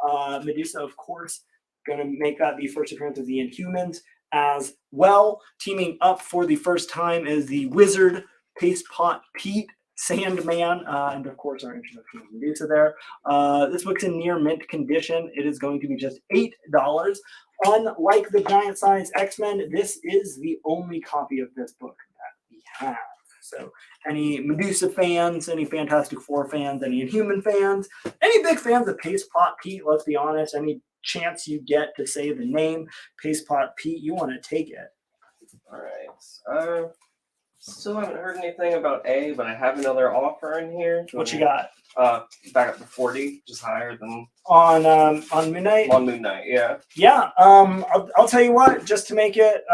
Medusa, of course, going to make that the first appearance of the Inhumans as well. Teaming up for the first time is the Wizard, Paste Pot Pete, Sandman, and of course our introduction of Medusa there. This book's in near mint condition. It is going to be just $8. Unlike the giant size X-Men, this is the only copy of this book that we have. So any Medusa fans, any Fantastic Four fans, any Inhuman fans, any big fans of Paste Pot Pete, let's be honest, any chance you get to say the name Paste Pot Pete, you want to take it. All right. Still haven't heard anything about A, but I have another offer in here. What you got? Back up to 40, just higher than on Moon Knight. On Moon Knight, yeah. Yeah. I'll tell you what. Just to make it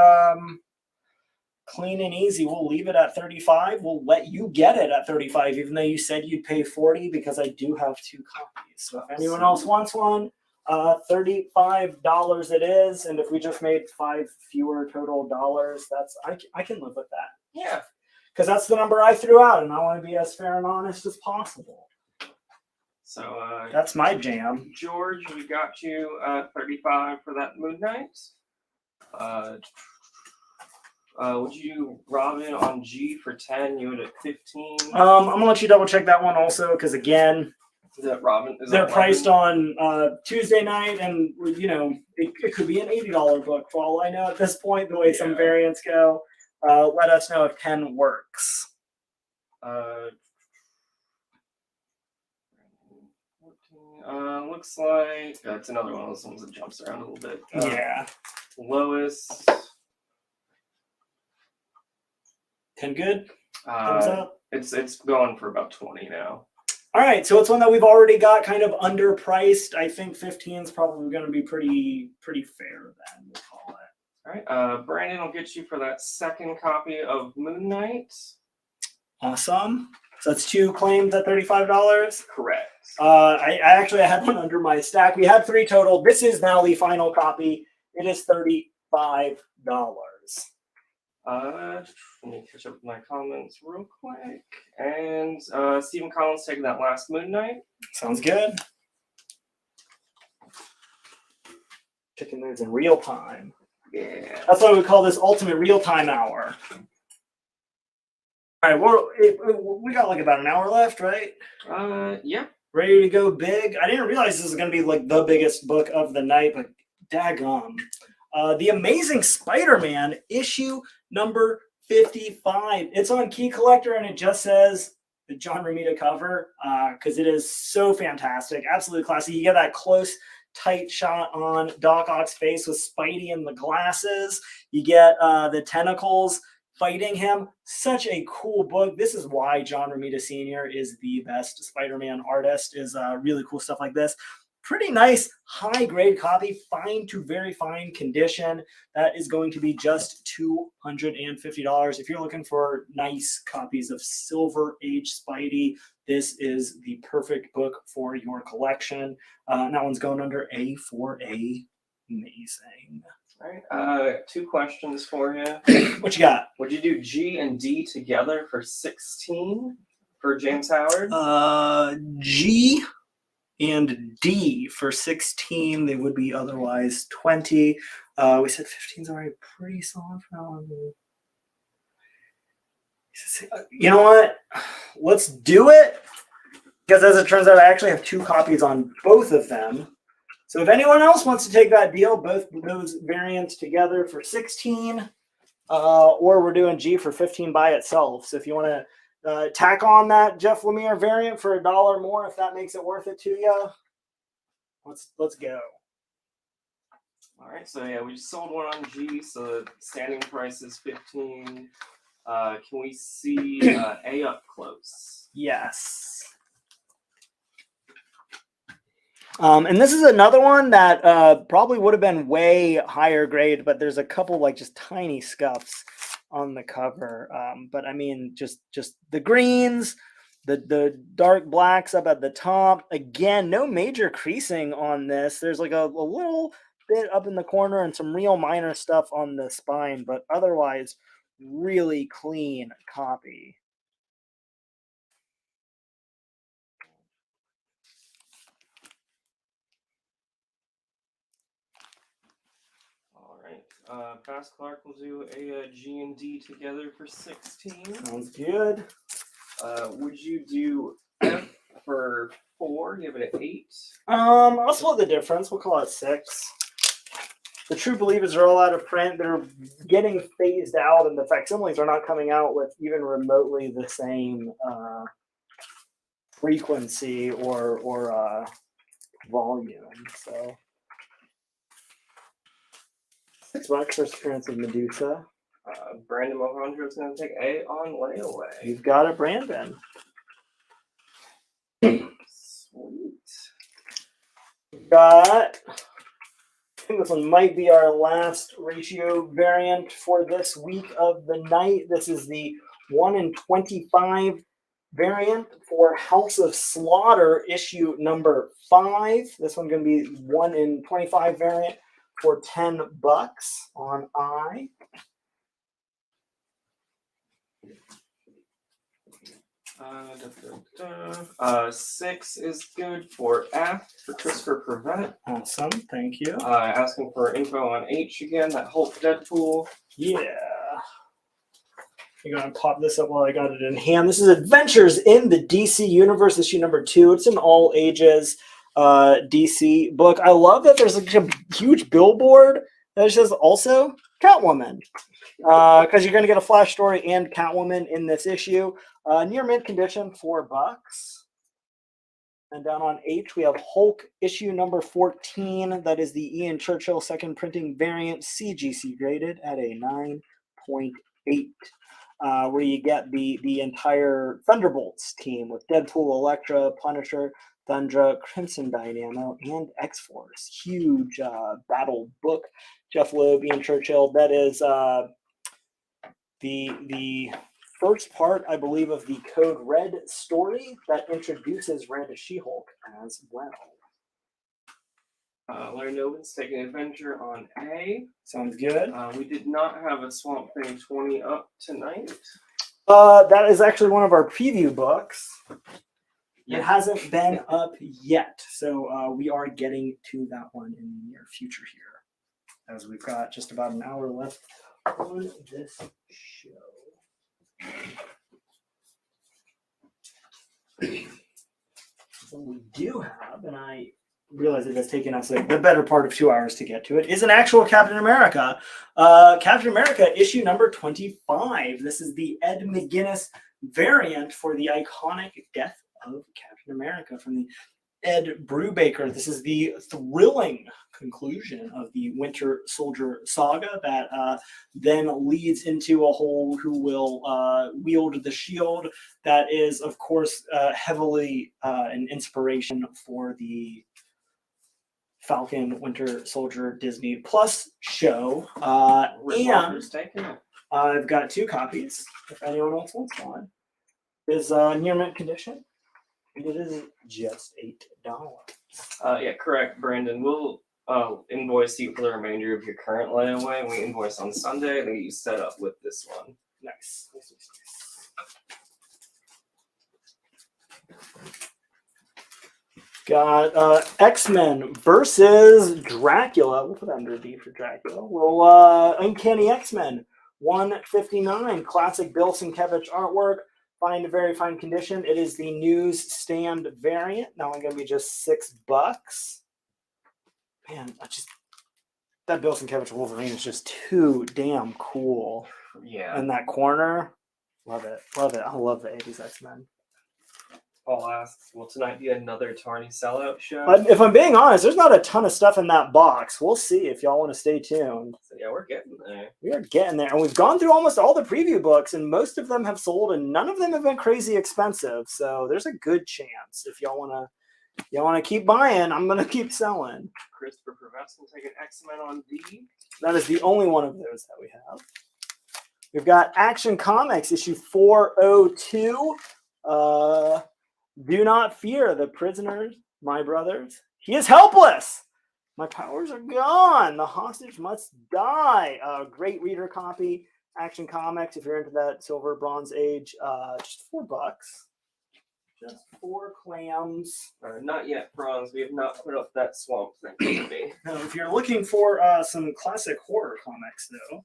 clean and easy, we'll leave it at 35. We'll let you get it at 35, even though you said you'd pay 40, because I do have 2 copies. So if anyone else wants one, $35 it is. And if we just made 5 fewer total dollars, that's I can live with that. Yeah. Because that's the number I threw out, and I want to be as fair and honest as possible. So that's my jam. George, we got you 35 for that Moon Knight. Would you Robin on G for 10? You would at 15. I'm gonna let you double check that one also, because again, is that Robin? They're priced on Tuesday night, and you know it could be an $80 book for all I know at this point. The way some variants go, let us know if 10 works. Looks like it's another one of those ones that jumps around a little bit. Yeah. Lois. 10 good? Thumbs up? It's going for about 20 now. All right, so it's one that we've already got kind of underpriced. I think 15 is probably going to be pretty fair then, we'll call it. All right, Brandon will get you for that second copy of Moon Knight. Awesome. So that's 2 claims at $35? Correct. I actually had one under my stack. We had 3 total. This is now the final copy. It is $35. Let me catch up with my comments real quick. And Stephen Collins taking that last Moon Knight. Sounds good. Checking those in real time. Yeah. That's why we call this Ultimate Real Time Hour. All right, we got like about an hour left, right? Yeah. Ready to go big. I didn't realize this was going to be like the biggest book of the night, but daggum. The Amazing Spider-Man issue number 55. It's on Key Collector, and it just says the John Romita cover because it is so fantastic. Absolutely classic. You get that close, tight shot on Doc Ock's face with Spidey and the glasses. You get the tentacles fighting him. Such a cool book. This is why John Romita Sr. is the best Spider-Man artist, is really cool stuff like this. Pretty nice high-grade copy, fine to very fine condition. That is going to be just $250. If you're looking for nice copies of Silver Age Spidey, this is the perfect book for your collection. That one's going under A for A. Amazing. All right. 2 questions for you. What you got? Would you do G and D together for 16 for James Howard? G and D for 16. They would be otherwise 20. We said 15 is already pretty solid for now. You know what? Let's do it. Because as it turns out, I actually have 2 copies on both of them. So if anyone else wants to take that deal, both those variants together for 16, or we're doing G for 15 by itself. So if you want to tack on that Jeff Lemire variant for $1 more, if that makes it worth it to you, let's go. All right, so yeah, we just sold one on G, so the standing price is 15. Can we see A up close? Yes. And this is another one that probably would have been way higher grade, but there's a couple like just tiny scuffs on the cover. But I mean, just the greens, the dark blacks up at the top. Again, no major creasing on this. There's like a little bit up in the corner and some real minor stuff on the spine, but otherwise really clean copy. All right. Fast Clark will do a G and D together for 16. Sounds good. Would you do F for 4? Give it an 8. I'll split the difference. We'll call it 6. The True Believers are all out of print. They're getting phased out, and the facsimiles are not coming out with even remotely the same frequency or volume. So $6 for appearance of Medusa. Brandon Mohandra is going to take A on layaway. You've got it, Brandon. Sweet. We've got, I think this one might be our last ratio variant for this week of the night. This is the 1 in 25 variant for House of Slaughter issue number 5. This one's going to be 1 in 25 variant for $10 on I. 6 is good for F for Christopher Prevent. Awesome, thank you. Asking for info on H again, that Hulk Deadpool. Yeah. You're going to pop this up while I got it in hand. This is Adventures in the DC Universe, issue number 2. It's an all ages DC book. I love that there's like a huge billboard that says also Catwoman. Because you're going to get a Flash story and Catwoman in this issue. Near mint condition, $4. And down on H, we have Hulk issue number 14. That is the Ian Churchill second printing variant, CGC graded at a 9.8. Where you get the entire Thunderbolts team with Deadpool, Elektra, Punisher, Thundra, Crimson Dynamo, and X-Force. Huge battle book. Jeff Loeb, Ian Churchill. That is the first part, I believe, of the Code Red story that introduces Red She-Hulk as well. Larry Nolan's taking Adventure on A. Sounds good. We did not have a Swamp Thing 20 up tonight. That is actually one of our preview books. Yeah. It hasn't been up yet, so we are getting to that one in the near future here, as we've got just about an hour left on this show. What we do have, and I realize it has taken us the better part of 2 hours to get to it, is an actual Captain America. Captain America issue number 25. This is the Ed McGuinness variant for the iconic Death of Captain America from the Ed Brubaker. This is the thrilling conclusion of the Winter Soldier saga that then leads into a whole who will wield the shield. That is, of course, heavily an inspiration for the Falcon Winter Soldier Disney Plus show. And I've got 2 copies, if anyone else wants one. Is near mint condition. It is just $8. Yeah, correct, Brandon. We'll invoice you for the remainder of your current layaway. We invoice on Sunday and get you set up with this one. Nice. Got X-Men versus Dracula. We'll put that under D for Dracula. Well, Uncanny X-Men 159. Classic Bill Sienkiewicz artwork. Find a very fine condition. It is the newsstand variant. Now I'm going to be just $6. Man, that Bill Sienkiewicz Wolverine is just too damn cool. Yeah. In that corner. Love it. Love it. I love the 80s X-Men. Paul asks, will tonight be another Tarny sellout show? If I'm being honest, there's not a ton of stuff in that box. We'll see if y'all want to stay tuned. So yeah, we're getting there. We are getting there. And we've gone through almost all the preview books, and most of them have sold, and none of them have been crazy expensive. So there's a good chance if y'all want to keep buying, I'm going to keep selling. Christopher Professor taking X-Men on D. That is the only one of those that we have. We've got Action Comics issue 402. Do not fear the prisoners, my brothers. He is helpless. My powers are gone. The hostage must die. Great reader copy. Action Comics, if you're into that Silver Bronze Age, just $4. Just 4 clams. Not yet, Bronze. We have not put up that swamp thing. Now, if you're looking for some classic horror comics, though,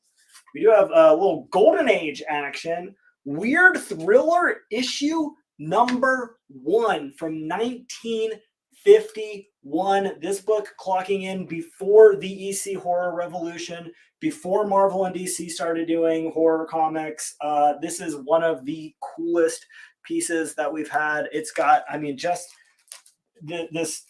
we do have a little Golden Age action. Weird Thriller issue number 1 from 1951. This book clocking in before the EC horror revolution, before Marvel and DC started doing horror comics. This is one of the coolest pieces that we've had. It's got, I mean, just this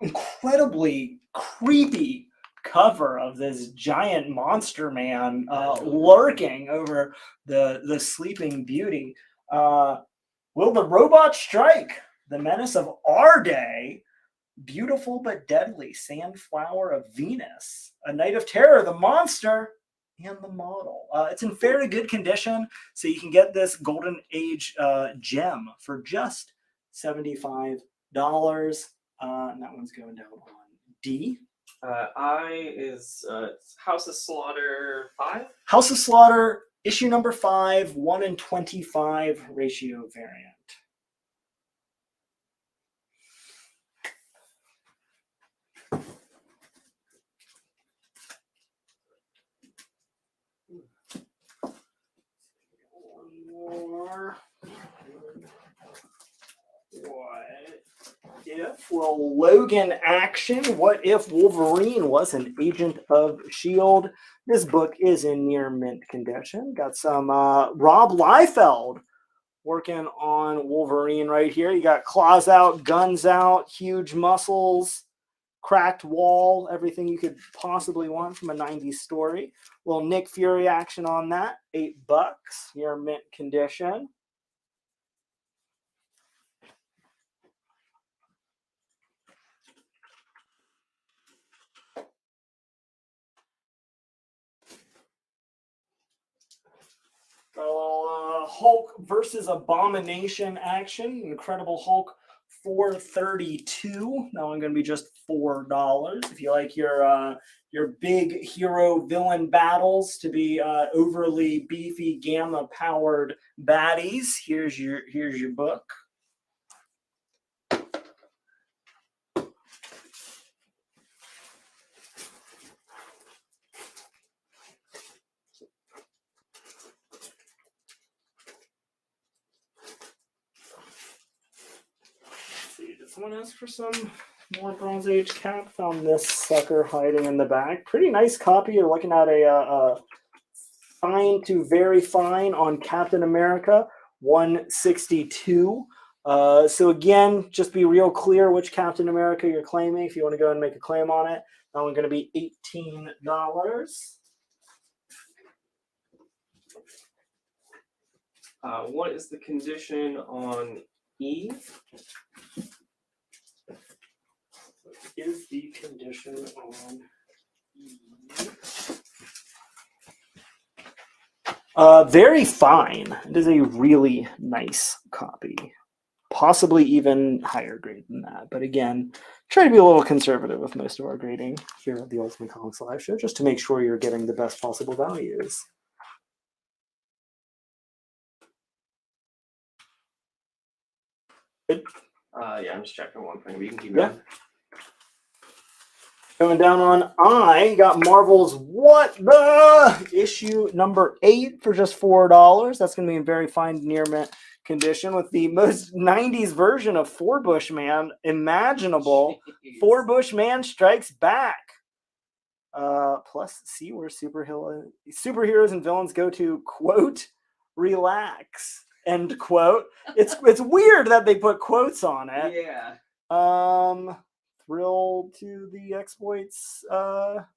incredibly creepy cover of this giant monster man lurking over the sleeping beauty. Will the robot strike? The menace of our day. Beautiful but deadly. Sandflower of Venus. A Night of Terror. The monster and the model. It's in fairly good condition, so you can get this Golden Age gem for just $75. And that one's going down on D. I is House of Slaughter 5. House of Slaughter, issue number 5, 1:25 ratio variant. One more. What if, well, Logan action. What if Wolverine was an agent of S.H.I.E.L.D.? This book is in near mint condition. Got some Rob Liefeld working on Wolverine right here. You got claws out, guns out, huge muscles, cracked wall, everything you could possibly want from a 90s story. Little Nick Fury action on that. $8, near mint condition. Hulk versus Abomination action. Incredible Hulk 432. That one going to be just $4. If you like your big hero villain battles to be overly beefy gamma powered baddies, here's your book. Someone asked for some more Bronze Age cap. Found this sucker hiding in the back. Pretty nice copy. You're looking at a fine to very fine on Captain America 162. So again, just be real clear which Captain America you're claiming if you want to go and make a claim on it. That one's going to be $18. What is the condition on E? Is the condition on E? Very fine. It is a really nice copy. Possibly even higher grade than that. But again, try to be a little conservative with most of our grading here at the Ultimate Comics Live Show, just to make sure you're getting the best possible values. Good. Yeah, I'm just checking one thing. We can keep going. Going down on I, you got Marvel's What the issue number 8 for just $4. That's going to be in very fine near mint condition with the most 90s version of Four Bush Man imaginable. Jeez. Four Bush Man Strikes Back. Plus, see where superheroes and villains go to, quote, relax, end quote. It's weird that they put quotes on it. Yeah. Thrill to the exploits of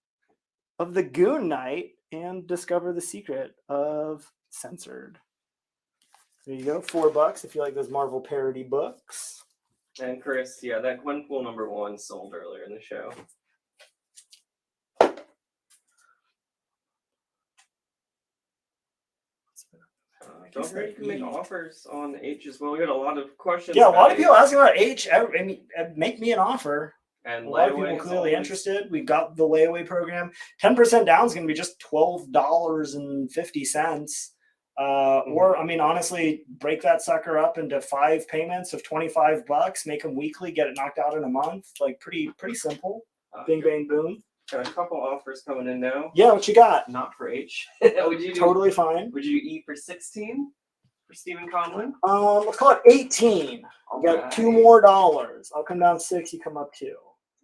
the Goon Knight and discover the secret of Censored. There you go, $4 if you like those Marvel parody books. And Chris, yeah, that Gwenpool number 1 sold earlier in the show. Don't forget to make offers on H as well. We got a lot of questions. Yeah, a lot of about people asking about H. I mean, make me an offer. And a lot of people clearly interested. We got the layaway program. 10% down is going to be just $12.50. Or, I mean, honestly, break that sucker up into 5 payments of $25. Make them weekly. Get it knocked out in a month. Like pretty simple. Bing, bang, boom. Got a couple offers coming in now. Yeah, what you got? Not for H. Would you Totally fine. Would you E for 16 for Stephen Conlon? Let's call it 18. I'll get $2 more. I'll come down 6. You come up 2.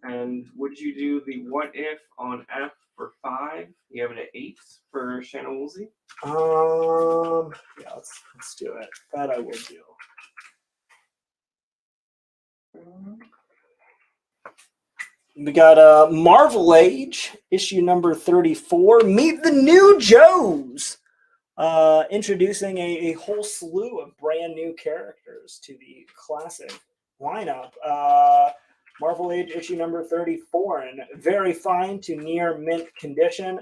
And would you do the what if on F for 5? You have it at 8 for Shannon Woolsey? Yeah, let's do it. That I will do. We got Marvel Age, issue number 34. Meet the New Joes. Introducing a whole slew of brand new characters to the classic lineup. Marvel Age issue number 34, and very fine to near mint condition.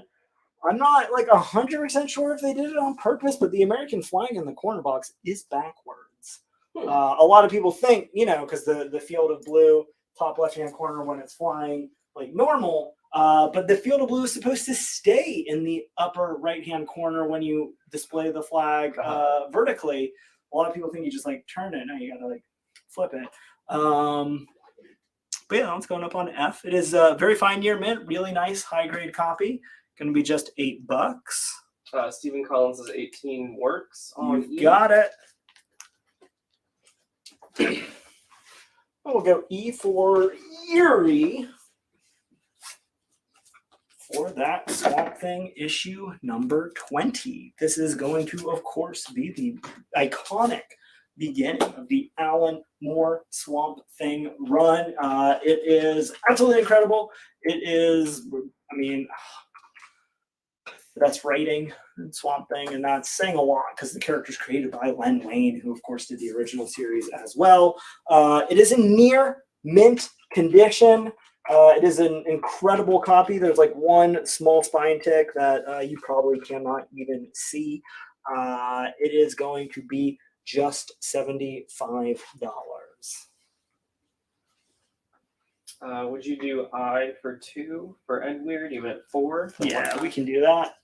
I'm not like 100% sure if they did it on purpose, but the American flag in the corner box is backwards. A lot of people think, because the field of blue, top left-hand corner when it's flying like normal, but the field of blue is supposed to stay in the upper right-hand corner when you display the flag vertically. A lot of people think you just like turn it. No, you gotta like flip it. But yeah, it's going up on F. It is very fine near mint, really nice high-grade copy. Going to be just $8. Stephen Collins' 18 works on You got it. We'll go E for Eerie for that Swamp Thing issue number 20. This is going to, of course, be the iconic beginning of the Alan Moore Swamp Thing run. It is absolutely incredible. It is, I mean, that's writing in Swamp Thing, and that's saying a lot because the character's created by Len Wein, who of course did the original series as well. It is in near mint condition. It is an incredible copy. There's like one small spine tick that you probably cannot even see. It is going to be just $75. Would you do I for 2 for Ed Weird, even at 4? Yeah, we can do that.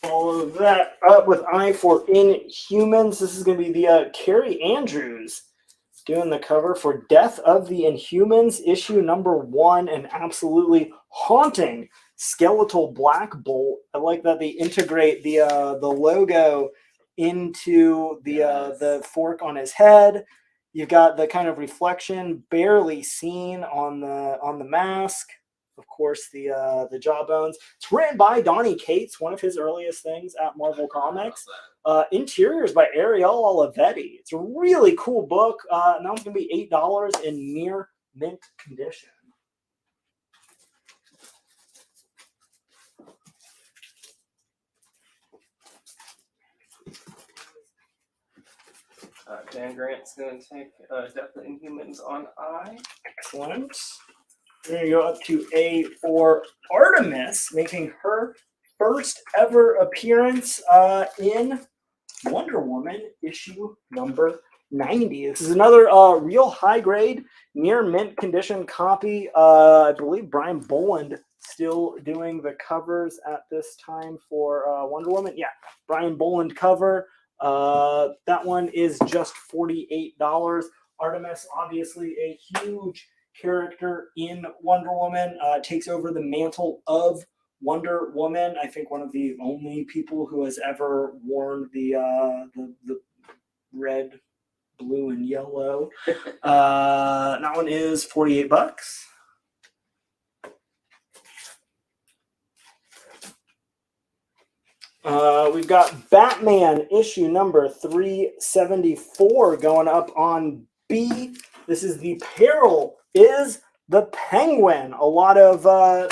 Follow that up with I for Inhumans. This is going to be the Carrie Andrews doing the cover for Death of the Inhumans, issue number 1, an absolutely haunting skeletal Black Bolt. I like that they integrate the logo into the fork on his head. You've got the kind of reflection barely seen on the mask. Of course, the jawbones. It's written by Donny Cates, one of his earliest things at Marvel Comics. Interiors by Ariel Olivetti. It's a really cool book. Now it's going to be $8 in near mint condition. Dan Grant's going to take Death of the Inhumans on I. Excellent. We're going to go up to A for Artemis, making her first ever appearance in Wonder Woman issue number 90. This is another real high grade, near mint condition copy. I believe Brian Boland still doing the covers at this time for Wonder Woman. Yeah, Brian Boland cover. That one is just $48. Artemis, obviously a huge character in Wonder Woman, takes over the mantle of Wonder Woman. I think one of the only people who has ever worn the red, blue, and yellow. That one is $48. We've got Batman issue number 374 going up on B. This is the Peril is the Penguin. A lot of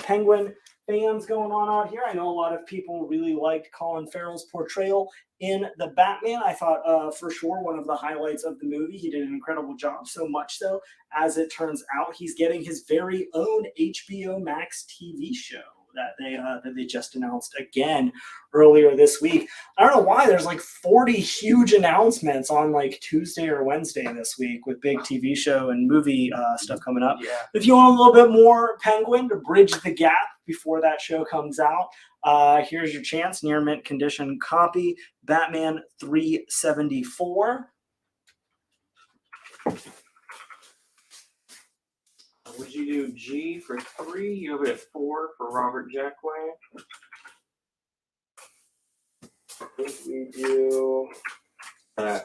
Penguin fans going on out here. I know a lot of people really liked Colin Farrell's portrayal in The Batman. I thought for sure one of the highlights of the movie. He did an incredible job, so much so, as it turns out, he's getting his very own HBO Max TV show that they just announced again earlier this week. I don't know why there's like 40 huge announcements on like Tuesday or Wednesday this week with big TV show and movie stuff coming up. Yeah. If you want a little bit more Penguin to bridge the gap before that show comes out, here's your chance. Near mint condition copy, Batman 374. Would you do G for 3? You have it at 4 for Robert Jackway. I think we do G for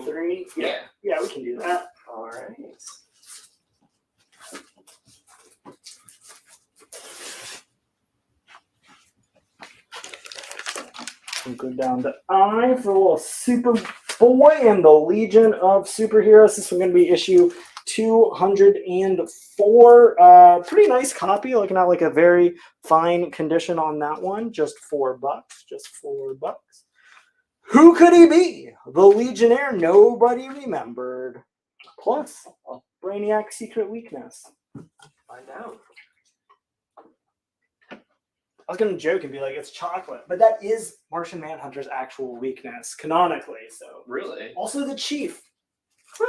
3. Yeah. Yeah, we can do that. All right. We'll go down to I for a little Superboy and the Legion of Superheroes. This one's going to be issue 204. Pretty nice copy. Looking at like a very fine condition on that one. Just $4. Just $4. Who could he be? The Legionnaire nobody remembered. Plus, Brainiac's secret weakness. Find out. I was going to joke and be like, it's chocolate. But that is Martian Manhunter's actual weakness, canonically. So Really? also the Chief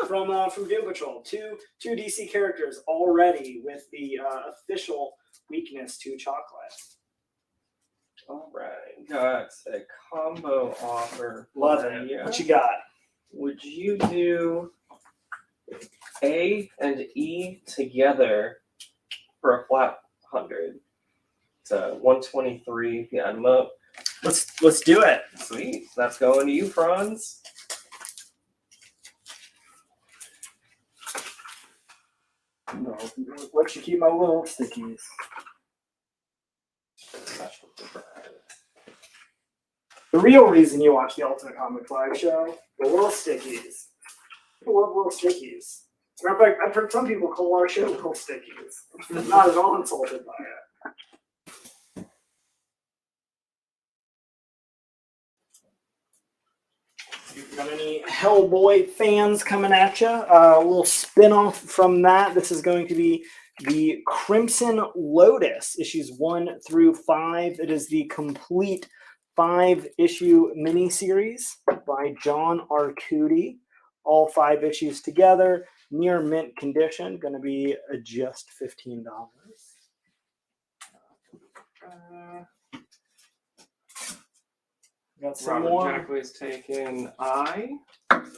from Doom Patrol. Two DC characters already with the official weakness to chocolate. All right. Got a combo offer. Love it. What you got? Would you do A and E together for a flat 100? It's 123 if you add them up. Let's do it. Sweet. That's going to you, Franz. No, let you keep my little stickies. The real reason you watch the Ultimate Comics Live show, the little stickies. People love little stickies. Matter of fact, I've heard some people call our show little stickies. I'm not at all insulted by it. You've got any Hellboy fans coming at you? A little spin-off from that. This is going to be the Crimson Lotus, issues 1 through 5. It is the complete 5-issue miniseries by John Arcudi. All 5 issues together, near mint condition. Going to be just $15. Got some Robert more. Jackway's taken I.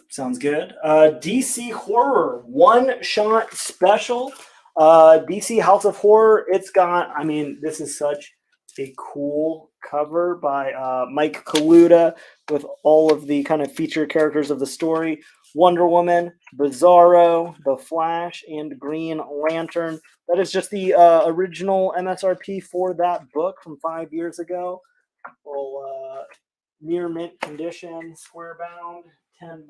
Sounds good. DC Horror one-shot special. DC House of Horror. It's got, I mean, this is such a cool cover by Mike Kaluta with all of the kind of feature characters of the story. Wonder Woman, Bizarro, The Flash, and Green Lantern. That is just the original MSRP for that book from 5 years ago. Well, near mint condition, square bound, $10.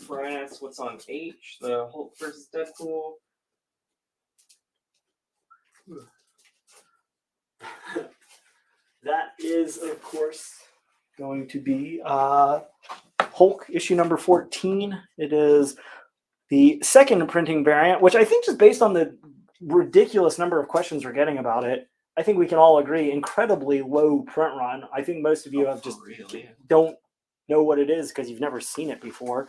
Brian asks what's on H, the Hulk versus Deadpool. That is, of course, going to be Hulk issue number 14. It is the second printing variant, which I think just based on the ridiculous number of questions we're getting about it, I think we can all agree, incredibly low print run. I think most of you have just don't know what it is because you've never seen it before.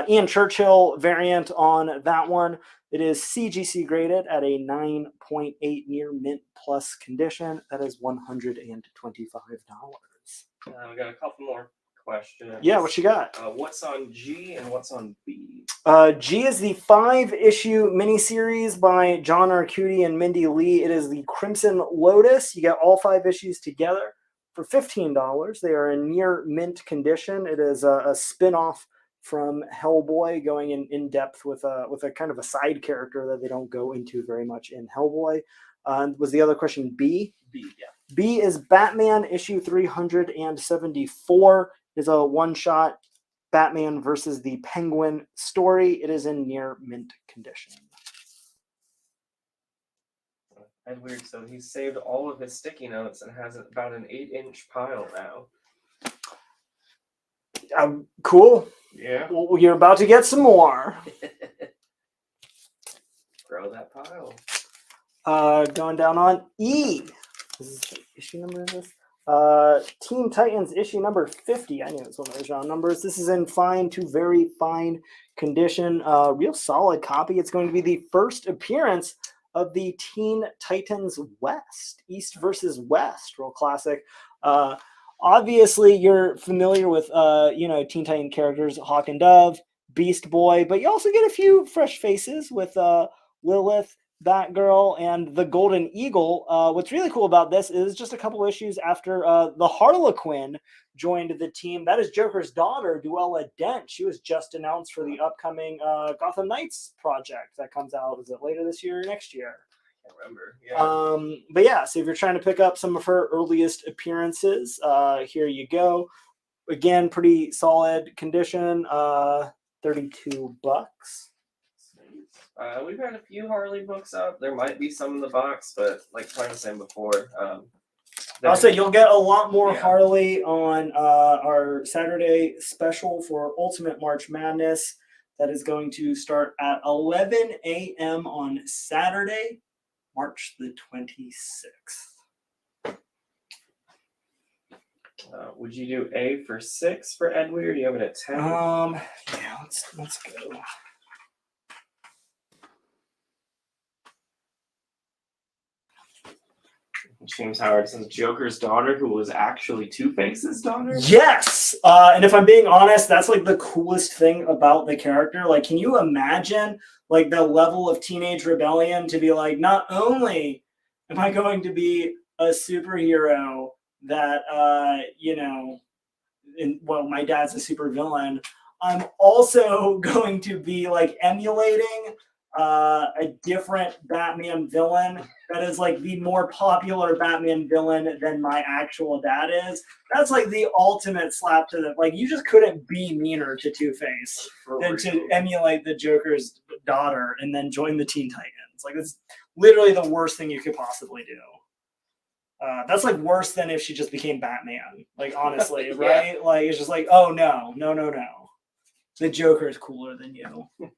Ian Churchill variant on that one. It is CGC graded at a 9.8 near mint plus condition. That is $125. We got a couple more questions. Yeah, what you got? What's on G and what's on B? G is the 5-issue miniseries by John Arcudi and Mindy Lee. It is the Crimson Lotus. You get all 5 issues together for $15. They are in near mint condition. It is a spin-off from Hellboy, going in depth with a kind of a side character that they don't go into very much in Hellboy. Was the other question B? B, yeah. B is Batman issue 374. Is a one-shot Batman versus the Penguin story. It is in near mint condition. Edward, so he saved all of his sticky notes and has about an 8-inch pile now. Cool. Yeah. Well, you're about to get some more. Grow that pile. Going down on E. This is issue number of this. Teen Titans issue number 50. I knew it was one of those round numbers. This is in fine to very fine condition. Real solid copy. It's going to be the first appearance of the Teen Titans West. East versus West. Real classic. Obviously, you're familiar with Teen Titan characters, Hawk and Dove, Beast Boy, but you also get a few fresh faces with Lilith, Batgirl, and the Golden Eagle. What's really cool about this is just a couple issues after the Harlequin joined the team. That is Joker's daughter, Duella Dent. She was just announced for the upcoming Gotham Knights project that comes out. Is it later this year or next year? I can't remember. Yeah. But yeah, so if you're trying to pick up some of her earliest appearances, here you go. Again, pretty solid condition. $32. We've had a few Harley books up. There might be some in the box, but like I was saying before, I'll say you'll get a lot more Yeah. Harley on our Saturday special for Ultimate March Madness. That is going to start at 11 a.m. on Saturday, March the 26th. Would you do A for 6 for Edward, or do you have it at 10? Yeah, let's go. James Howard says Joker's daughter, who was actually Two-Face's daughter? Yes! And if I'm being honest, that's like the coolest thing about the character. Like, can you imagine like the level of teenage rebellion to be like, not only am I going to be a superhero that, my dad's a super villain, I'm also going to be like emulating a different Batman villain that is like the more popular Batman villain than my actual dad is. That's like the ultimate slap to the, like, you just couldn't be meaner to Two-Face than to emulate the Joker's daughter and then join the Teen Titans. Like, that's literally the worst thing you could possibly do. That's like worse than if she just became Batman. Like, honestly, right? Like, it's just like, oh no. The Joker is cooler than you. Go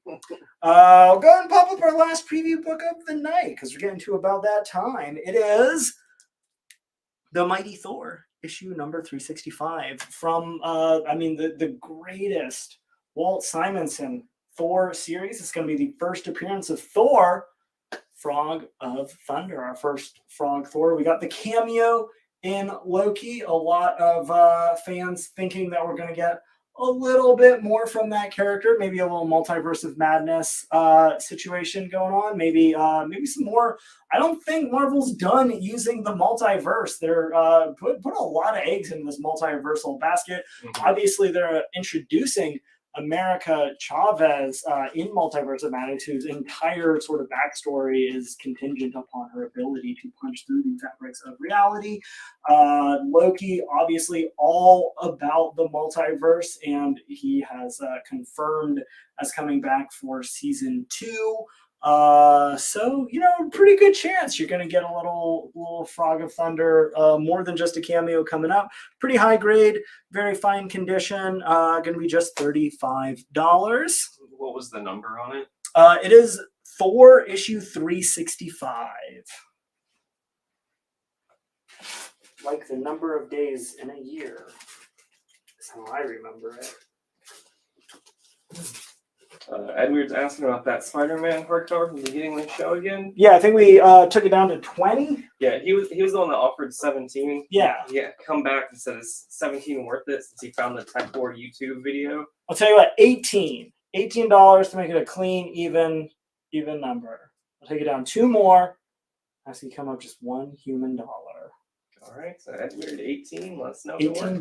ahead and pop up our last preview book of the night, because we're getting to about that time. It is The Mighty Thor, issue number 365, from the greatest Walt Simonson Thor series. It's going to be the first appearance of Thor, Frog of Thunder, our first Frog Thor. We got the cameo in Loki. A lot of fans thinking that we're going to get a little bit more from that character, maybe a little multiverse of madness situation going on. Maybe some more. I don't think Marvel's done using the multiverse. They're put a lot of eggs in this multiversal basket. Mm-hmm. Obviously, they're introducing America Chavez in Multiverse of Madness, whose entire sort of backstory is contingent upon her ability to punch through the fabrics of reality. Loki, obviously, all about the multiverse, and he has confirmed as coming back for season 2. So, pretty good chance you're going to get a little Frog of Thunder, more than just a cameo coming up. Pretty high grade, very fine condition, going to be just $35. What was the number on it? It is Thor issue 365. Like the number of days in a year is how I remember it. Edward's asking about that Spider-Man hardcover from the beginning of the show again. Yeah, I think we took it down to 20. Yeah, he was the one that offered 17. Yeah. Come back and said, is 17 worth it, since he found the Tech War YouTube video? I'll tell you what, $18 to make it a clean, even number. I'll take it down 2 more. I see come up just $1 human dollar. All right, so Edward, 18. Let's know. $18.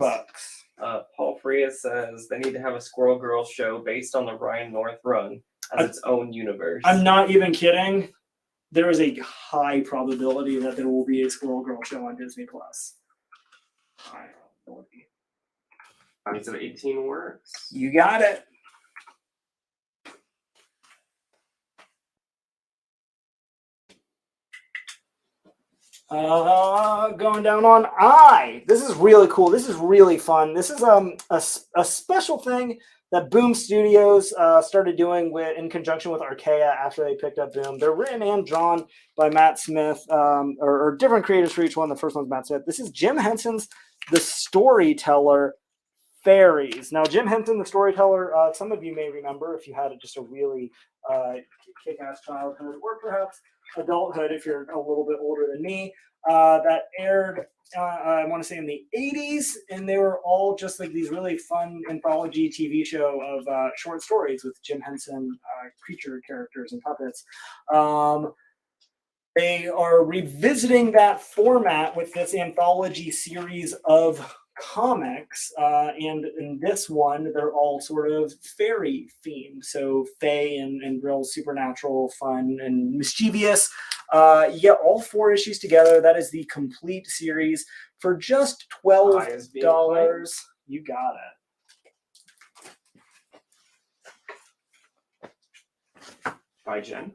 Paul Freya says they need to have a Squirrel Girl show based on the Ryan North run as its own universe. I'm not even kidding. There is a high probability that there will be a Squirrel Girl show on Disney Plus. High probability. So 18 works. You got it. Going down on I. This is really cool. This is really fun. This is a special thing that Boom Studios started doing in conjunction with Archaea after they picked up Boom. They're written and drawn by Matt Smith, or different creators for each one. The first one's Matt Smith. This is Jim Henson's The Storyteller Fairies. Now, Jim Henson, the storyteller, some of you may remember if you had just a really kick-ass childhood, or perhaps adulthood if you're a little bit older than me, that aired, I want to say in the 80s, and they were all just like these really fun anthology TV show of short stories with Jim Henson creature characters and puppets. They are revisiting that format with this anthology series of comics, and in this one they're all sort of fairy themed, so fae and real supernatural fun and mischievous. You get all 4 issues together. That is the complete series for just $12. You got it. By Jen.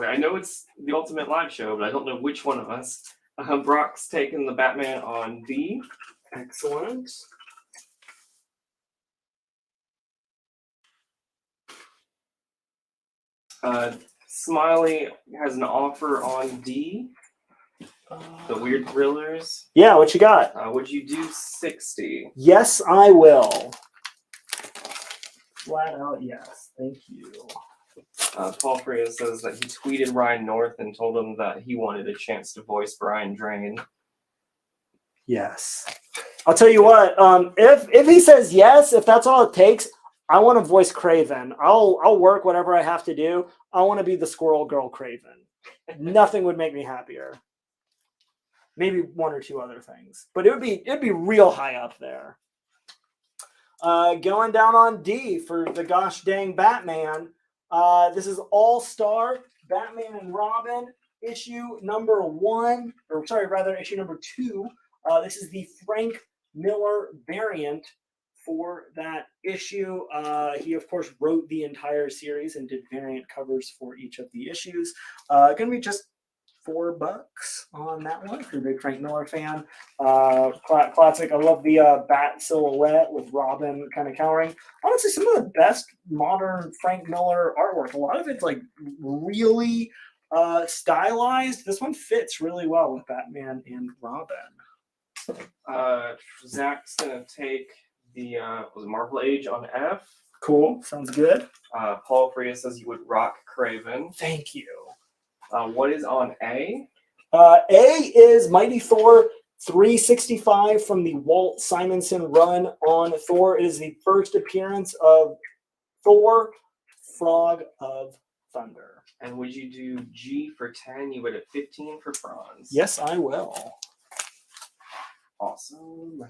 I know it's the Ultimate Live Show, but I don't know which one of us. Brock's taking the Batman on D. Excellent. Smiley has an offer on D. The Weird Thrillers. Yeah, what you got? Would you do 60? Yes, I will. Flat out, yes. Thank you. Paul Freya says that he tweeted Ryan North and told him that he wanted a chance to voice Brian Drain. Yes. I'll tell you what, if he says yes, if that's all it takes, I want to voice Craven. I'll work whatever I have to do. I want to be the Squirrel Girl Craven. Nothing would make me happier. Maybe 1 or 2 other things, but it'd be real high up there. Going down on D for the gosh dang Batman. This is All-Star Batman and Robin issue number 1, or sorry, rather issue number 2. This is the Frank Miller variant for that issue. He, of course, wrote the entire series and did variant covers for each of the issues. Going to be just $4 on that one if you're a big Frank Miller fan. Classic. I love the bat silhouette with Robin kind of cowering. Honestly, some of the best modern Frank Miller artwork. A lot of it's like really stylized. This one fits really well with Batman and Robin. Zach's gonna take the was it Marvel Age on F. Cool, sounds good. Paul Freya says you would rock Craven. Thank you. What is on A? A is Mighty Thor 365 from the Walt Simonson run on Thor. It is the first appearance of Thor, Frog of Thunder. And would you do G for 10? You would at 15 for Franz. Yes, I will. Awesome.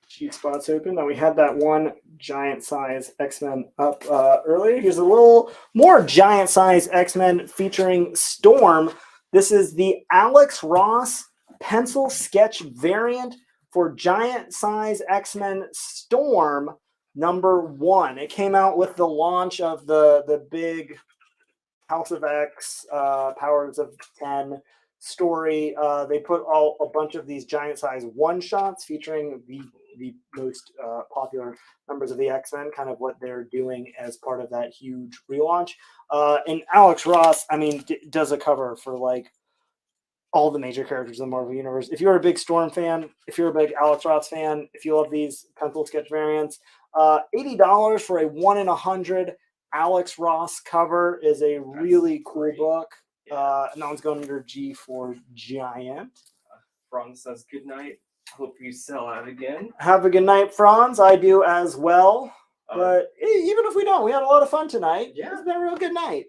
Sheet spots open. Now we had that one giant size X-Men up earlier. Here's a little more giant size X-Men featuring Storm. This is the Alex Ross pencil sketch variant for giant size X-Men Storm #1. It came out with the launch of the big House of X, Powers of 10 story. They put a bunch of these giant size one-shots featuring the most popular members of the X-Men, kind of what they're doing as part of that huge relaunch. And Alex Ross, I mean, does a cover for like all the major characters in the Marvel Universe. If you're a big Storm fan, if you're a big Alex Ross fan, if you love these pencil sketch variants, $80 for a 1 in 100 Alex Ross cover is a really cool book. And that one's going under G for giant. Franz says good night. Hope you sell out again. Have a good night, Franz. I do as well. But even if we don't, we had a lot of fun tonight. Yeah. It's been a real good night.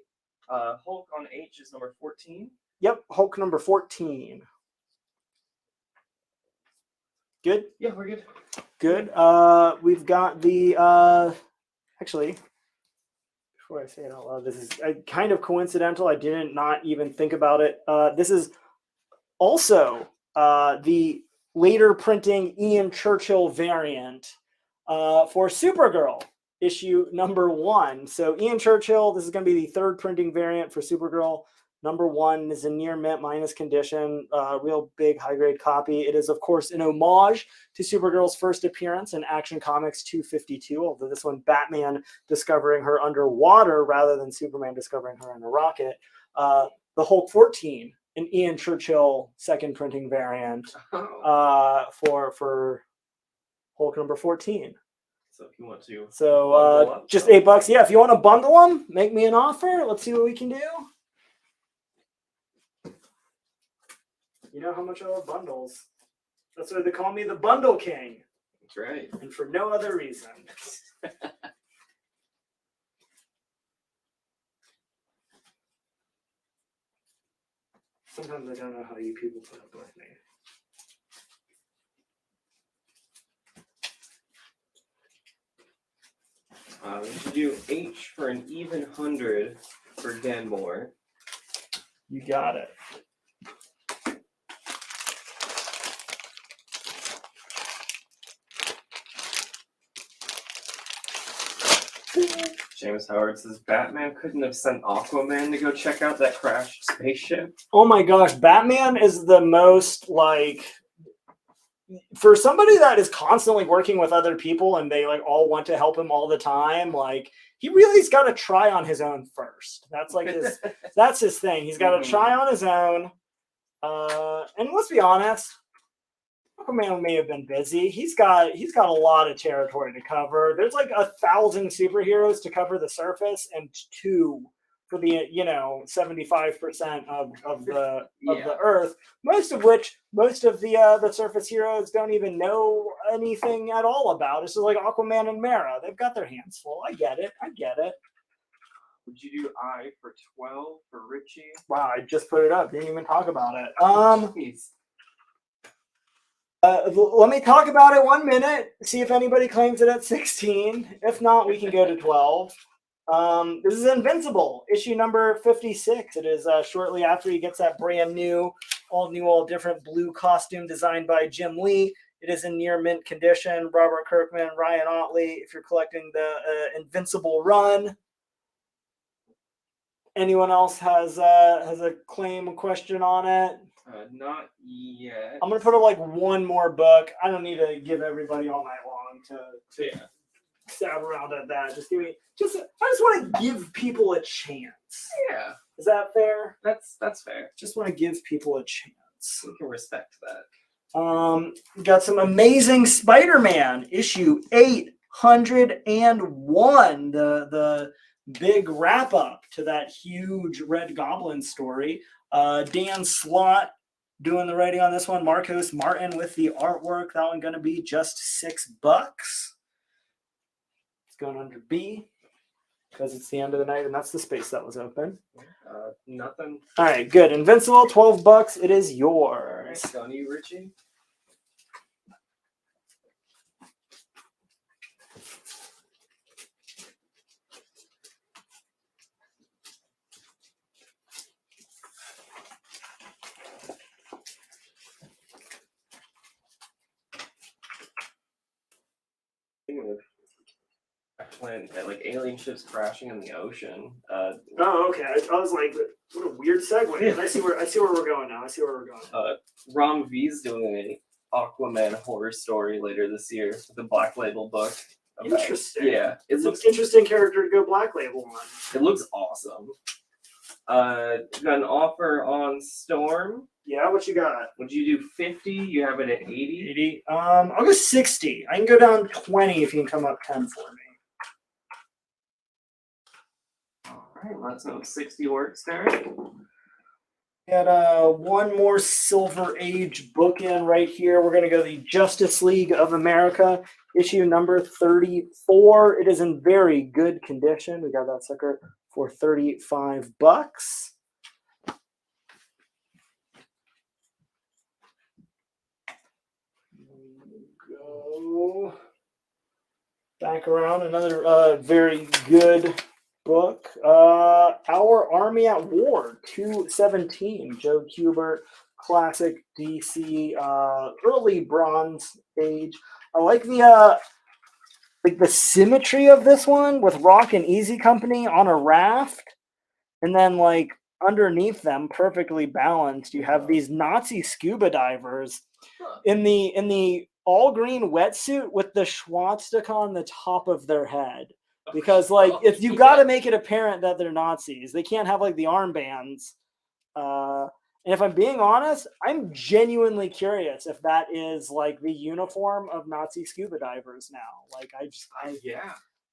Hulk on H is number 14. Yep, Hulk number 14. Good? Yeah, we're good. Good. We've got the actually, before I say it out loud, this is kind of coincidental. I didn't not even think about it. This is also the later printing Ian Churchill variant for Supergirl issue number 1. So Ian Churchill, this is going to be the third printing variant for Supergirl. Number 1 is a near mint minus condition, real big high grade copy. It is, of course, an homage to Supergirl's first appearance in Action Comics 252, although this one, Batman discovering her underwater rather than Superman discovering her in a rocket. The Hulk 14, an Ian Churchill second printing variant for Hulk number 14. So if you want to, so just $8. Yeah, if you want to bundle them, make me an offer. Let's see what we can do. You know how much I love bundles. That's why they call me the Bundle King. That's right. And for no other reason. Sometimes I don't know how you people put up with me. We should do H for an even 100 for Dan Moore. You got it. James Howard says Batman couldn't have sent Aquaman to go check out that crashed spaceship. Oh my gosh, Batman is the most like, for somebody that is constantly working with other people and they like all want to help him all the time, like he really's got to try on his own first. That's like his that's his thing. He's got to try on his own. And let's be honest, Aquaman may have been busy. He's got a lot of territory to cover. There's like 1,000 superheroes to cover the surface and 2 for the 75% of the Earth. Most of the surface heroes don't even know anything at all about. It's just like Aquaman and Mera. They've got their hands full. I get it. Would you do I for 12 for Richie? Wow, I just put it up. Didn't even talk about it. Jeez. Let me talk about it 1 minute. See if anybody claims it at 16. If not, we can go to 12. This is Invincible, issue number 56. It is shortly after he gets that brand new, all different blue costume designed by Jim Lee. It is in near mint condition. Robert Kirkman, Ryan Otley. If you're collecting the Invincible run, anyone else has a claim, a question on it? Not yet. I'm gonna put up like one more book. I don't need to give everybody all night long to stab around at that. I just want to give people a chance. Yeah. Is that fair? That's fair. Just want to give people a chance. We can respect that. We got some amazing Spider-Man issue 801. The big wrap up to that huge Red Goblin story. Dan Slott doing the writing on this one. Marcos Martin with the artwork. That one going to be just $6. It's going under B because it's the end of the night and that's the space that was open. Nothing. All right, good. Invincible, $12. It is yours. All right, on you, Richie. Like alien ships crashing in the ocean. Oh, okay. I was like, what a weird segue. Yeah. I see where we're going now. Rom V's doing an Aquaman horror story later this year with a Black Label book. Interesting. Yeah, it's an interesting character to go Black Label on. It looks awesome. Got an offer on Storm. Yeah, what you got? Would you do 50? You have it at 80. 80. I'll go 60. I can go down 20 if you can come up 10 for me. All right, let's know if 60 works there. Got one more Silver Age book in right here. We're going to go the Justice League of America, issue number 34. It is in very good condition. We got that sucker for $35. go back around. Another very good book. Our Army at War 217. Joe Kubert, classic DC, early Bronze Age. I like the symmetry of this one with Rock and Easy Company on a raft, and then like underneath them, perfectly balanced, you have these Nazi scuba divers in the all green wetsuit with the swastika on the top of their head. Because like if you got to make it apparent that they're Nazis, they can't have like the armbands. And if I'm being honest, I'm genuinely curious if that is like the uniform of Nazi scuba divers now. Like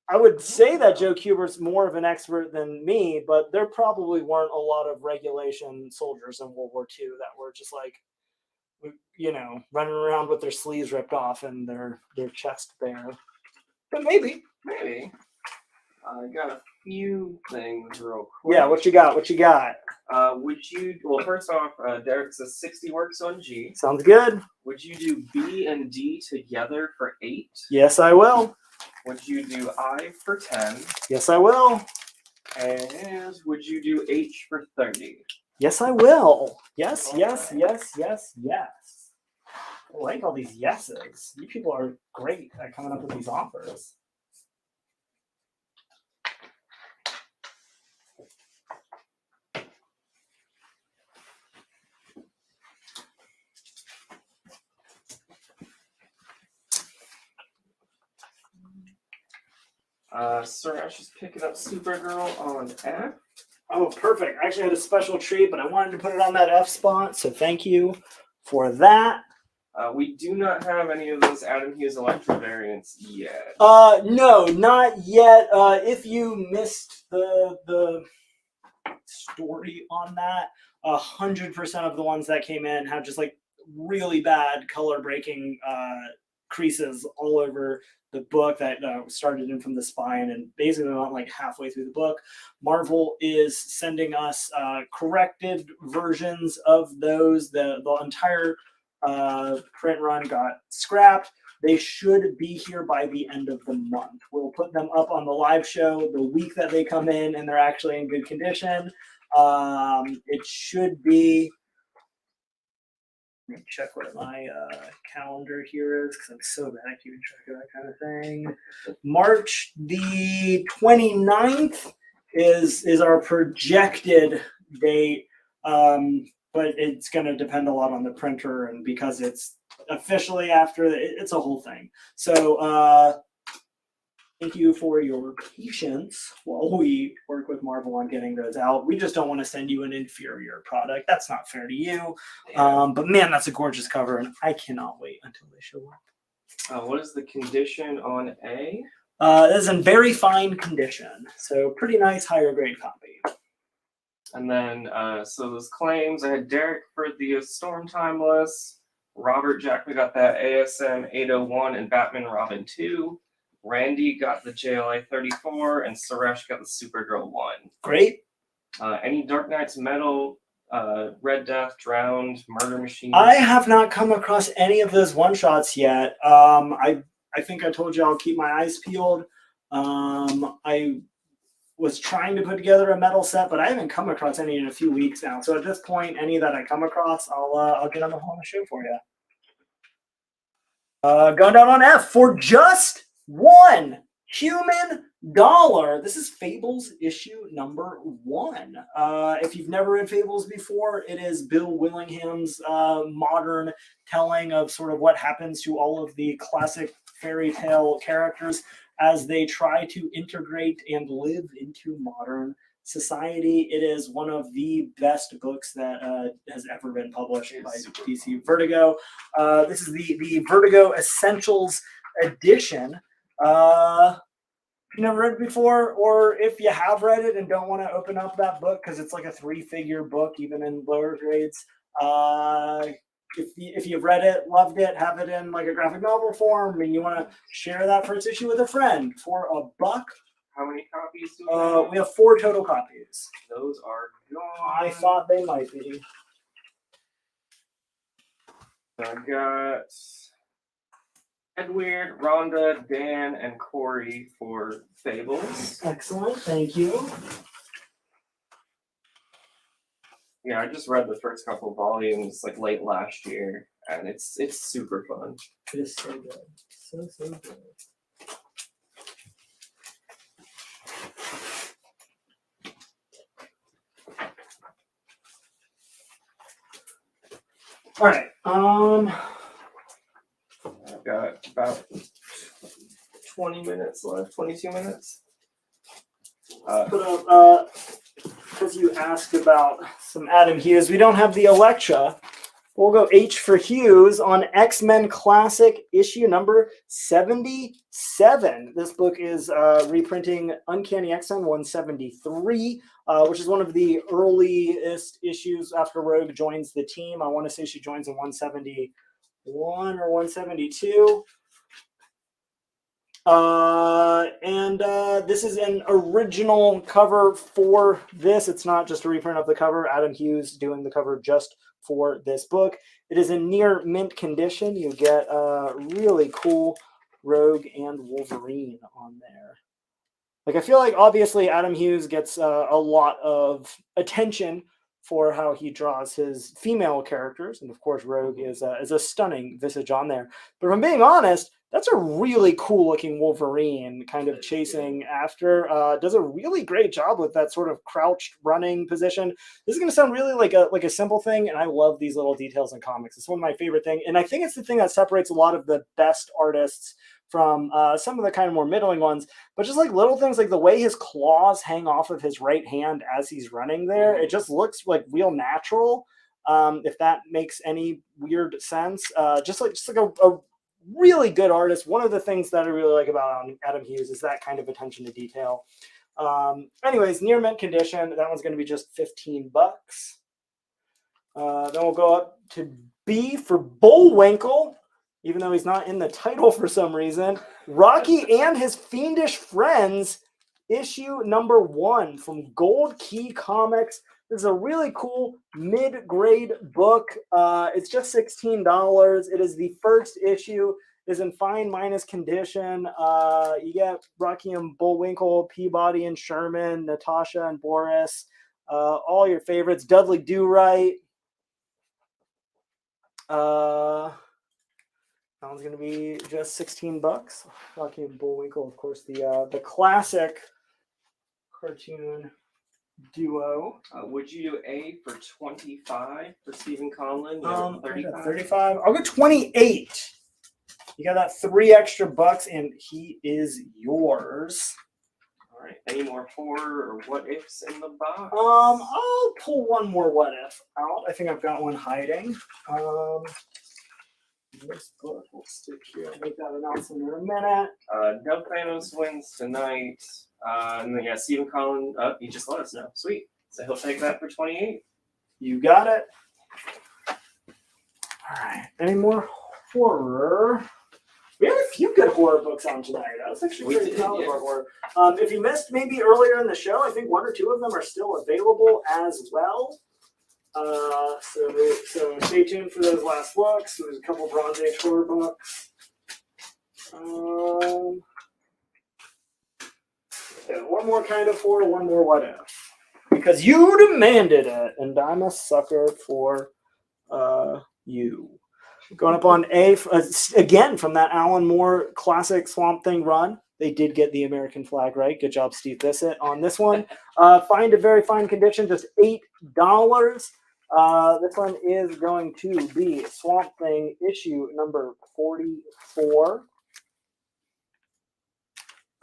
I would say that Joe Kubert's more of an expert than me, but there probably weren't a lot of regulation soldiers in World War II that were just like, you know, running around with their sleeves ripped off and their chest bare. But maybe. I got a few things real quick. Yeah, what you got? Would you, well, first off, Derek says 60 works on G. Sounds good. Would you do B and D together for 8? Yes, I will. Would you do I for 10? Yes, I will. And would you do H for 30? Yes, I will. Yes. I like all these yeses. You people are great at coming up with these offers. Suresh is picking up Supergirl on F. Oh, perfect. I actually had a special treat, but I wanted to put it on that F spot, so thank you for that. We do not have any of those Adam Hughes Electra variants yet. No, not yet. If you missed the story on that, 100% of the ones that came in have just like really bad color breaking creases all over the book that started in from the spine and basically went like halfway through the book. Marvel is sending us corrected versions of those. The entire print run got scrapped. They should be here by the end of the month. We'll put them up on the live show the week that they come in and they're actually in good condition. It should be, let me check what my calendar here is because I'm so bad at keeping track of that kind of thing. March the 29th is our projected date, but it's going to depend a lot on the printer, and because it's officially after, it's a whole thing. So thank you for your patience while we work with Marvel on getting those out. We just don't want to send you an inferior product. That's not fair to you. But man, that's a gorgeous cover, and I cannot wait until they show up. What is the condition on A? It is in very fine condition, so pretty nice higher grade copy. And then, so those claims, I had Derek for the Storm Timeless, Robert Jackman got that ASM 801 and Batman Robin 2. Randy got the JLI 34, and Suresh got the Supergirl 1. Great. Any Dark Knight's Metal, Red Death, Drowned, Murder Machine? I have not come across any of those one-shots yet. I think I told you I'll keep my eyes peeled. I was trying to put together a metal set, but I haven't come across any in a few weeks now. So at this point, any that I come across, I'll get on the show for you. Going down on F for just $1 human dollar. This is Fables issue number 1. If you've never read Fables before, it is Bill Willingham's modern telling of sort of what happens to all of the classic fairy tale characters as they try to integrate and live into modern society. It is one of the best books that has ever been published by DC Vertigo. This is the Vertigo Essentials edition. If you've never read it before, or if you have read it and don't want to open up that book because it's like a 3-figure book, even in lower grades, if you've read it, loved it, have it in like a graphic novel form, and you want to share that first issue with a friend for $1. How many copies do we have? We have 4 total copies. Those are gone. I thought they might be. I got Edward, Rhonda, Dan, and Corey for Fables. Excellent, thank you. Yeah, I just read the first couple volumes like late last year, and it's super fun. It is so good. So good. All right. I've got about 20 minutes left, 22 minutes. Put up, because you asked about some Adam Hughes, we don't have the Electra. We'll go H for Hughes on X-Men Classic issue number 77. This book is reprinting Uncanny X-Men 173, which is one of the earliest issues after Rogue joins the team. I want to say she joins in 171 or 172. This is an original cover for this. It's not just a reprint of the cover. Adam Hughes doing the cover just for this book. It is in near mint condition. You get really cool Rogue and Wolverine on there. Like, I feel like obviously Adam Hughes gets a lot of attention for how he draws his female characters, and of course Rogue is a stunning visage on there. But if I'm being honest, that's a really cool looking Wolverine kind of chasing after. Does a really great job with that sort of crouched running position. This is going to sound really like a simple thing, and I love these little details in comics. It's one of my favorite things, and I think it's the thing that separates a lot of the best artists from some of the kind of more middling ones. But just like little things like the way his claws hang off of his right hand as he's running there, it just looks like real natural. If that makes any weird sense, just like a really good artist. One of the things that I really like about Adam Hughes is that kind of attention to detail. Anyways, near mint condition. That one's going to be just $15. Then we'll go up to B for Bullwinkle, even though he's not in the title for some reason. Rocky and His Fiendish Friends, issue number 1 from Gold Key Comics. This is a really cool mid-grade book. It's just $16. It is the first issue. Is in fine minus condition. You get Rocky and Bullwinkle, Peabody and Sherman, Natasha and Boris, all your favorites. Dudley Do-Right. That one's going to be just $16. Rocky and Bullwinkle, of course, the classic cartoon duo. Would you do A for 25 for Stephen Conlon? 35? 35. I'll go 28. You got that $3 extra, and he is yours. All right. Any more horror or what ifs in the box? I'll pull one more what if out. I think I've got one hiding. This book will stick here. I'll make that announcement in a minute. Dub Thanos wins tonight. And then, yeah, Stephen Conlon, he just let us know. Sweet. So he'll take that for 28. You got it. All right. Any more horror? We had a few good horror books on tonight. I was actually pretty proud of our horror. If you missed maybe earlier in the show, I think 1 or 2 of them are still available as well. So stay tuned for those last looks. There's a couple Bronze Age horror books. Yeah, one more kind of horror, one more what if. Because you demanded it, and I'm a sucker for you. Going up on A, again, from that Alan Moore classic Swamp Thing run. They did get the American flag right. Good job, Steve Bissett, on this one. Find a very fine condition, just $8. This one is going to be Swamp Thing issue number 44.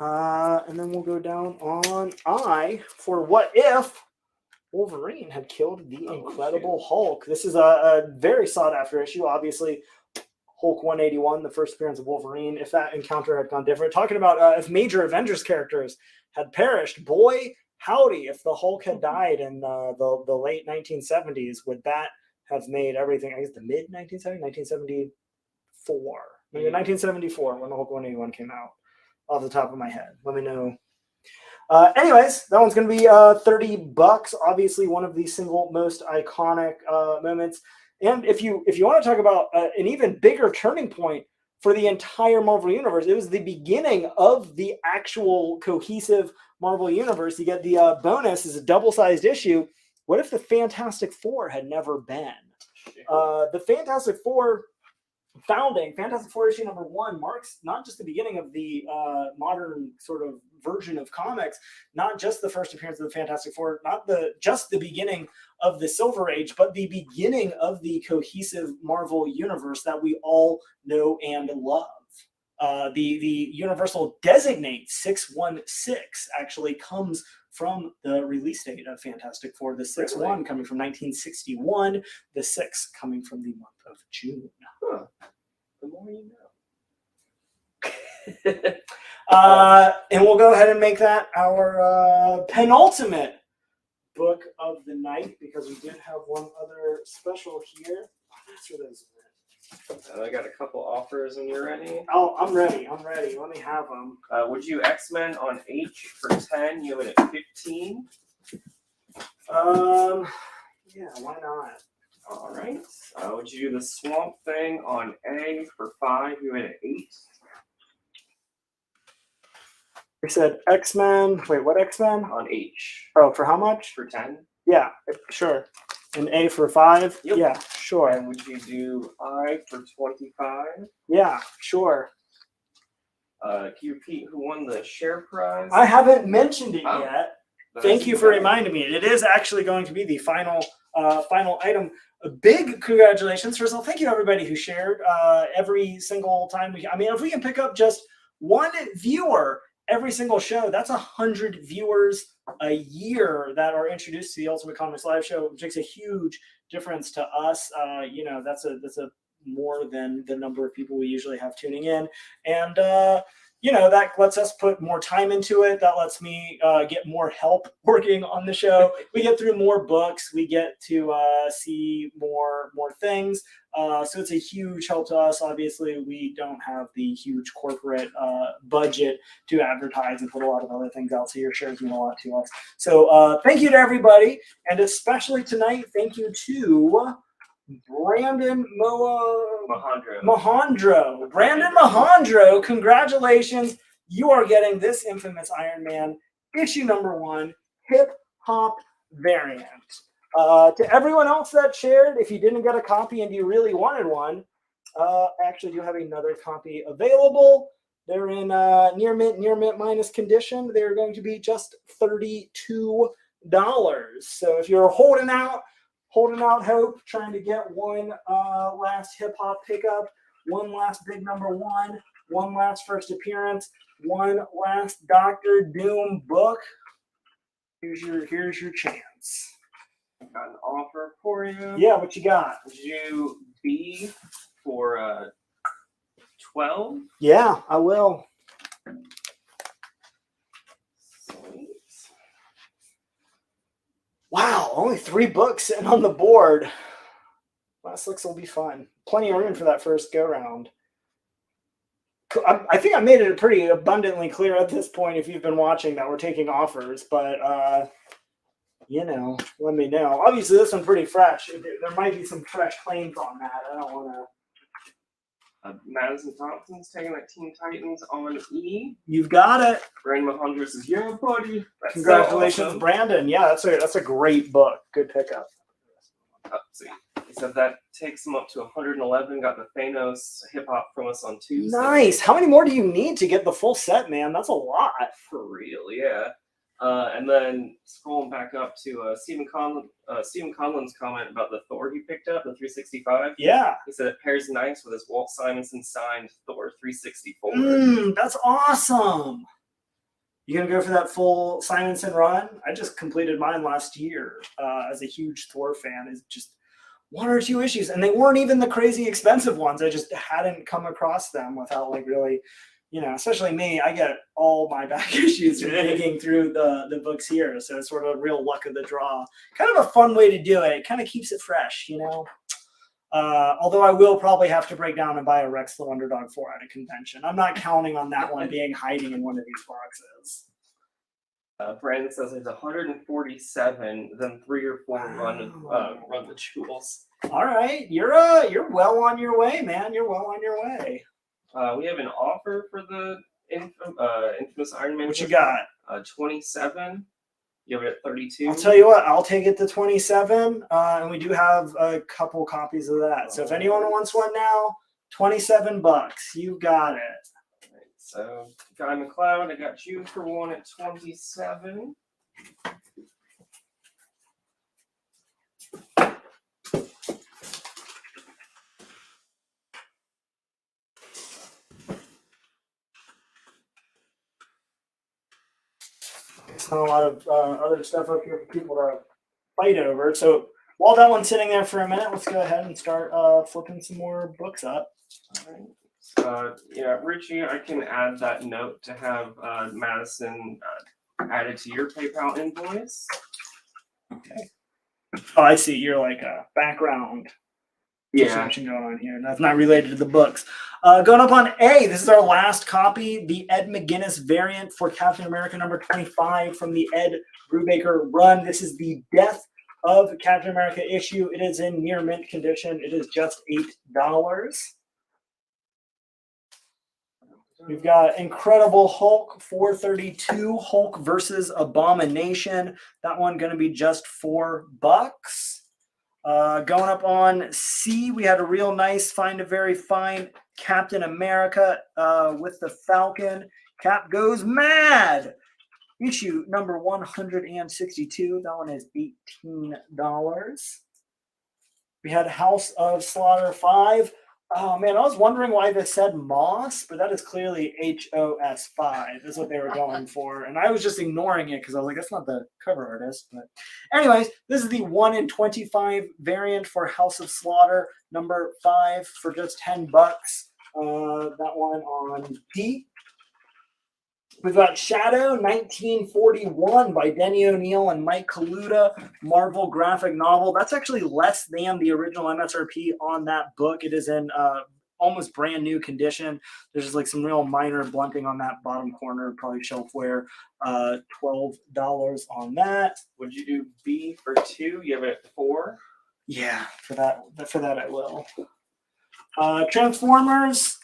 And then we'll go down on I for what if Wolverine had killed the Incredible Hulk. This is a very sought after issue. Obviously, Hulk 181, the first appearance of Wolverine. If that encounter had gone different, talking about if major Avengers characters had perished, boy, howdy, if the Hulk had died in the late 1970s, would that have made everything, I guess the mid 1970s, 1974. Maybe 1974 when the Hulk 181 came out, off the top of my head. Let me know. Anyways, that one's going to be $30. Obviously, one of the single most iconic moments. And if you want to talk about an even bigger turning point for the entire Marvel Universe. It was the beginning of the actual cohesive Marvel Universe. You get the bonus is a double-sized issue. What if the Fantastic Four had never been? The Fantastic Four founding, Fantastic Four issue number 1 marks not just the beginning of the modern sort of version of comics, not just the first appearance of the Fantastic Four, not just the beginning of the Silver Age, but the beginning of the cohesive Marvel universe that we all know and love. The Universal designate 616 actually comes from the release date of Fantastic Four. The 6-1 coming from 1961, the 6 coming from the month of June. Huh. The more you know. And we'll go ahead and make that our penultimate book of the night, because we did have one other special here. I got a couple offers when you're ready. Oh, I'm ready. Let me have them. Would you X-Men on H for 10? You have it at 15. Yeah, why not? All right. Would you do the Swamp Thing on A for 5? You had it at 8. We said X-Men. Wait, what X-Men? On H. Oh, for how much? For 10. Yeah, sure. And A for 5? Yep. Yeah, sure. And would you do I for 25? Yeah, sure. Can you repeat who won the share prize? I haven't mentioned it yet. That's Thank you for reminding me. It is actually going to be the final item. A big congratulations. First of all, thank you to everybody who shared every single time. If we can pick up just one viewer every single show, that's 100 viewers a year that are introduced to the Ultimate Comics Live Show, which makes a huge difference to us. That's a more than the number of people we usually have tuning in, and that lets us put more time into it. That lets me get more help working on the show. We get through more books. We get to see more things. So it's a huge help to us. Obviously, we don't have the huge corporate budget to advertise and put a lot of other things out. So your shares mean a lot to us. So thank you to everybody. And especially tonight, thank you to Brandon Mahandro. Brandon Mahandro, congratulations. You are getting this infamous Iron Man issue number 1 hip hop variant. To everyone else that shared, if you didn't get a copy and you really wanted one, actually do have another copy available. They're in near mint minus condition. They're going to be just $32. So if you're holding out hope, trying to get one last hip hop pickup, one last big number 1, one last first appearance, one last Dr. Doom book, here's your chance. Got an offer for you. Yeah, what you got? Would you B for 12? Yeah, I will. Sweet. Wow, only 3 books sitting on the board. Last 6 will be fun. Plenty of room for that first go round. I think I made it pretty abundantly clear at this point, if you've been watching, that we're taking offers, but let me know. Obviously, this one's pretty fresh. There might be some fresh claims on that. I don't want to. Madison Thompson's taking that Teen Titans on E. You've got it. Brandon Mahandro says, "Yeah, buddy." That's Congratulations, so awesome. Brandon. Yeah, that's a great book. Good pickup. See, he said that takes him up to 111. Got the Thanos hip hop from us on Tuesday. Nice. How many more do you need to get the full set, man? That's a lot. For real, yeah. And then scrolling back up to Stephen Conlon's comment about the Thor he picked up, the 365. Yeah. He said it pairs nice with his Walt Simonson signed Thor 364. That's awesome. You gonna go for that full Simonson run? I just completed mine last year as a huge Thor fan. Is just 1 or 2 issues, and they weren't even the crazy expensive ones. I just hadn't come across them without really, especially me. I get all my back issues from digging through the books here, so it's sort of a real luck of the draw. Kind of a fun way to do it. It kind of keeps it fresh, Although I will probably have to break down and buy a Rex the Wonder Dog 4 at a convention. I'm not counting on that one being hiding in one of these boxes. Brandon says there's 147, then 3 or 4 run the jewels. All right, you're well on your way, man. You're well on your way. We have an offer for the infamous Iron Man. What you got? 27. You have it at 32. I'll tell you what, I'll take it to 27. And we do have a couple copies of that. So if anyone wants one now, $27. You got it. Right, so Guy McLeod, I got you for one at 27. There's not a lot of other stuff up here for people to fight over. So while that one's sitting there for a minute, let's go ahead and start flipping some more books up. All right. Yeah, Richie, I can add that note to have Madison added to your PayPal invoice. Okay. Oh, I see. You're like a background. Yeah. Going on here. That's not related to the books. Going up on A, this is our last copy, the Ed McGuinness variant for Captain America number 25 from the Ed Brubaker run. This is the Death of Captain America issue. It is in near mint condition. It is just $8. We've got Incredible Hulk 432, Hulk versus Abomination. That one going to be just $4. Going up on C, we had a real nice Find a Very Fine Captain America with the Falcon. Cap Goes Mad. Issue number 162. That one is $18. We had House of Slaughter 5. Oh man, I was wondering why this said Moss, but that is clearly HOS 5 is what they were going for. And I was just ignoring it because I was like, that's not the cover artist. But anyways, this is the 1 in 25 variant for House of Slaughter number 5 for just $10. That one on D. We've got Shadow 1941 by Denny O'Neil and Mike Kaluta, Marvel graphic novel. That's actually less than the original MSRP on that book. It is in almost brand new condition. There's just like some real minor blunting on that bottom corner, probably shelfware. $12 on that. Would you do B for 2? You have it at 4? Yeah, for that I will. Transformers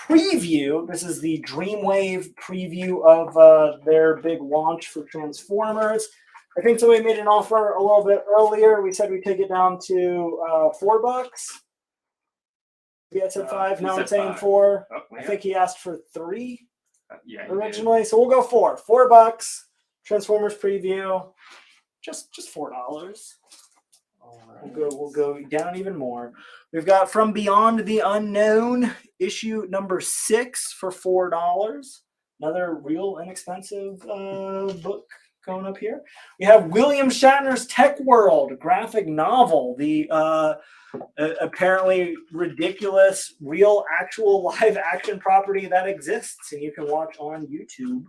preview. This is the Dreamwave preview of their big launch for Transformers. I think somebody made an offer a little bit earlier. We said we'd take it down to $4. We had said 5. Now it's saying 4. Oh, yeah. I think he asked for 3 yeah, originally. So we'll go 4. $4. Transformers preview. Just $4. We'll go down even more. We've got From Beyond the Unknown, issue number 6 for $4. Another real inexpensive book going up here. We have William Shatner's Tech World graphic novel, the apparently ridiculous, real, actual live action property that exists and you can watch on YouTube.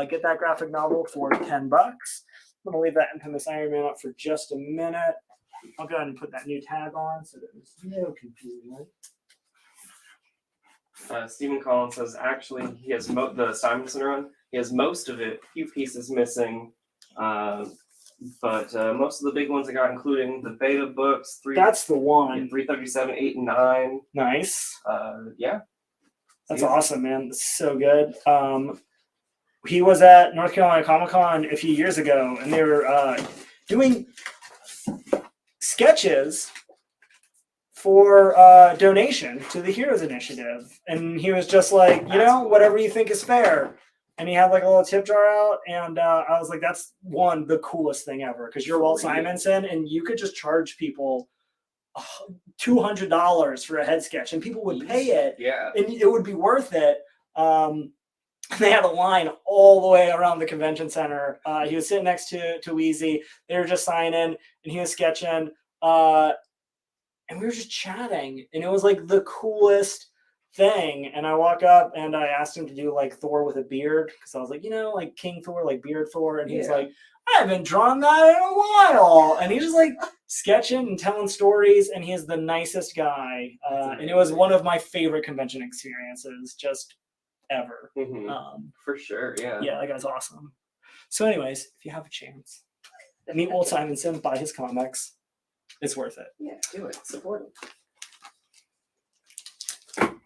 Get that graphic novel for $10. I'm going to leave that Infamous Iron Man up for just a minute. I'll go ahead and put that new tag on so there's no confusion. Stephen Collins says actually he has the Simonson run. He has most of it, a few pieces missing, but most of the big ones I got, including the beta books. That's the one. 337, 8, and 9. Nice. Yeah. That's awesome, man. That's so good. He was at North Carolina Comic Con a few years ago, and they were doing sketches for donation to the Heroes Initiative. And he was just like, whatever you think is fair. And he had like a little tip jar out. And I was like, that's the coolest thing ever. Because you're Walt Simonson and you could just charge people $200 for a head sketch and people would pay it. Yeah. And it would be worth it. They had a line all the way around the convention center. He was sitting next to Weezy. They were just signing and he was sketching. And we were just chatting. And it was like the coolest thing. And I walk up and I asked him to do like Thor with a beard. Because I was like, like King Thor, like Beard Thor. And he's like, I haven't drawn that in a while. And he's just like sketching and telling stories. And he's the nicest guy. And it was one of my favorite convention experiences. Just ever. For sure, yeah. Yeah, that guy's awesome. So anyways, if you have a chance, meet Walt Simonson, buy his comics. It's worth it. Yeah, do it. Support him.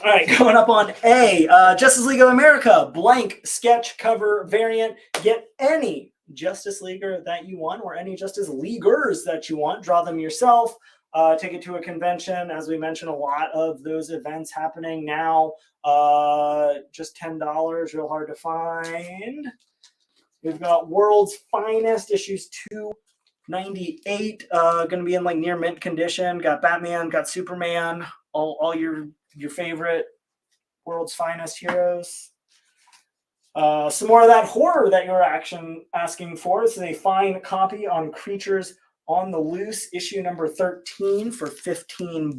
All right, going up on A, Justice League of America, blank sketch cover variant. Get any Justice Leaguer that you want or any Justice Leaguers that you want. Draw them yourself. Take it to a convention. As we mentioned, a lot of those events happening now. Just $10, real hard to find. We've got World's Finest, issues 298. Going to be in like near mint condition. Got Batman, got Superman, all your favorite World's Finest heroes. Some more of that horror that you were asking for. This is a fine copy on Creatures on the Loose, issue number 13 for $15.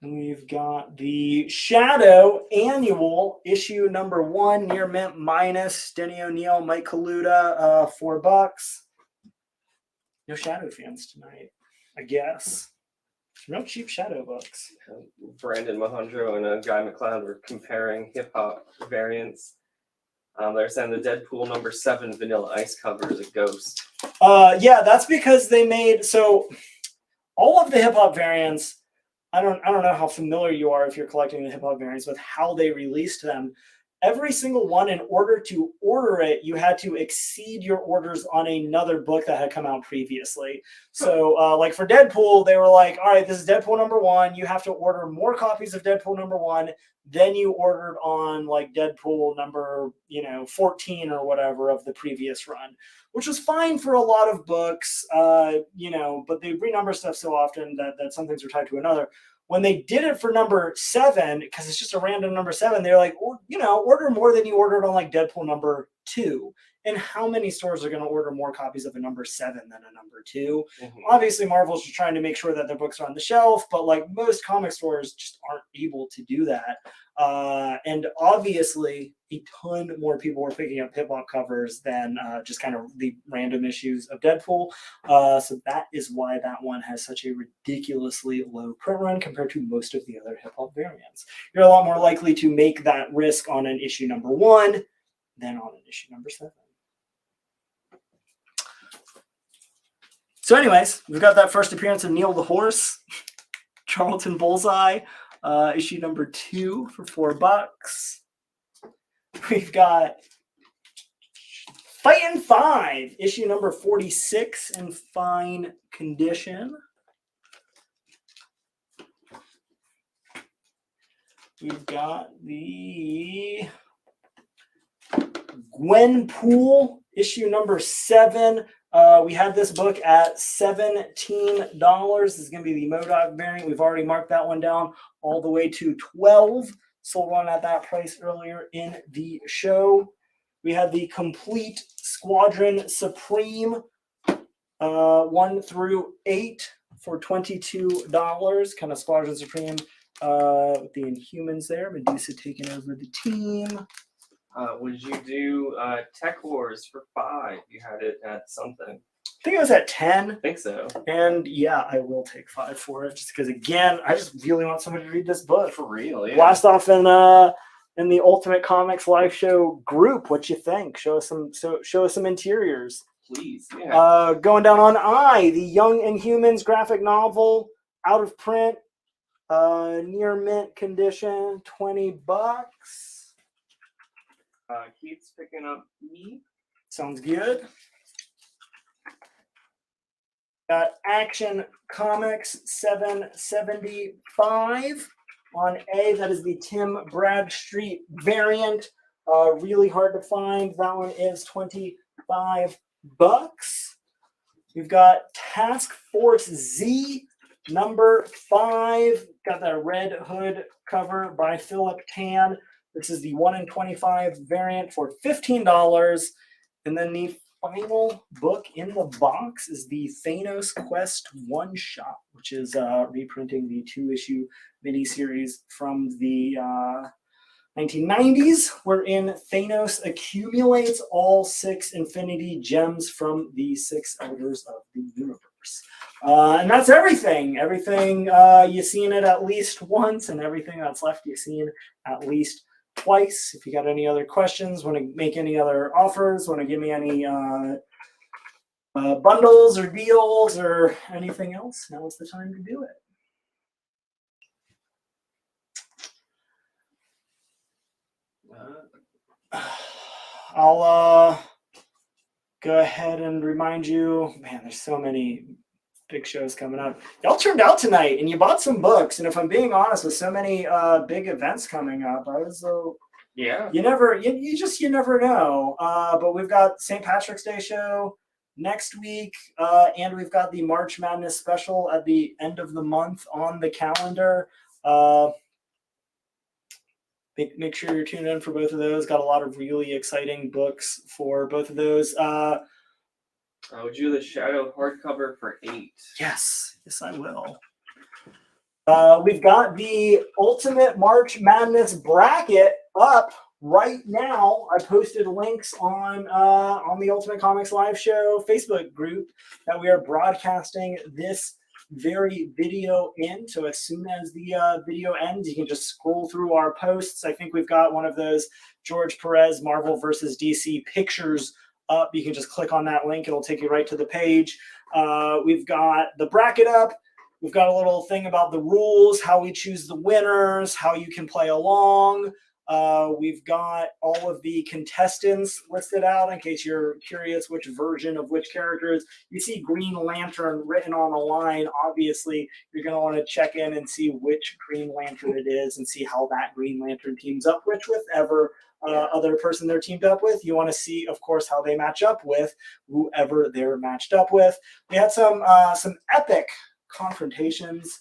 We've got the Shadow Annual, issue number 1, near mint minus, Denny O'Neil, Mike Kaluta, $4. No Shadow fans tonight, I guess. Real cheap Shadow books. Brandon Mahundro and Guy McLeod were comparing hip-hop variants. They're saying the Deadpool number 7 Vanilla Ice cover is a ghost. Yeah, that's because they made, so all of the hip-hop variants, I don't know how familiar you are if you're collecting the hip-hop variants with how they released them. Every single one, in order to order it, you had to exceed your orders on another book that had come out previously. So like for Deadpool, they were like, all right, this is Deadpool number 1. You have to order more copies of Deadpool number 1 than you ordered on like Deadpool number, 14 or whatever of the previous run, which was fine for a lot of books, but they renumber stuff so often that some things are tied to another. When they did it for number 7, because it's just a random number 7, they're like, order more than you ordered on like Deadpool number 2. And how many stores are going to order more copies of a number 7 than a number 2? Mm-hmm. Obviously, Marvel's just trying to make sure that their books are on the shelf, but like most comic stores just aren't able to do that. And obviously, a ton more people were picking up hip-hop covers than just kind of the random issues of Deadpool. So that is why that one has such a ridiculously low print run compared to most of the other hip-hop variants. You're a lot more likely to make that risk on an issue number 1 than on an issue number 7. So anyways, we've got that first appearance of Neil the Horse, Charlton Bullseye, issue number 2 for $4. We've got Fightin' 5, issue number 46 in fine condition. We've got the Gwenpool, issue number 7. We had this book at $17. This is going to be the MODOK variant. We've already marked that one down all the way to $12. Sold one at that price earlier in the show. We had the Complete Squadron Supreme 1 through 8 for $22. Kind of Squadron Supreme with the Inhumans there. Medusa taking over the team. Would you do Tech Wars for 5? You had it at something. I think it was at 10. I think so. And yeah, I will take 5 for it, just because again, I just really want somebody to read this book. For real, yeah. Blast off in the Ultimate Comics live show group. What you think? Show us some interiors. Please, yeah. Going down on I, the Young Inhumans graphic novel, out of print, near mint condition, $20. Keith's picking up E. Sounds good. Got Action Comics 775 on A. That is the Tim Bradstreet variant. Really hard to find. That one is $25. We've got Task Force Z number 5. Got that red hood cover by Philip Tan. This is the 1 in 25 variant for $15. And then the final book in the box is the Thanos Quest one-shot, which is reprinting the 2-issue miniseries from the 1990s, wherein Thanos accumulates all 6 Infinity Gems from the 6 Elders of the Universe. And that's everything. Everything you've seen it at least once, and everything that's left you've seen at least twice. If you got any other questions, want to make any other offers, want to give me any bundles or deals or anything else, now is the time to do it. I'll go ahead and remind you, man, there's so many big shows coming up. Y'all turned out tonight and you bought some books. And if I'm being honest, with so many big events coming up, I was Yeah. you never know. But we've got St. Patrick's Day show next week, and we've got the March Madness special at the end of the month on the calendar. Make sure you're tuned in for both of those. Got a lot of really exciting books for both of those. Would you do the Shadow hardcover for $8? Yes, I will. We've got the Ultimate March Madness bracket up right now. I posted links on the Ultimate Comics Live Show Facebook group that we are broadcasting this very video in. So as soon as the video ends, you can just scroll through our posts. I think we've got one of those George Perez Marvel versus DC pictures up. You can just click on that link. It'll take you right to the page. We've got the bracket up. We've got a little thing about the rules, how we choose the winners, how you can play along. We've got all of the contestants listed out in case you're curious which version of which character is. You see Green Lantern written on a line. Obviously, you're going to want to check in and see which Green Lantern it is and see how that Green Lantern teams up with whoever other person they're teamed up with. You want to see, of course, how they match up with whoever they're matched up with. We had some epic confrontations.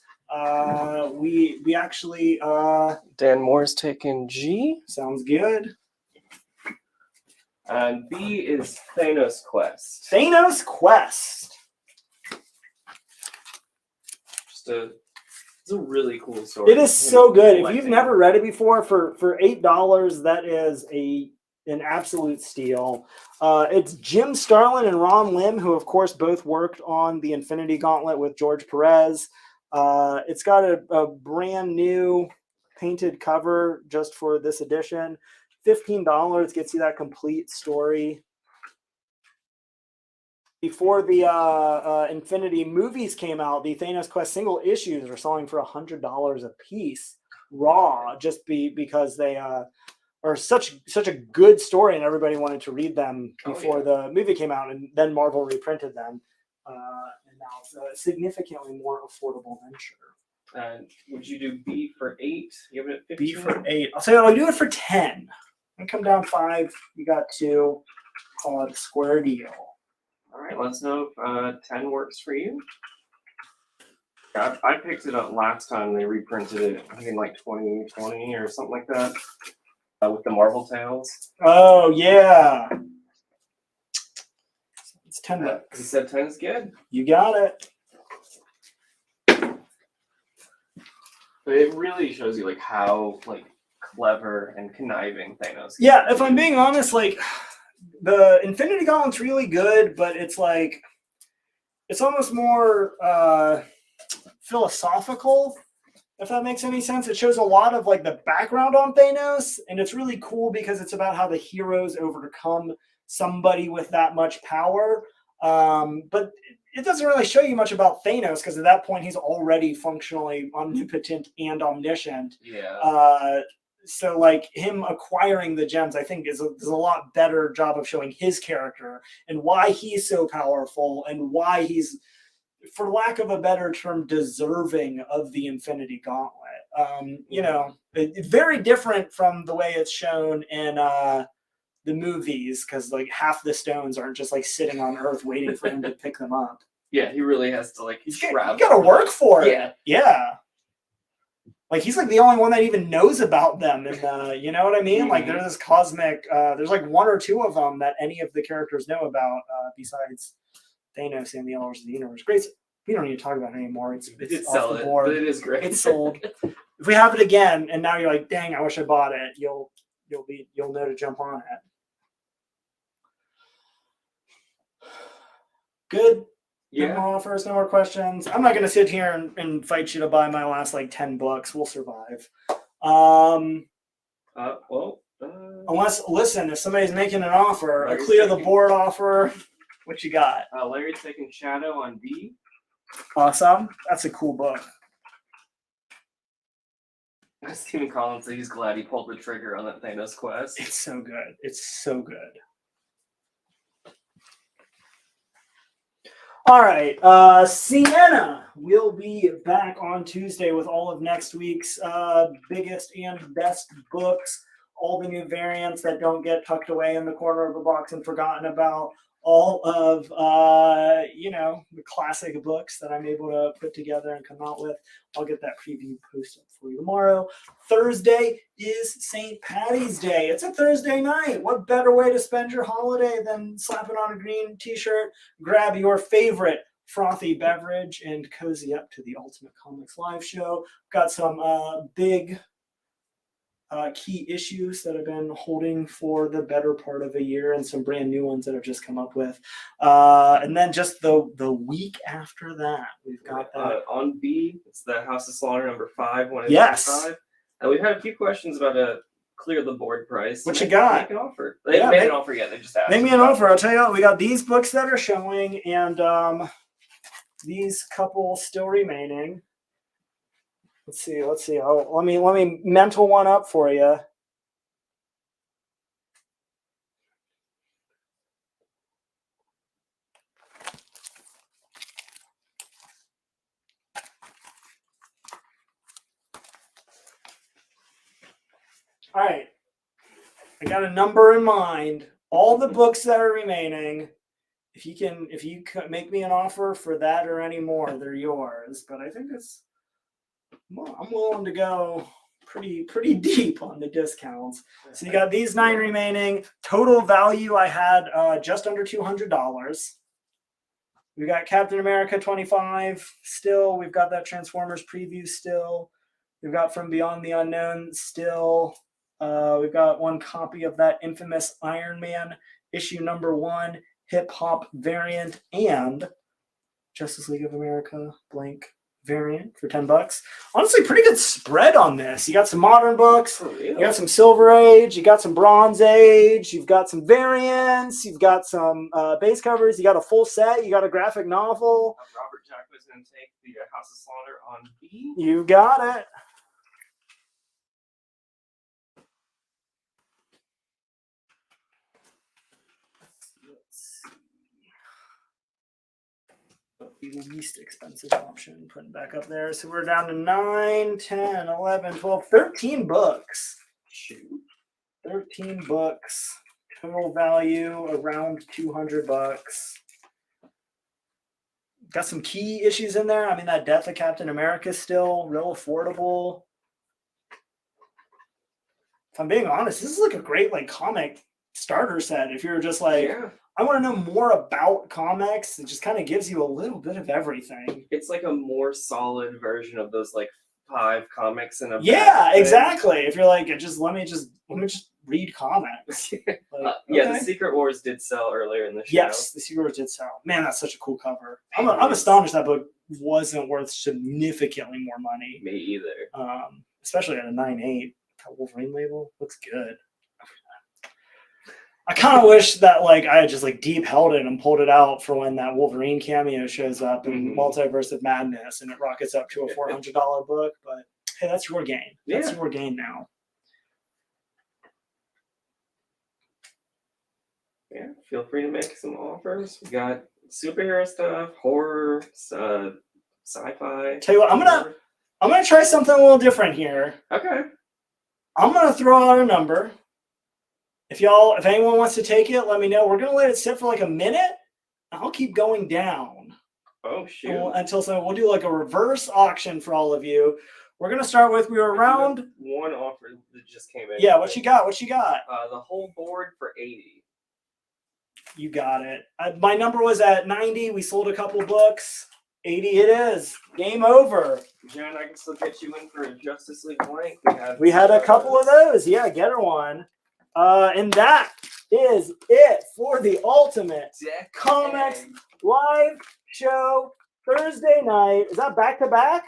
We actually Dan Moore's taking G. Sounds good. And B is Thanos Quest. Thanos Quest. It's a really cool story. It is so good. If you've never read it before, for $8, that is an absolute steal. It's Jim Starlin and Ron Lim, who of course both worked on the Infinity Gauntlet with George Perez. It's got a brand new painted cover just for this edition. $15 gets you that complete story. Before the Infinity movies came out, the Thanos Quest single issues are selling for $100 a piece raw, just because they are such a good story and everybody wanted to read them before the movie came out, and then Marvel reprinted them. And now it's a significantly more affordable venture. Would you do B for $8? You have it at 15? B for $8. I'll say I'll do it for 10. I come down 5. You got 2. Call it a square deal. All right, let us know if 10 works for you. I picked it up last time they reprinted it, I think in like 2020 or something like that, with the Marvel Tales. Oh, yeah. It's 10 bucks. He said 10 is good. You got it. But it really shows you how clever and conniving Thanos is. Yeah, if I'm being honest, the Infinity Gauntlet's really good, but it's almost more philosophical, if that makes any sense. It shows a lot of the background on Thanos, and it's really cool because it's about how the heroes overcome somebody with that much power. But it doesn't really show you much about Thanos because at that point he's already functionally omnipotent and omniscient. Yeah. So him acquiring the gems, I think, is a lot better job of showing his character and why he's so powerful and why he's, for lack of a better term, deserving of the Infinity Gauntlet. It's very different from the way it's shown in the movies, because half the stones aren't just sitting on Earth waiting for him to pick them up. Yeah, he really has to travel. You gotta work for it. Yeah. Yeah. He's the only one that even knows about them, and you know what I mean. Mm-hmm. There's this cosmic. There's 1 or 2 of them that any of the characters know about, besides Thanos and the Elders of the Universe. Great. We don't need to talk about it anymore. It's off the board. But it is great. It's sold. If we have it again, and now you're dang, I wish I bought it. You'll know to jump on it. Good. Yeah. No more offers, no more questions. I'm not going to sit here and fight you to buy my last 10 books. We'll survive. Unless, listen, if somebody's making an offer, a clear the board offer What you got? Larry taking Shadow on B. Awesome. That's a cool book. Stephen Collins said he's glad he pulled the trigger on that Thanos quest. It's so good. It's so good. All right. Sienna will be back on Tuesday with all of next week's biggest and best books. All the new variants that don't get tucked away in the corner of a box and forgotten about. All of, the classic books that I'm able to put together and come out with. I'll get that preview posted for you tomorrow. Thursday is St. Patty's Day. It's a Thursday night. What better way to spend your holiday than slapping on a green t-shirt, grab your favorite frothy beverage, and cozy up to the Ultimate Comics live show. Got some big key issues that have been holding for the better part of a year, and some brand new ones that have just come up with. And then just the week after that, we've got that. On B, it's the House of Slaughter number 5. Yes. 5. And we've had a few questions about a clear the board price. What you got? Make an offer. They haven't made an offer yet. They just asked. Make me an offer. I'll tell you what, we got these books that are showing, and these couple still remaining. Let's see. Let me mental one up for you. All right. I got a number in mind. All the books that are remaining. If you can make me an offer for that or any more, they're yours. But I think I'm willing to go pretty deep on the discounts. So you got these 9 remaining. Total value I had just under $200. We got Captain America 25 still. We've got that Transformers preview still. We've got From Beyond the Unknown still. We've got one copy of that infamous Iron Man issue number 1 hip hop variant, and Justice League of America blank variant for $10. Honestly, pretty good spread on this. You got some modern books, you got some Silver Age, you got some Bronze Age, you've got some variants, you've got some base covers, you got a full set, you got a graphic novel. Robert Jackman's going to take the House of Slaughter on B. You got it. The least expensive option, putting back up there. So we're down to 9, 10, 11, 12, 13 books. Shoot. 13 books. Total value around $200. Got some key issues in there. I mean, that Death of Captain America is still real affordable. If I'm being honest, this is like a great comic starter set. If you're just I want to know more about comics. It just kind of gives you a little bit of everything. It's like a more solid version of those 5 comics in a yeah, exactly. If you're let me just read comics. The Secret Wars did sell earlier in the show. Yes, the Secret Wars did sell. Man, that's such a cool cover. I'm astonished that book wasn't worth significantly more money. Me either. Especially at a 9.8. That Wolverine label looks good. I kind of wish that I had just deep held it and pulled it out for when that Wolverine cameo shows up in Multiverse of Madness and it rockets up to a $400 book. But hey, that's your game. That's your game now. Yeah, feel free to make some offers. We got superhero stuff, horror, sci-fi. Tell you what, I'm gonna try something a little different here. Okay. I'm gonna throw out a number. If anyone wants to take it, let me know. We're gonna let it sit for a minute. I'll keep going down. Oh shoot! We'll do a reverse auction for all of you. We're gonna start with around one offer that just came in. Yeah, what you got? The whole board for 80. You got it. My number was at 90. We sold a couple books. 80 it is. Game over. Jen, I can still get you in for a Justice League blank. We had a couple of those. Yeah, get her one. And that is it for the Ultimate Comics live show Thursday night. Is that back-to-back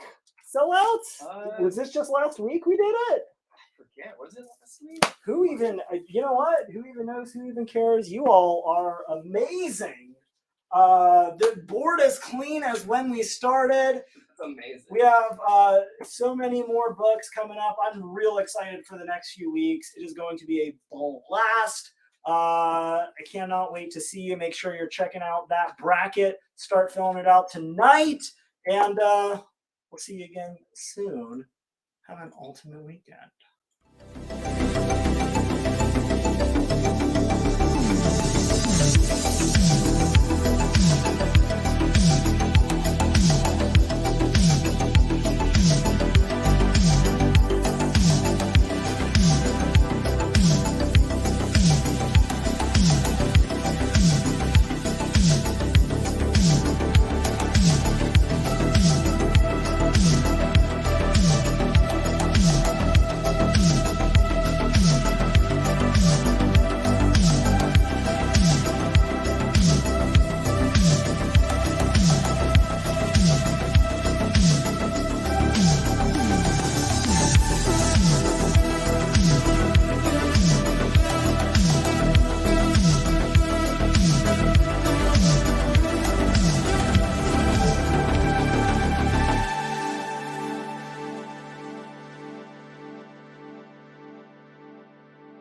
sellouts? Was this just last week we did it? I forget. Was it last week? Who even, you know what? Who even knows? Who even cares? You all are amazing. The board is clean as when we started. It's amazing. We have so many more books coming up. I'm real excited for the next few weeks. It is going to be a blast. I cannot wait to see you. Make sure you're checking out that bracket. Start filling it out tonight. And we'll see you again soon. Have an ultimate weekend.